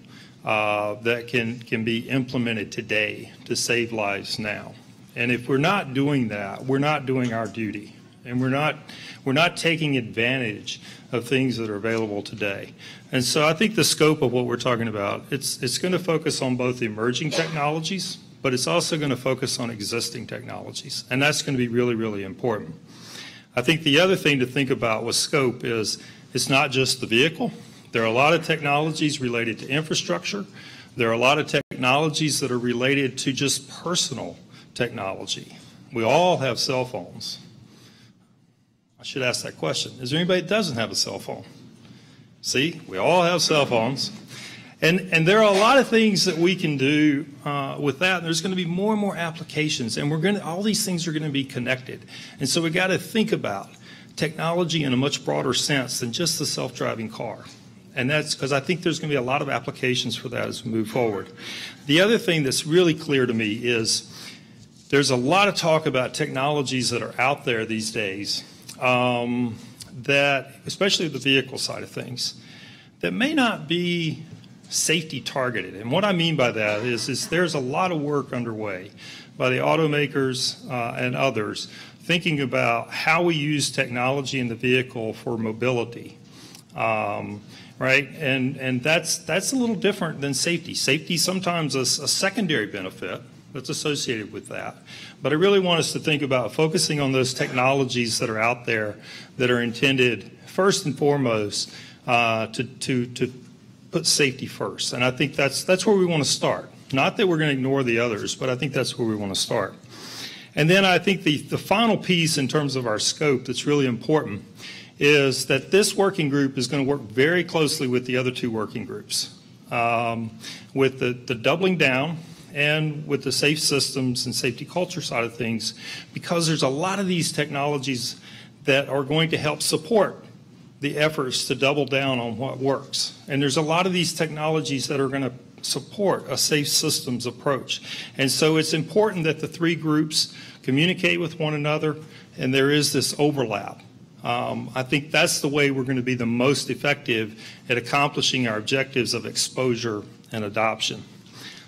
that can be implemented today to save lives now. And if we're not doing that, we're not doing our duty. And we're not taking advantage of things that are available today. And so I think the scope of what we're talking about, it's going to focus on both emerging technologies, but it's also going to focus on existing technologies. And that's going to be really, really important. I think the other thing to think about with scope is it's not just the vehicle. There are a lot of technologies related to infrastructure. There are a lot of technologies that are related to just personal technology. We all have cell phones. I should ask that question. Is there anybody that doesn't have a cell phone? See, we all have cell phones. And there are a lot of things that we can do with that. There's going to be more and more applications, and all these things are going to be connected. And so we got to think about technology in a much broader sense than just the self-driving car. And that's because I think there's going to be a lot of applications for that as we move forward. The other thing that's really clear to me is there's a lot of talk about technologies that are out there these days that, especially the vehicle side of things, that may not be safety targeted. And what I mean by that is there's a lot of work underway by the automakers and others thinking about how we use technology in the vehicle for mobility. right? And that's a little different than safety. Safety sometimes is a secondary benefit that's associated with that. But I really want us to think about focusing on those technologies that are out there that are intended first and foremost to put safety first. And I think that's where we want to start. Not that we're going to ignore the others, but I think that's where we want to start. And then I think the final piece in terms of our scope that's really important is that this working group is going to work very closely with the other two working groups, with the doubling down and with the safe systems and safety culture side of things, because there's a lot of these technologies that are going to help support the efforts to double down on what works. And there's a lot of these technologies that are going to support a safe systems approach. And so it's important that the three groups communicate with one another and there is this overlap. I think that's the way we're going to be the most effective at accomplishing our objectives of exposure and adoption.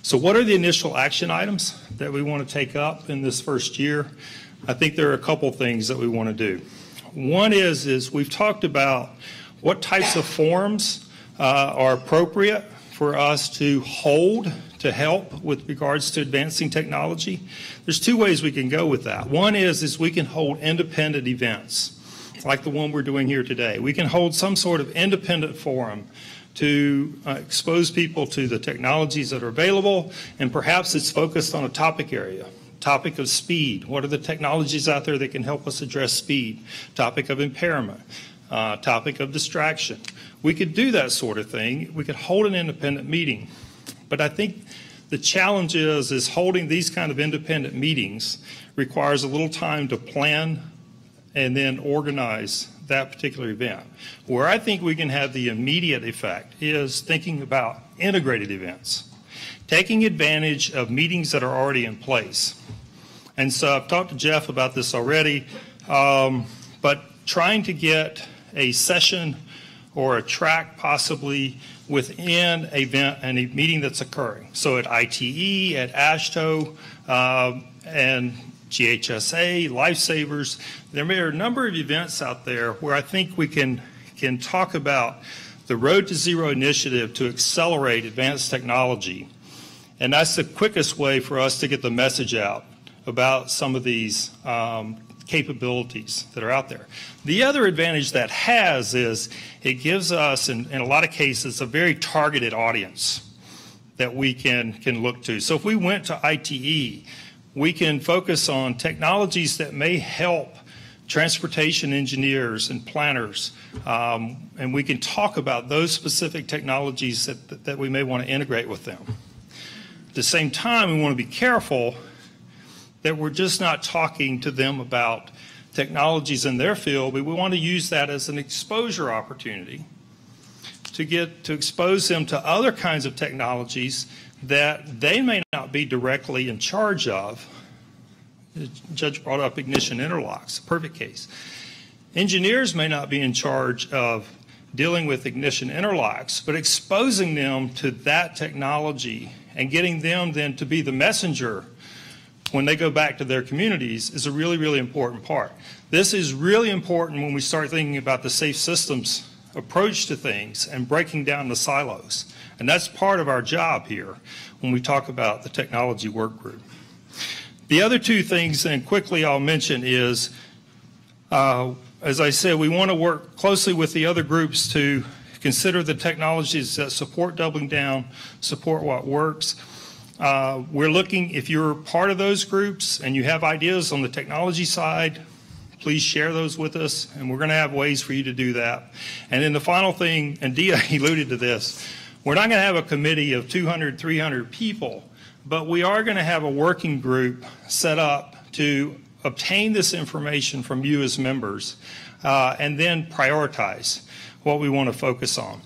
So what are the initial action items that we want to take up in this first year? I think there are a couple things that we want to do. One is we've talked about what types of forums are appropriate for us to hold to help with regards to advancing technology. There's two ways we can go with that. One is we can hold independent events, like the one we're doing here today. We can hold some sort of independent forum to expose people to the technologies that are available, and perhaps it's focused on a topic area. Topic of speed. What are the technologies out there that can help us address speed? Topic of impairment. Topic of distraction. We could do that sort of thing. We could hold an independent meeting. But I think the challenge is holding these kind of independent meetings requires a little time to plan and then organize that particular event. Where I think we can have the immediate effect is thinking about integrated events, taking advantage of meetings that are already in place. And so I've talked to Jeff about this already, but trying to get a session or a track possibly within an event and a meeting that's occurring. So at ITE, at AASHTO, and GHSA, Lifesavers, there are a number of events out there where I think we can talk about the Road to Zero initiative to accelerate advanced technology. And that's the quickest way for us to get the message out about some of these capabilities that are out there. The other advantage that has is it gives us, in a lot of cases, a very targeted audience that we can look to. So if we went to ITE, we can focus on technologies that may help transportation engineers and planners, and we can talk about those specific technologies that we may want to integrate with them. At the same time, we want to be careful that we're just not talking to them about technologies in their field, but we want to use that as an exposure opportunity to expose them to other kinds of technologies that they may not be directly in charge of. The judge brought up ignition interlocks, a perfect case. Engineers may not be in charge of dealing with ignition interlocks, but exposing them to that technology and getting them then to be the messenger when they go back to their communities is a really, really important part. This is really important when we start thinking about the safe systems approach to things and breaking down the silos. And that's part of our job here when we talk about the technology work group. The other two things, and quickly I'll mention, is, as I said, we want to work closely with the other groups to consider the technologies that support doubling down, support what works. We're looking, if you're part of those groups and you have ideas on the technology side, please share those with us, and we're going to have ways for you to do that. And then the final thing, and Dia alluded to this, we're not going to have a committee of 200, 300 people, but we are going to have a working group set up to obtain this information from you as members and then prioritize what we want to focus on.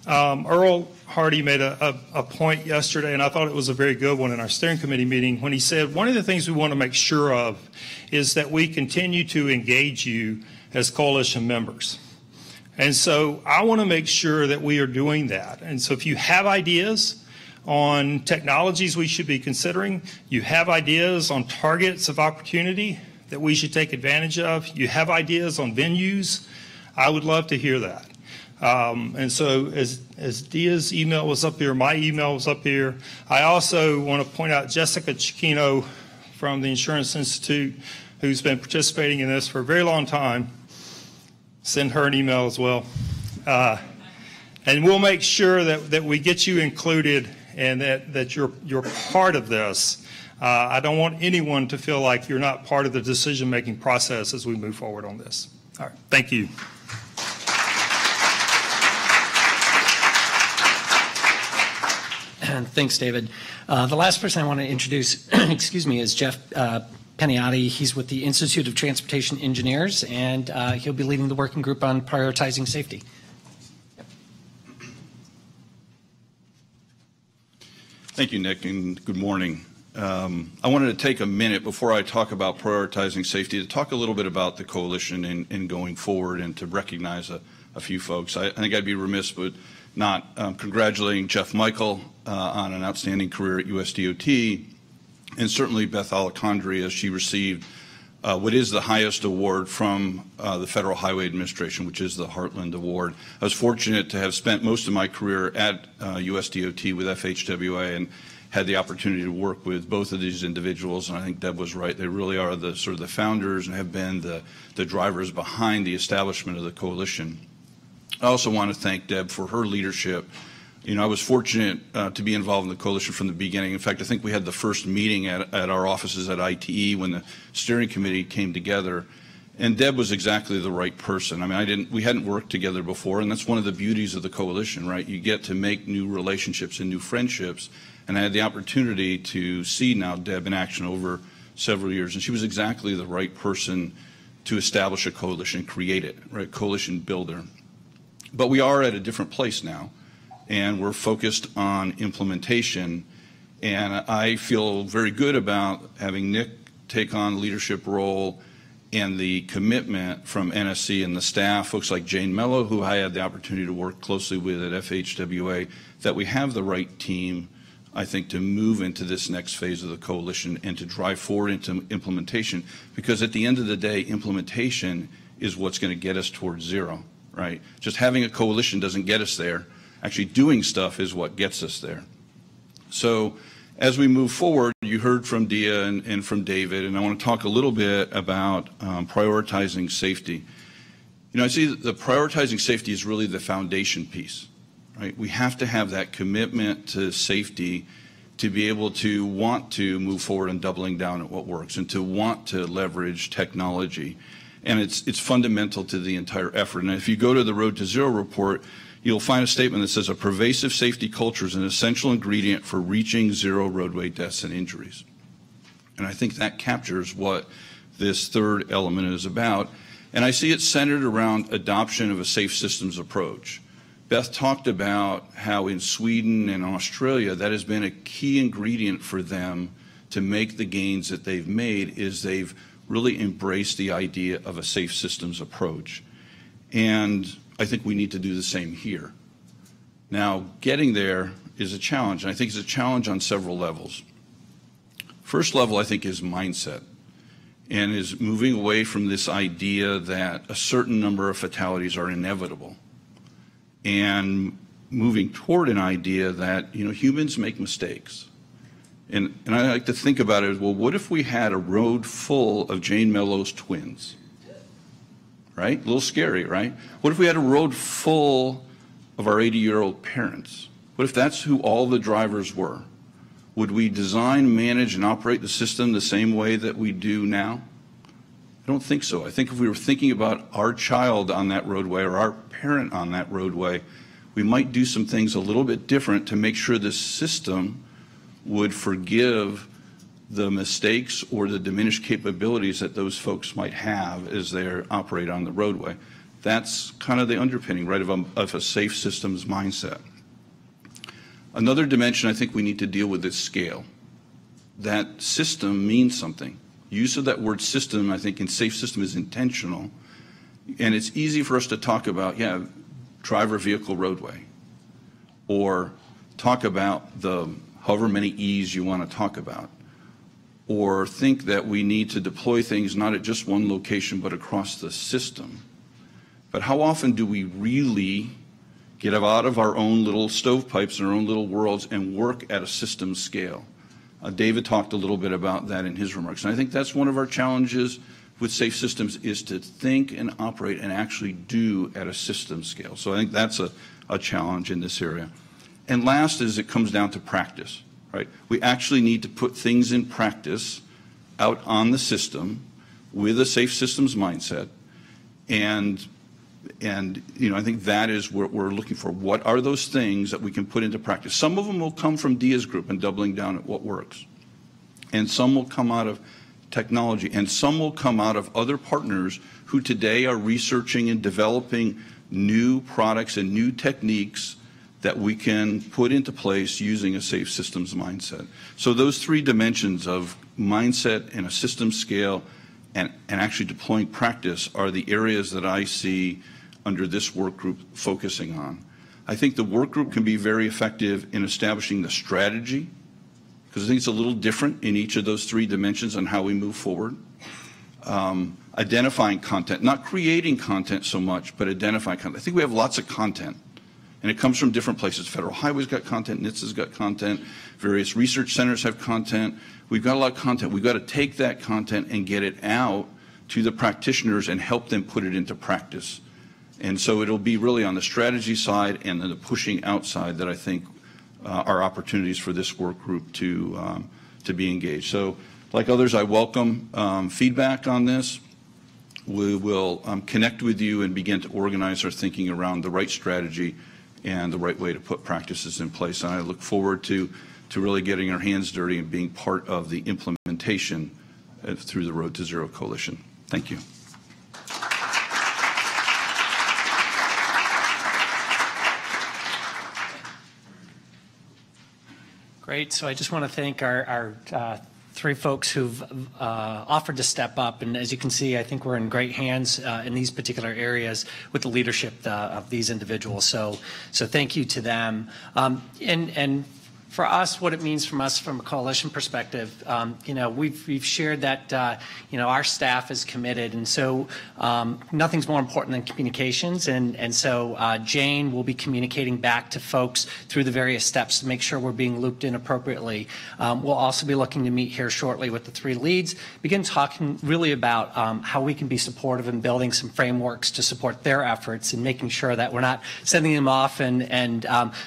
Earl Hardy made a point yesterday, and I thought it was a very good one in our steering committee meeting, when he said one of the things we want to make sure of is that we continue to engage you as coalition members. And so I want to make sure that we are doing that. And so if you have ideas on technologies we should be considering, you have ideas on targets of opportunity that we should take advantage of, you have ideas on venues, I would love to hear that. And so as Dia's email was up here, my email was up here. I also want to point out Jessica Chiquino from the Insurance Institute, who's been participating in this for a very long time. Send her an email as well. And we'll make sure that we get you included and that you're part of this. I don't want anyone to feel like you're not part of the decision-making process as we move forward on this. All right, thank you. Thanks, David. The last person I want to introduce, excuse me, is Jeff Peniotti. He's with the Institute of Transportation Engineers, and he'll be leading the working group on prioritizing safety. Thank you, Nick, and good morning. I wanted to take a minute before I talk about prioritizing safety to talk a little bit about the coalition and going forward and to recognize a few folks. I think I'd be remiss but not congratulating Jeff Michael on an outstanding career at USDOT, and certainly Beth Alejandri as she received what is the highest award from the Federal Highway Administration, which is the Heartland Award. I was fortunate to have spent most of my career at USDOT with FHWA and had the opportunity to work with both of these individuals, and I think Deb was right. They really are the sort of the founders and have been the drivers behind the establishment of the coalition. I also want to thank Deb for her leadership. You know, I was fortunate to be involved in the coalition from the beginning. In fact, I think we had the first meeting at our offices at ITE when the steering committee came together, and Deb was exactly the right person. I mean, we hadn't worked together before, and that's one of the beauties of the coalition, right? You get to make new relationships and new friendships, and I had the opportunity to see now Deb in action over several years, and she was exactly the right person to establish a coalition, create it, right? Coalition builder. But we are at a different place now, and we're focused on implementation, and I feel very good about having Nick take on the leadership role and the commitment from NSC and the staff, folks like Jane Mello, who I had the opportunity to work closely with at FHWA, that we have the right team, I think, to move into this next phase of the coalition and to drive forward into implementation, because at the end of the day, implementation is what's going to get us towards zero, right? Just having a coalition doesn't get us there. Actually doing stuff is what gets us there. So as we move forward, you heard from Dia and from David, and I want to talk a little bit about prioritizing safety. You know, I see that the prioritizing safety is really the foundation piece, right? We have to have that commitment to safety to be able to want to move forward and doubling down at what works and to want to leverage technology. And it's fundamental to the entire effort. And if you go to the Road to Zero report, you'll find a statement that says a pervasive safety culture is an essential ingredient for reaching zero roadway deaths and injuries. And I think that captures what this third element is about. And I see it centered around adoption of a safe systems approach. Beth talked about how in Sweden and Australia that has been a key ingredient for them to make the gains that they've made, is they've really embraced the idea of a safe systems approach. And I think we need to do the same here. Now, getting there is a challenge, and I think it's a challenge on several levels. First level, I think, is mindset, and is moving away from this idea that a certain number of fatalities are inevitable, and moving toward an idea that, you know, humans make mistakes. And I like to think about it as, well, what if we had a road full of Jane Mello's twins? Right? A little scary, right? What if we had a road full of our 80-year-old parents? What if that's who all the drivers were? Would we design, manage, and operate the system the same way that we do now? I don't think so. I think if we were thinking about our child on that roadway or our parent on that roadway, we might do some things a little bit different to make sure the system would forgive the mistakes or the diminished capabilities that those folks might have as they operate on the roadway. That's kind of the underpinning, right, of a safe systems mindset. Another dimension I think we need to deal with is scale. That system means something. Use of that word system, I think, in safe system is intentional. And it's easy for us to talk about, yeah, driver vehicle roadway, or talk about the however many E's you want to talk about, or think that we need to deploy things not at just one location but across the system. But how often do we really get out of our own little stovepipes and our own little worlds and work at a system scale. David talked a little bit about that in his remarks. And I think that's one of our challenges with safe systems, is to think and operate and actually do at a system scale. So I think that's a challenge in this area. And last is it comes down to practice, right? We actually need to put things in practice out on the system with a safe systems mindset. And you know, I think that is what we're looking for. What are those things that we can put into practice? Some of them will come from Dia's group and doubling down at what works. And some will come out of technology. And some will come out of other partners who today are researching and developing new products and new techniques that we can put into place using a safe systems mindset. So those three dimensions of mindset and a system scale and actually deploying practice are the areas that I see under this work group focusing on. I think the work group can be very effective in establishing the strategy, because I think it's a little different in each of those three dimensions on how we move forward. Identifying content, not creating content so much, but identifying content. I think we have lots of content, and it comes from different places. Federal Highway's got content, NHTSA's got content, various research centers have content. We've got a lot of content. We've got to take that content and get it out to the practitioners and help them put it into practice. And so it'll be really on the strategy side and the pushing outside that I think are opportunities for this work group to be engaged. So like others, I welcome feedback on this. We will connect with you and begin to organize our thinking around the right strategy and the right way to put practices in place. And I look forward to really getting our hands dirty and being part of the implementation through the Road to Zero Coalition. Thank you. Great. So I just want to thank our three folks who've offered to step up. And as you can see, I think we're in great hands in these particular areas with the leadership of these individuals. So thank you to them. And for us, what it means from us from a coalition perspective, you know, we've shared that, you know, our staff is committed. And so nothing's more important than communications. And so Jane will be communicating back to folks through the various steps to make sure we're being looped in appropriately. We'll also be looking to meet here shortly with the three leads, begin talking really about how we can be supportive in building some frameworks to support their efforts and making sure that we're not sending them off and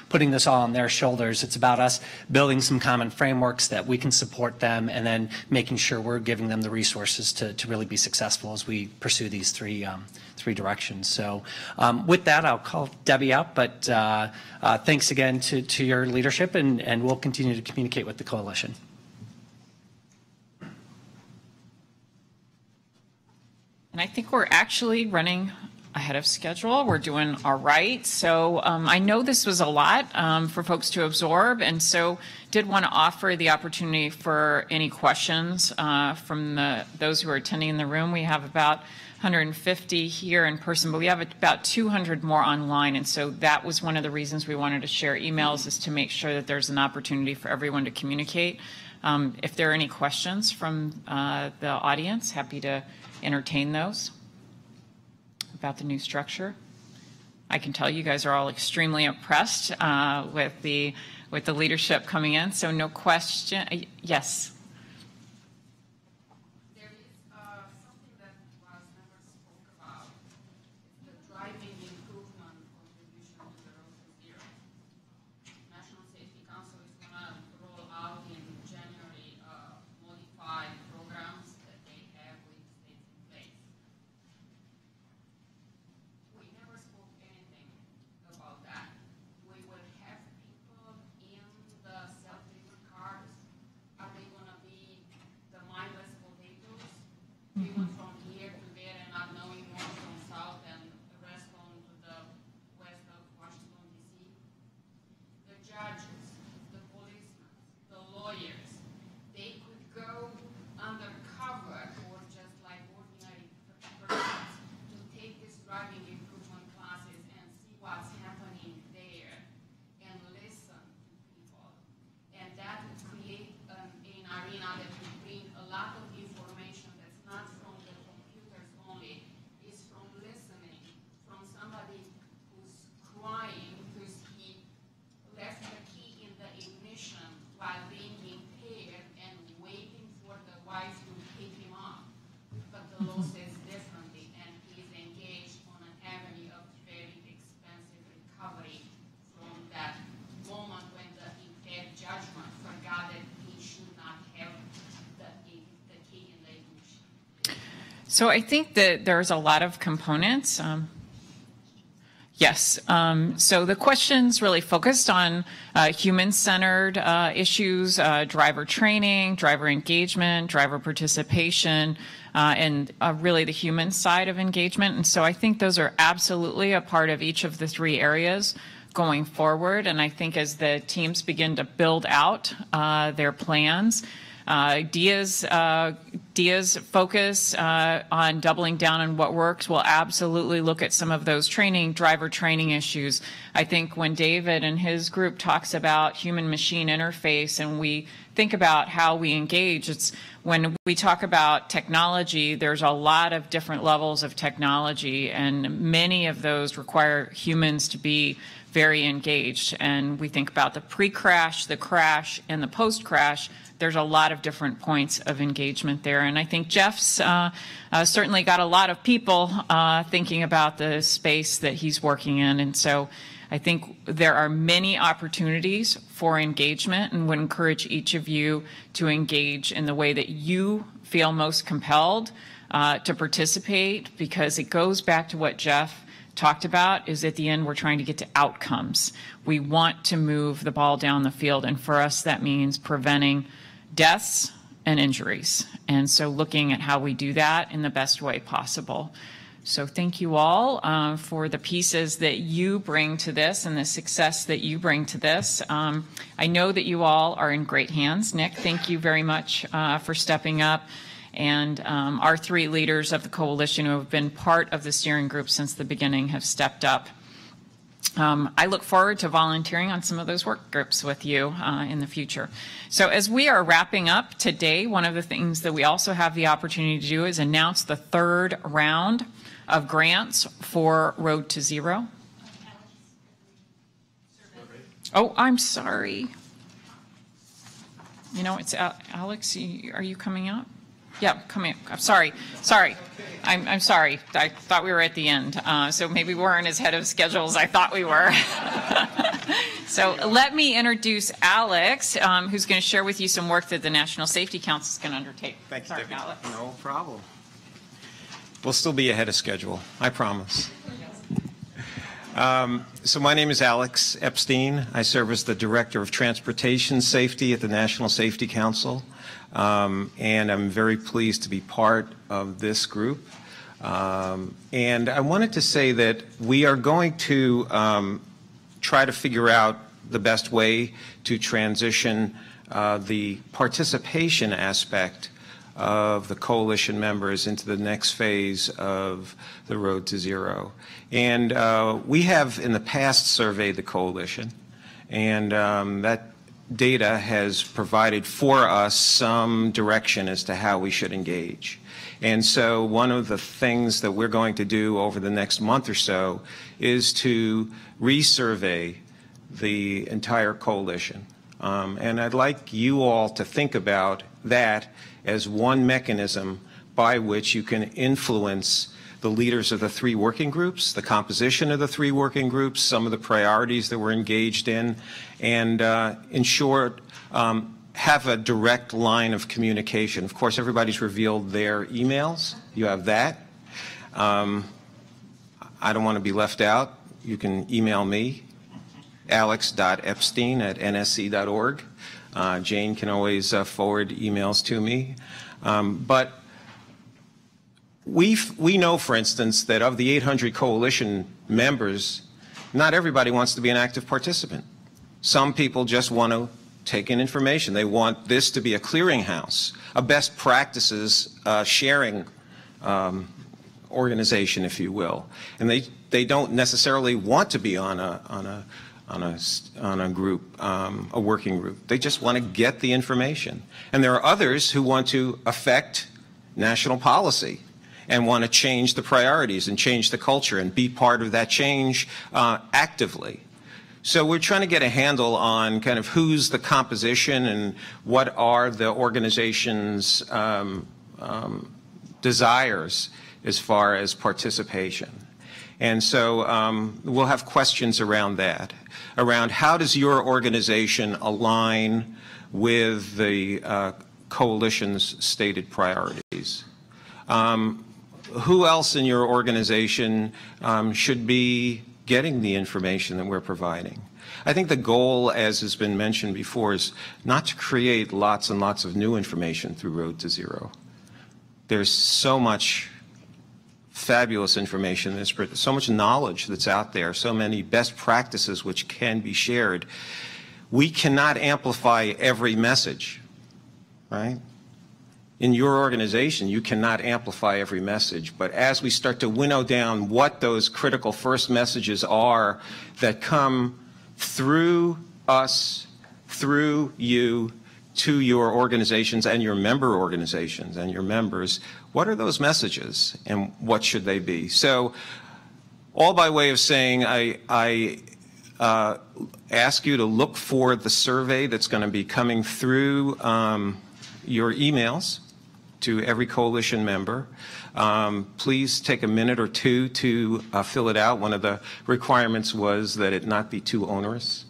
putting this all on their shoulders. It's about us building some common frameworks that we can support them, and then making sure we're giving them the resources to really be successful as we pursue these three directions. So with that, I'll call Debbie up, but thanks again to your leadership, and we'll continue to communicate with the coalition. And I think we're actually running ahead of schedule. We're doing all right. So I know this was a lot for folks to absorb, and so did want to offer the opportunity for any questions from those who are attending in the room. We have about 150 here in person, but we have about 200 more online, and so that was one of the reasons we wanted to share emails, is to make sure that there's an opportunity for everyone to communicate. If there are any questions from the audience, happy to entertain those about the new structure. I can tell you guys are all extremely impressed with the leadership coming in. So no question. Yes. There is something that was never spoke about: the driving improvement contribution to the Road to Zero. National Safety Council is going to roll out in January modified programs that they have with states in place. We never spoke anything about that. We will have people in the self-driven cars. Are they going to So I think that there's a lot of components. Yes. So the questions really focused on human-centered issues, driver training, driver engagement, driver participation, and really the human side of engagement. And so I think those are absolutely a part of each of the three areas going forward. And I think as the teams begin to build out their plans, Dia's focus on doubling down on what works will absolutely look at some of those driver training issues. I think when David and his group talks about human-machine interface and we think about how we engage, it's when we talk about technology, there's a lot of different levels of technology, and many of those require humans to be very engaged. And we think about the pre-crash, the crash, and the post-crash. There's a lot of different points of engagement there. And I think Jeff's certainly got a lot of people thinking about the space that he's working in. And so I think there are many opportunities for engagement, and would encourage each of you to engage in the way that you feel most compelled to participate, because it goes back to what Jeff talked about, is at the end we're trying to get to outcomes. We want to move the ball down the field, and for us that means preventing deaths and injuries. And so looking at how we do that in the best way possible. So thank you all for the pieces that you bring to this and the success that you bring to this. I know that you all are in great hands. Nick, thank you very much for stepping up. And our three leaders of the coalition who have been part of the steering group since the beginning have stepped up. I look forward to volunteering on some of those work groups with you in the future. So as we are wrapping up today, one of the things that we also have the opportunity to do is announce the third round of grants for Road to Zero. Oh, I'm sorry. You know, it's Alex, are you coming out? Yeah, come in. I'm sorry. I'm sorry. I thought we were at the end. So maybe we weren't as ahead of schedule as I thought we were. So let me introduce Alex, who's going to share with you some work that the National Safety Council is going to undertake. Thank you, sorry, Debbie. Alex. No problem. We'll still be ahead of schedule, I promise. So my name is Alex Epstein. I serve as the Director of Transportation Safety at the National Safety Council. And I'm very pleased to be part of this group. And I wanted to say that we are going to try to figure out the best way to transition the participation aspect of the coalition members into the next phase of the Road to Zero. And we have in the past surveyed the coalition, and that data has provided for us some direction as to how we should engage. And so one of the things that we're going to do over the next month or so is to resurvey the entire coalition. And I'd like you all to think about that as one mechanism by which you can influence the leaders of the three working groups, the composition of the three working groups, some of the priorities that we're engaged in, and in short, have a direct line of communication. Of course, everybody's revealed their emails. You have that. I don't want to be left out. You can email me, alex.epstein@nsc.org. Jane can always forward emails to me. But we know, for instance, that of the 800 coalition members, not everybody wants to be an active participant. Some people just want to take in information. They want this to be a clearinghouse, a best practices sharing organization, if you will. And they don't necessarily want to be on a group, a working group. They just want to get the information. And there are others who want to affect national policy and want to change the priorities and change the culture and be part of that change actively. So we're trying to get a handle on kind of who's the composition and what are the organization's desires as far as participation. And so we'll have questions around that, around how does your organization align with the coalition's stated priorities. who else in your organization should be getting the information that we're providing? I think the goal, as has been mentioned before, is not to create lots and lots of new information through Road to Zero. There's so much fabulous information, there's so much knowledge that's out there, so many best practices which can be shared. We cannot amplify every message, right? In your organization, you cannot amplify every message, but as we start to winnow down what those critical first messages are that come through us, through you, to your organizations and your member organizations and your members, what are those messages and what should they be? So, all by way of saying, I ask you to look for the survey that's going to be coming through your emails to every coalition member. Please take a minute or two to fill it out. One of the requirements was that it not be too onerous,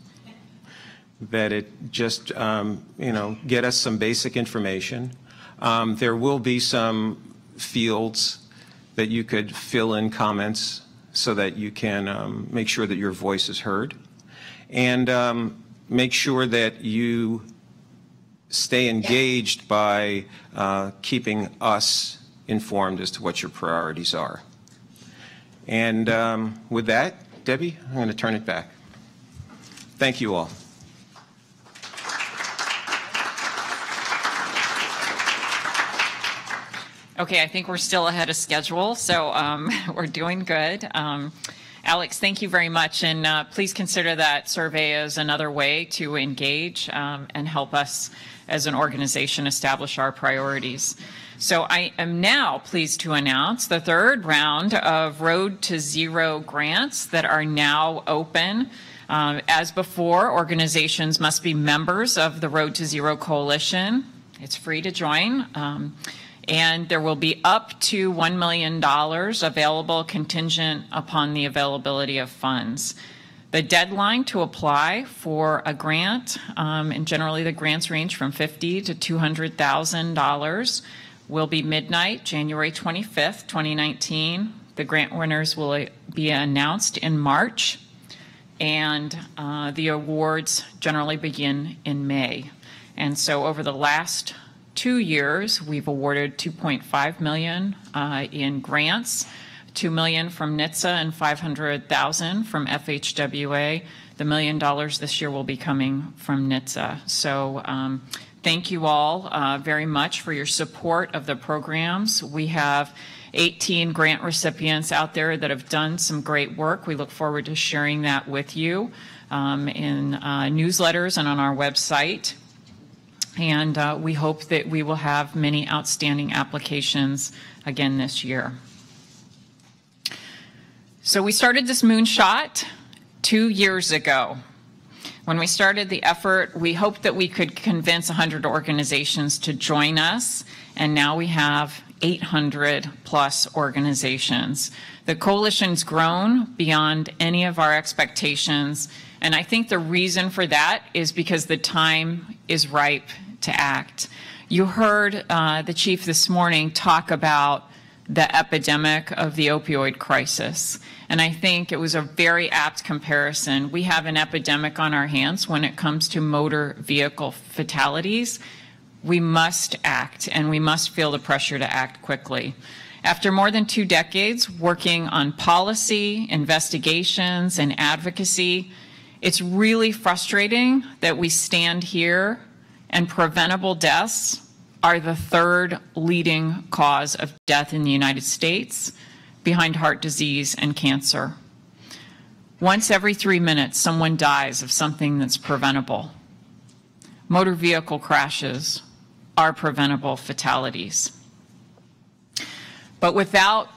that it just, get us some basic information. There will be some fields that you could fill in comments so that you can make sure that your voice is heard. And make sure that you stay engaged by keeping us informed as to what your priorities are. And with that, Debbie, I'm going to turn it back. Thank you all. Okay, I think we're still ahead of schedule, so we're doing good. Alex, thank you very much, and please consider that survey as another way to engage and help us as an organization establish our priorities. So I am now pleased to announce the third round of Road to Zero grants that are now open. As before, organizations must be members of the Road to Zero Coalition. It's free to join. And there will be up to $1 million available contingent upon the availability of funds. The deadline to apply for a grant, and generally the grants range from $50,000 to $200,000, will be midnight, January 25th, 2019. The grant winners will be announced in March, and the awards generally begin in May. And so over the last 2 years, we've awarded $2.5 million in grants, $2 million from NHTSA and $500,000 from FHWA. The $1 million this year will be coming from NHTSA. So thank you all very much for your support of the programs. We have 18 grant recipients out there that have done some great work. We look forward to sharing that with you in newsletters and on our website. And we hope that we will have many outstanding applications again this year. So we started this moonshot 2 years ago. When we started the effort, we hoped that we could convince 100 organizations to join us, and now we have 800 plus organizations. The coalition's grown beyond any of our expectations, and I think the reason for that is because the time is ripe to act. You heard the chief this morning talk about the epidemic of the opioid crisis, and I think it was a very apt comparison. We have an epidemic on our hands when it comes to motor vehicle fatalities. We must act, and we must feel the pressure to act quickly. After more than 2 decades working on policy, investigations, and advocacy, it's really frustrating that we stand here and preventable deaths are the third leading cause of death in the United States, behind heart disease and cancer. Once every 3 minutes, someone dies of something that's preventable. Motor vehicle crashes are preventable fatalities. But without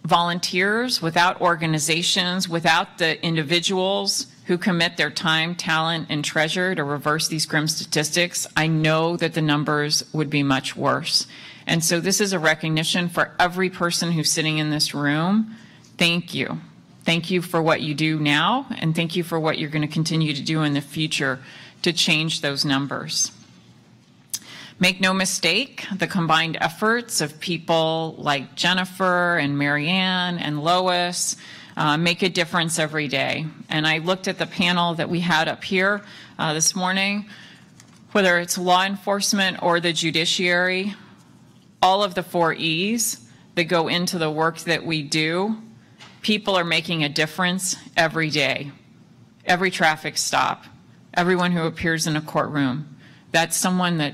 volunteers, without organizations, without the individuals who commit their time, talent, and treasure to reverse these grim statistics, I know that the numbers would be much worse. And so this is a recognition for every person who's sitting in this room. Thank you. Thank you for what you do now, and thank you for what you're going to continue to do in the future to change those numbers. Make no mistake, the combined efforts of people like Jennifer and Marianne and Lois make a difference every day. And I looked at the panel that we had up here this morning, whether it's law enforcement or the judiciary, all of the 4 E's that go into the work that we do, people are making a difference every day. Every traffic stop, everyone who appears in a courtroom, that's someone that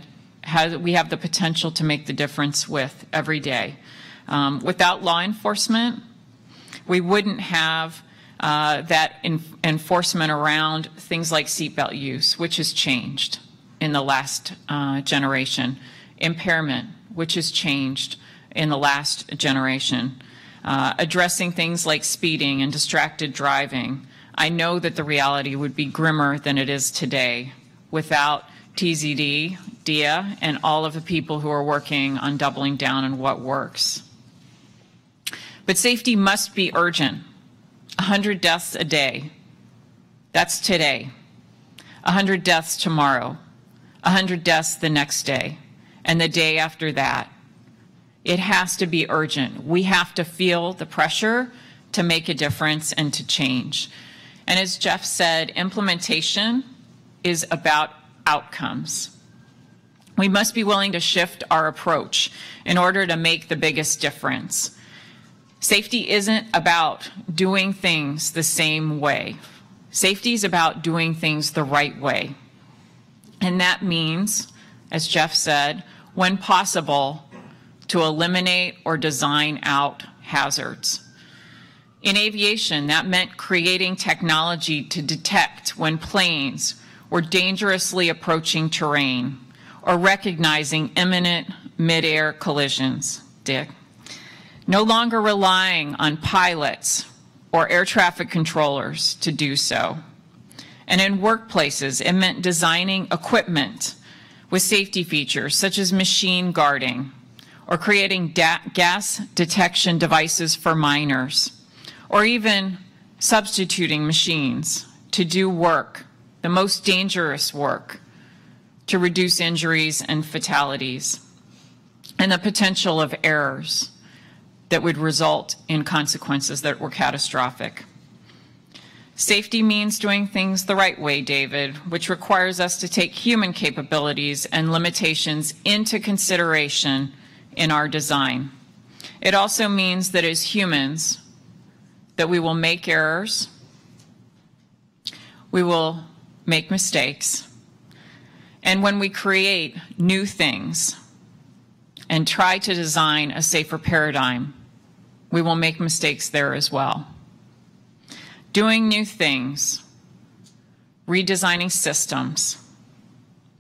we have the potential to make the difference with every day. Without law enforcement, we wouldn't have that enforcement around things like seatbelt use, which has changed in the last generation. Impairment, which has changed in the last generation. Addressing things like speeding and distracted driving. I know that the reality would be grimmer than it is today without TZD, DIA, and all of the people who are working on doubling down on what works. But safety must be urgent. 100 deaths a day. That's today. 100 deaths tomorrow. 100 deaths the next day. And the day after that. It has to be urgent. We have to feel the pressure to make a difference and to change. And as Jeff said, implementation is about outcomes. We must be willing to shift our approach in order to make the biggest difference. Safety isn't about doing things the same way. Safety is about doing things the right way. And that means, as Jeff said, when possible, to eliminate or design out hazards. In aviation, that meant creating technology to detect when planes were dangerously approaching terrain or recognizing imminent mid-air collisions. Dick. No longer relying on pilots or air traffic controllers to do so. And in workplaces, it meant designing equipment with safety features such as machine guarding or creating gas detection devices for miners, or even substituting machines to do work, the most dangerous work, to reduce injuries and fatalities, and the potential of errors that would result in consequences that were catastrophic. Safety means doing things the right way, David, which requires us to take human capabilities and limitations into consideration in our design. It also means that as humans, that we will make errors, we will make mistakes, and when we create new things and try to design a safer paradigm, we will make mistakes there as well. Doing new things, redesigning systems,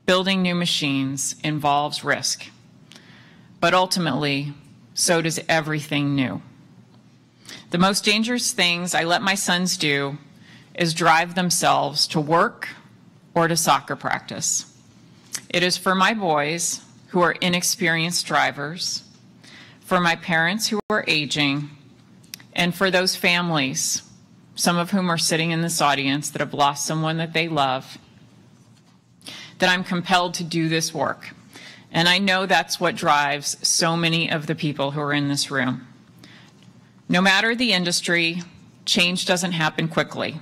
building new machines involves risk. But ultimately, so does everything new. The most dangerous things I let my sons do is drive themselves to work or to soccer practice. It is for my boys who are inexperienced drivers, for my parents who are aging, and for those families, some of whom are sitting in this audience that have lost someone that they love, that I'm compelled to do this work. And I know that's what drives so many of the people who are in this room. No matter the industry, change doesn't happen quickly.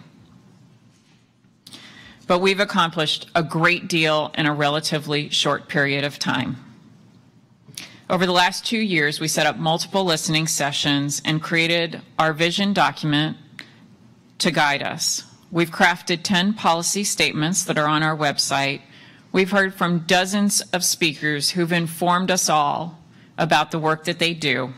But we've accomplished a great deal in a relatively short period of time. Over the last 2 years, we set up multiple listening sessions and created our vision document to guide us. We've crafted 10 policy statements that are on our website. We've heard from dozens of speakers who've informed us all about the work that they do.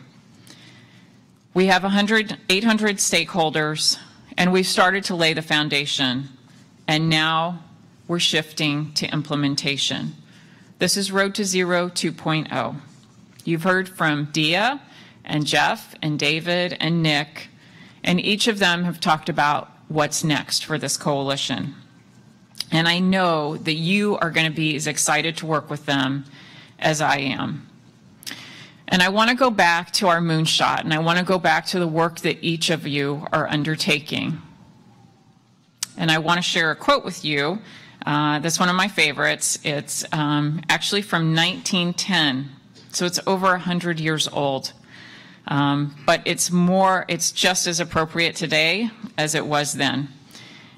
We have 800 stakeholders, and we've started to lay the foundation, and now we're shifting to implementation. This is Road to Zero 2.0. You've heard from Dia and Jeff and David and Nick, and each of them have talked about what's next for this coalition. And I know that you are going to be as excited to work with them as I am. And I want to go back to our moonshot, and I want to go back to the work that each of you are undertaking. And I want to share a quote with you That's one of my favorites. It's actually from 1910, so it's over 100 years old. But it's just as appropriate today as it was then.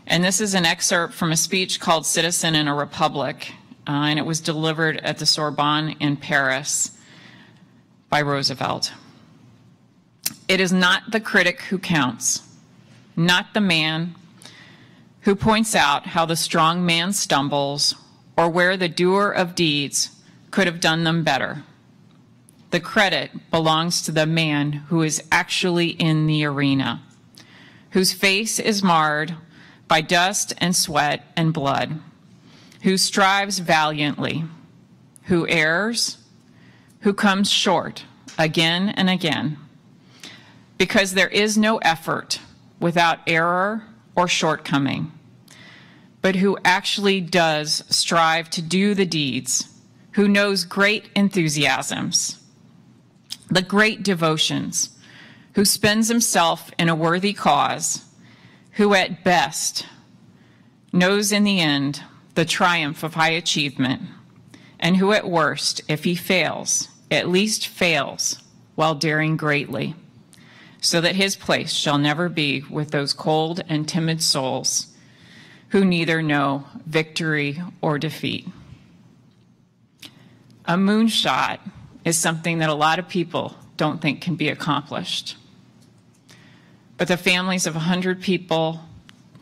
And this is an excerpt from a speech called Citizen in a Republic, and it was delivered at the Sorbonne in Paris by Roosevelt. It is not the critic who counts, not the man who points out how the strong man stumbles or where the doer of deeds could have done them better. The credit belongs to the man who is actually in the arena, whose face is marred by dust and sweat and blood, who strives valiantly, who errs, who comes short again and again, because there is no effort without error or shortcoming, but who actually does strive to do the deeds, who knows great enthusiasms, the great devotions, who spends himself in a worthy cause, who at best knows in the end the triumph of high achievement, and who at worst, if he fails, at least fails while daring greatly, so that his place shall never be with those cold and timid souls who neither know victory or defeat. A moonshot is something that a lot of people don't think can be accomplished. But the families of 100 people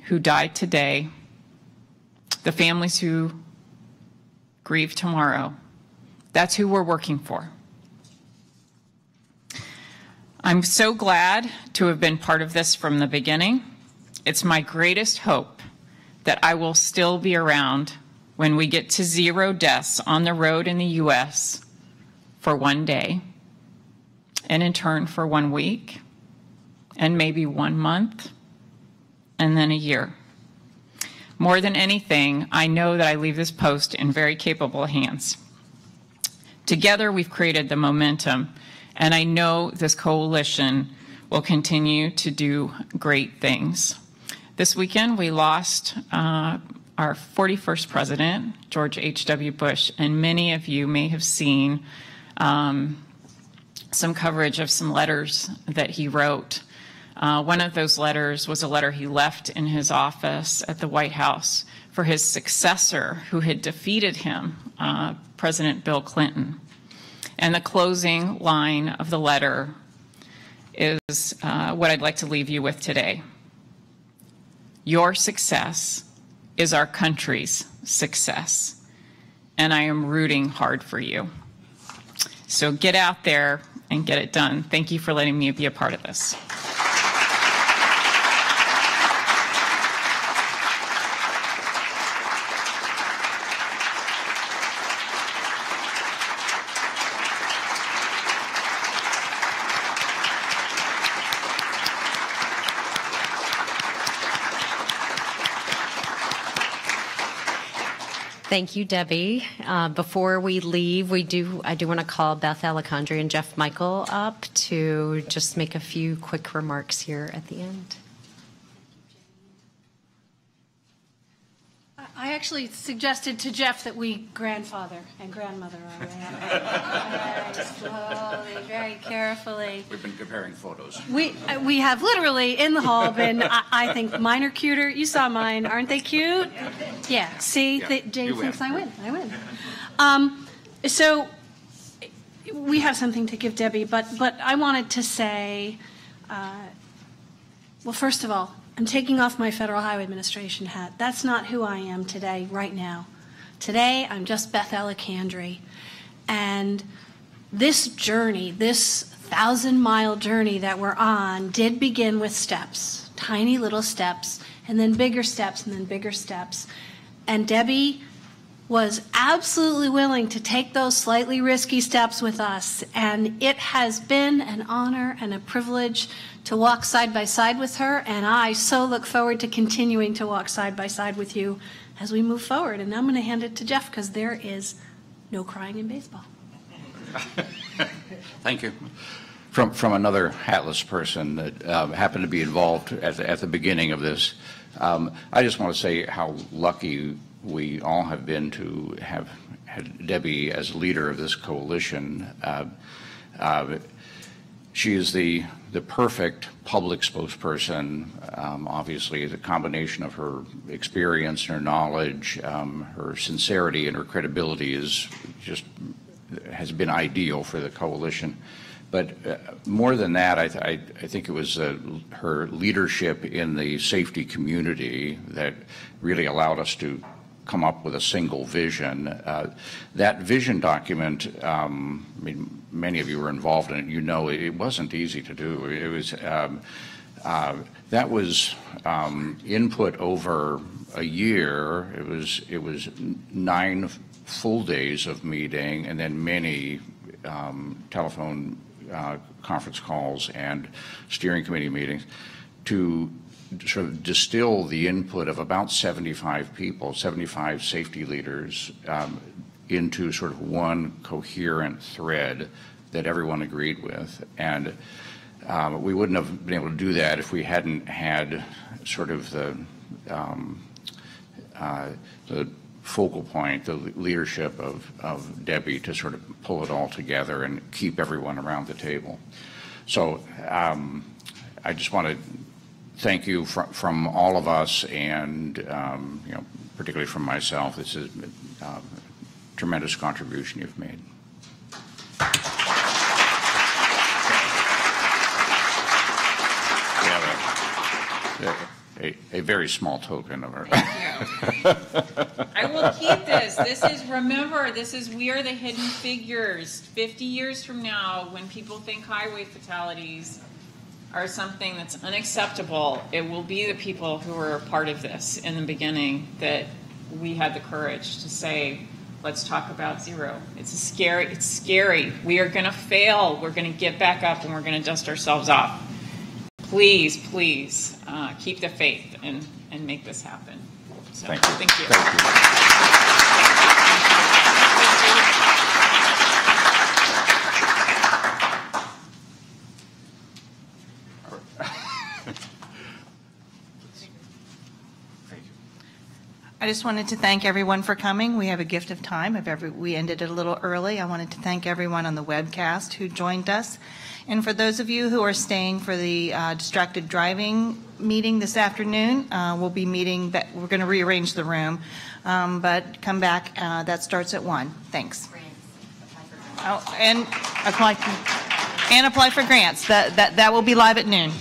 who died today, the families who grieve tomorrow, that's who we're working for. I'm so glad to have been part of this from the beginning. It's my greatest hope that I will still be around when we get to 0 deaths on the road in the U.S. for one day, and in turn for 1 week, and maybe 1 month, and then a year. More than anything, I know that I leave this post in very capable hands. Together, we've created the momentum, and I know this coalition will continue to do great things. This weekend, we lost our 41st president, George H.W. Bush, and many of you may have seen some coverage of some letters that he wrote. One of those letters was a letter he left in his office at the White House for his successor who had defeated him, President Bill Clinton. And the closing line of the letter is what I'd like to leave you with today. Your success is our country's success, and I am rooting hard for you. So get out there and get it done. Thank you for letting me be a part of this. Thank you, Debbie. Before we leave, I do want to call Beth Alejandri and Jeff Michael up to just make a few quick remarks here at the end. I actually suggested to Jeff that we grandfather and grandmother our way. Very slowly, very carefully. We've been comparing photos. We have literally in the hall been, I think mine are cuter. You saw mine. Aren't they cute? Yeah. See, Yeah, James thinks I win. So we have something to give Debbie, but I wanted to say, well, first of all, I'm taking off my Federal Highway Administration hat. That's not who I am today, right now. Today, I'm just Beth Alejandri. And this journey, this 1,000-mile journey that we're on, did begin with steps, tiny little steps, and then bigger steps, and then bigger steps. And Debbie was absolutely willing to take those slightly risky steps with us. And it has been an honor and a privilege to walk side by side with her, and I so look forward to continuing to walk side by side with you as we move forward. And I'm going to hand it to Jeff because there is no crying in baseball. Thank you. From another hatless person that happened to be involved at the beginning of this, I just want to say how lucky we all have been to have had Debbie as leader of this coalition. She is the perfect public spokesperson. Obviously, the combination of her experience and her knowledge, her sincerity and her credibility has been ideal for the coalition. But more than that, I think it was her leadership in the safety community that really allowed us to come up with a single vision. That vision document, I mean, many of you were involved in it. You know, it wasn't easy to do. It was that was input over a year. It was 9 full days of meeting, and then many telephone conference calls and steering committee meetings to sort of distill the input of about 75 people, 75 safety leaders, into sort of one coherent thread that everyone agreed with. And we wouldn't have been able to do that if we hadn't had sort of the focal point, the leadership of Debbie to sort of pull it all together and keep everyone around the table. So I just want to thank you from all of us, and you know, particularly from myself. This is a tremendous contribution you've made. We have a very small token of our. I will keep this. Remember, we are the hidden figures. 50 years from now, when people think highway fatalities are something that's unacceptable, it will be the people who were a part of this in the beginning that we had the courage to say, let's talk about zero. It's scary. We are going to fail. We're going to get back up and we're going to dust ourselves off. Please, please keep the faith and make this happen. So, thank you. Thank you. Thank you. I just wanted to thank everyone for coming. We have a gift of time. We ended it a little early. I wanted to thank everyone on the webcast who joined us. And for those of you who are staying for the distracted driving meeting this afternoon, we'll be meeting, we're going to rearrange the room, but come back. That starts at 1. Thanks. Oh, and apply for grants. That will be live at noon.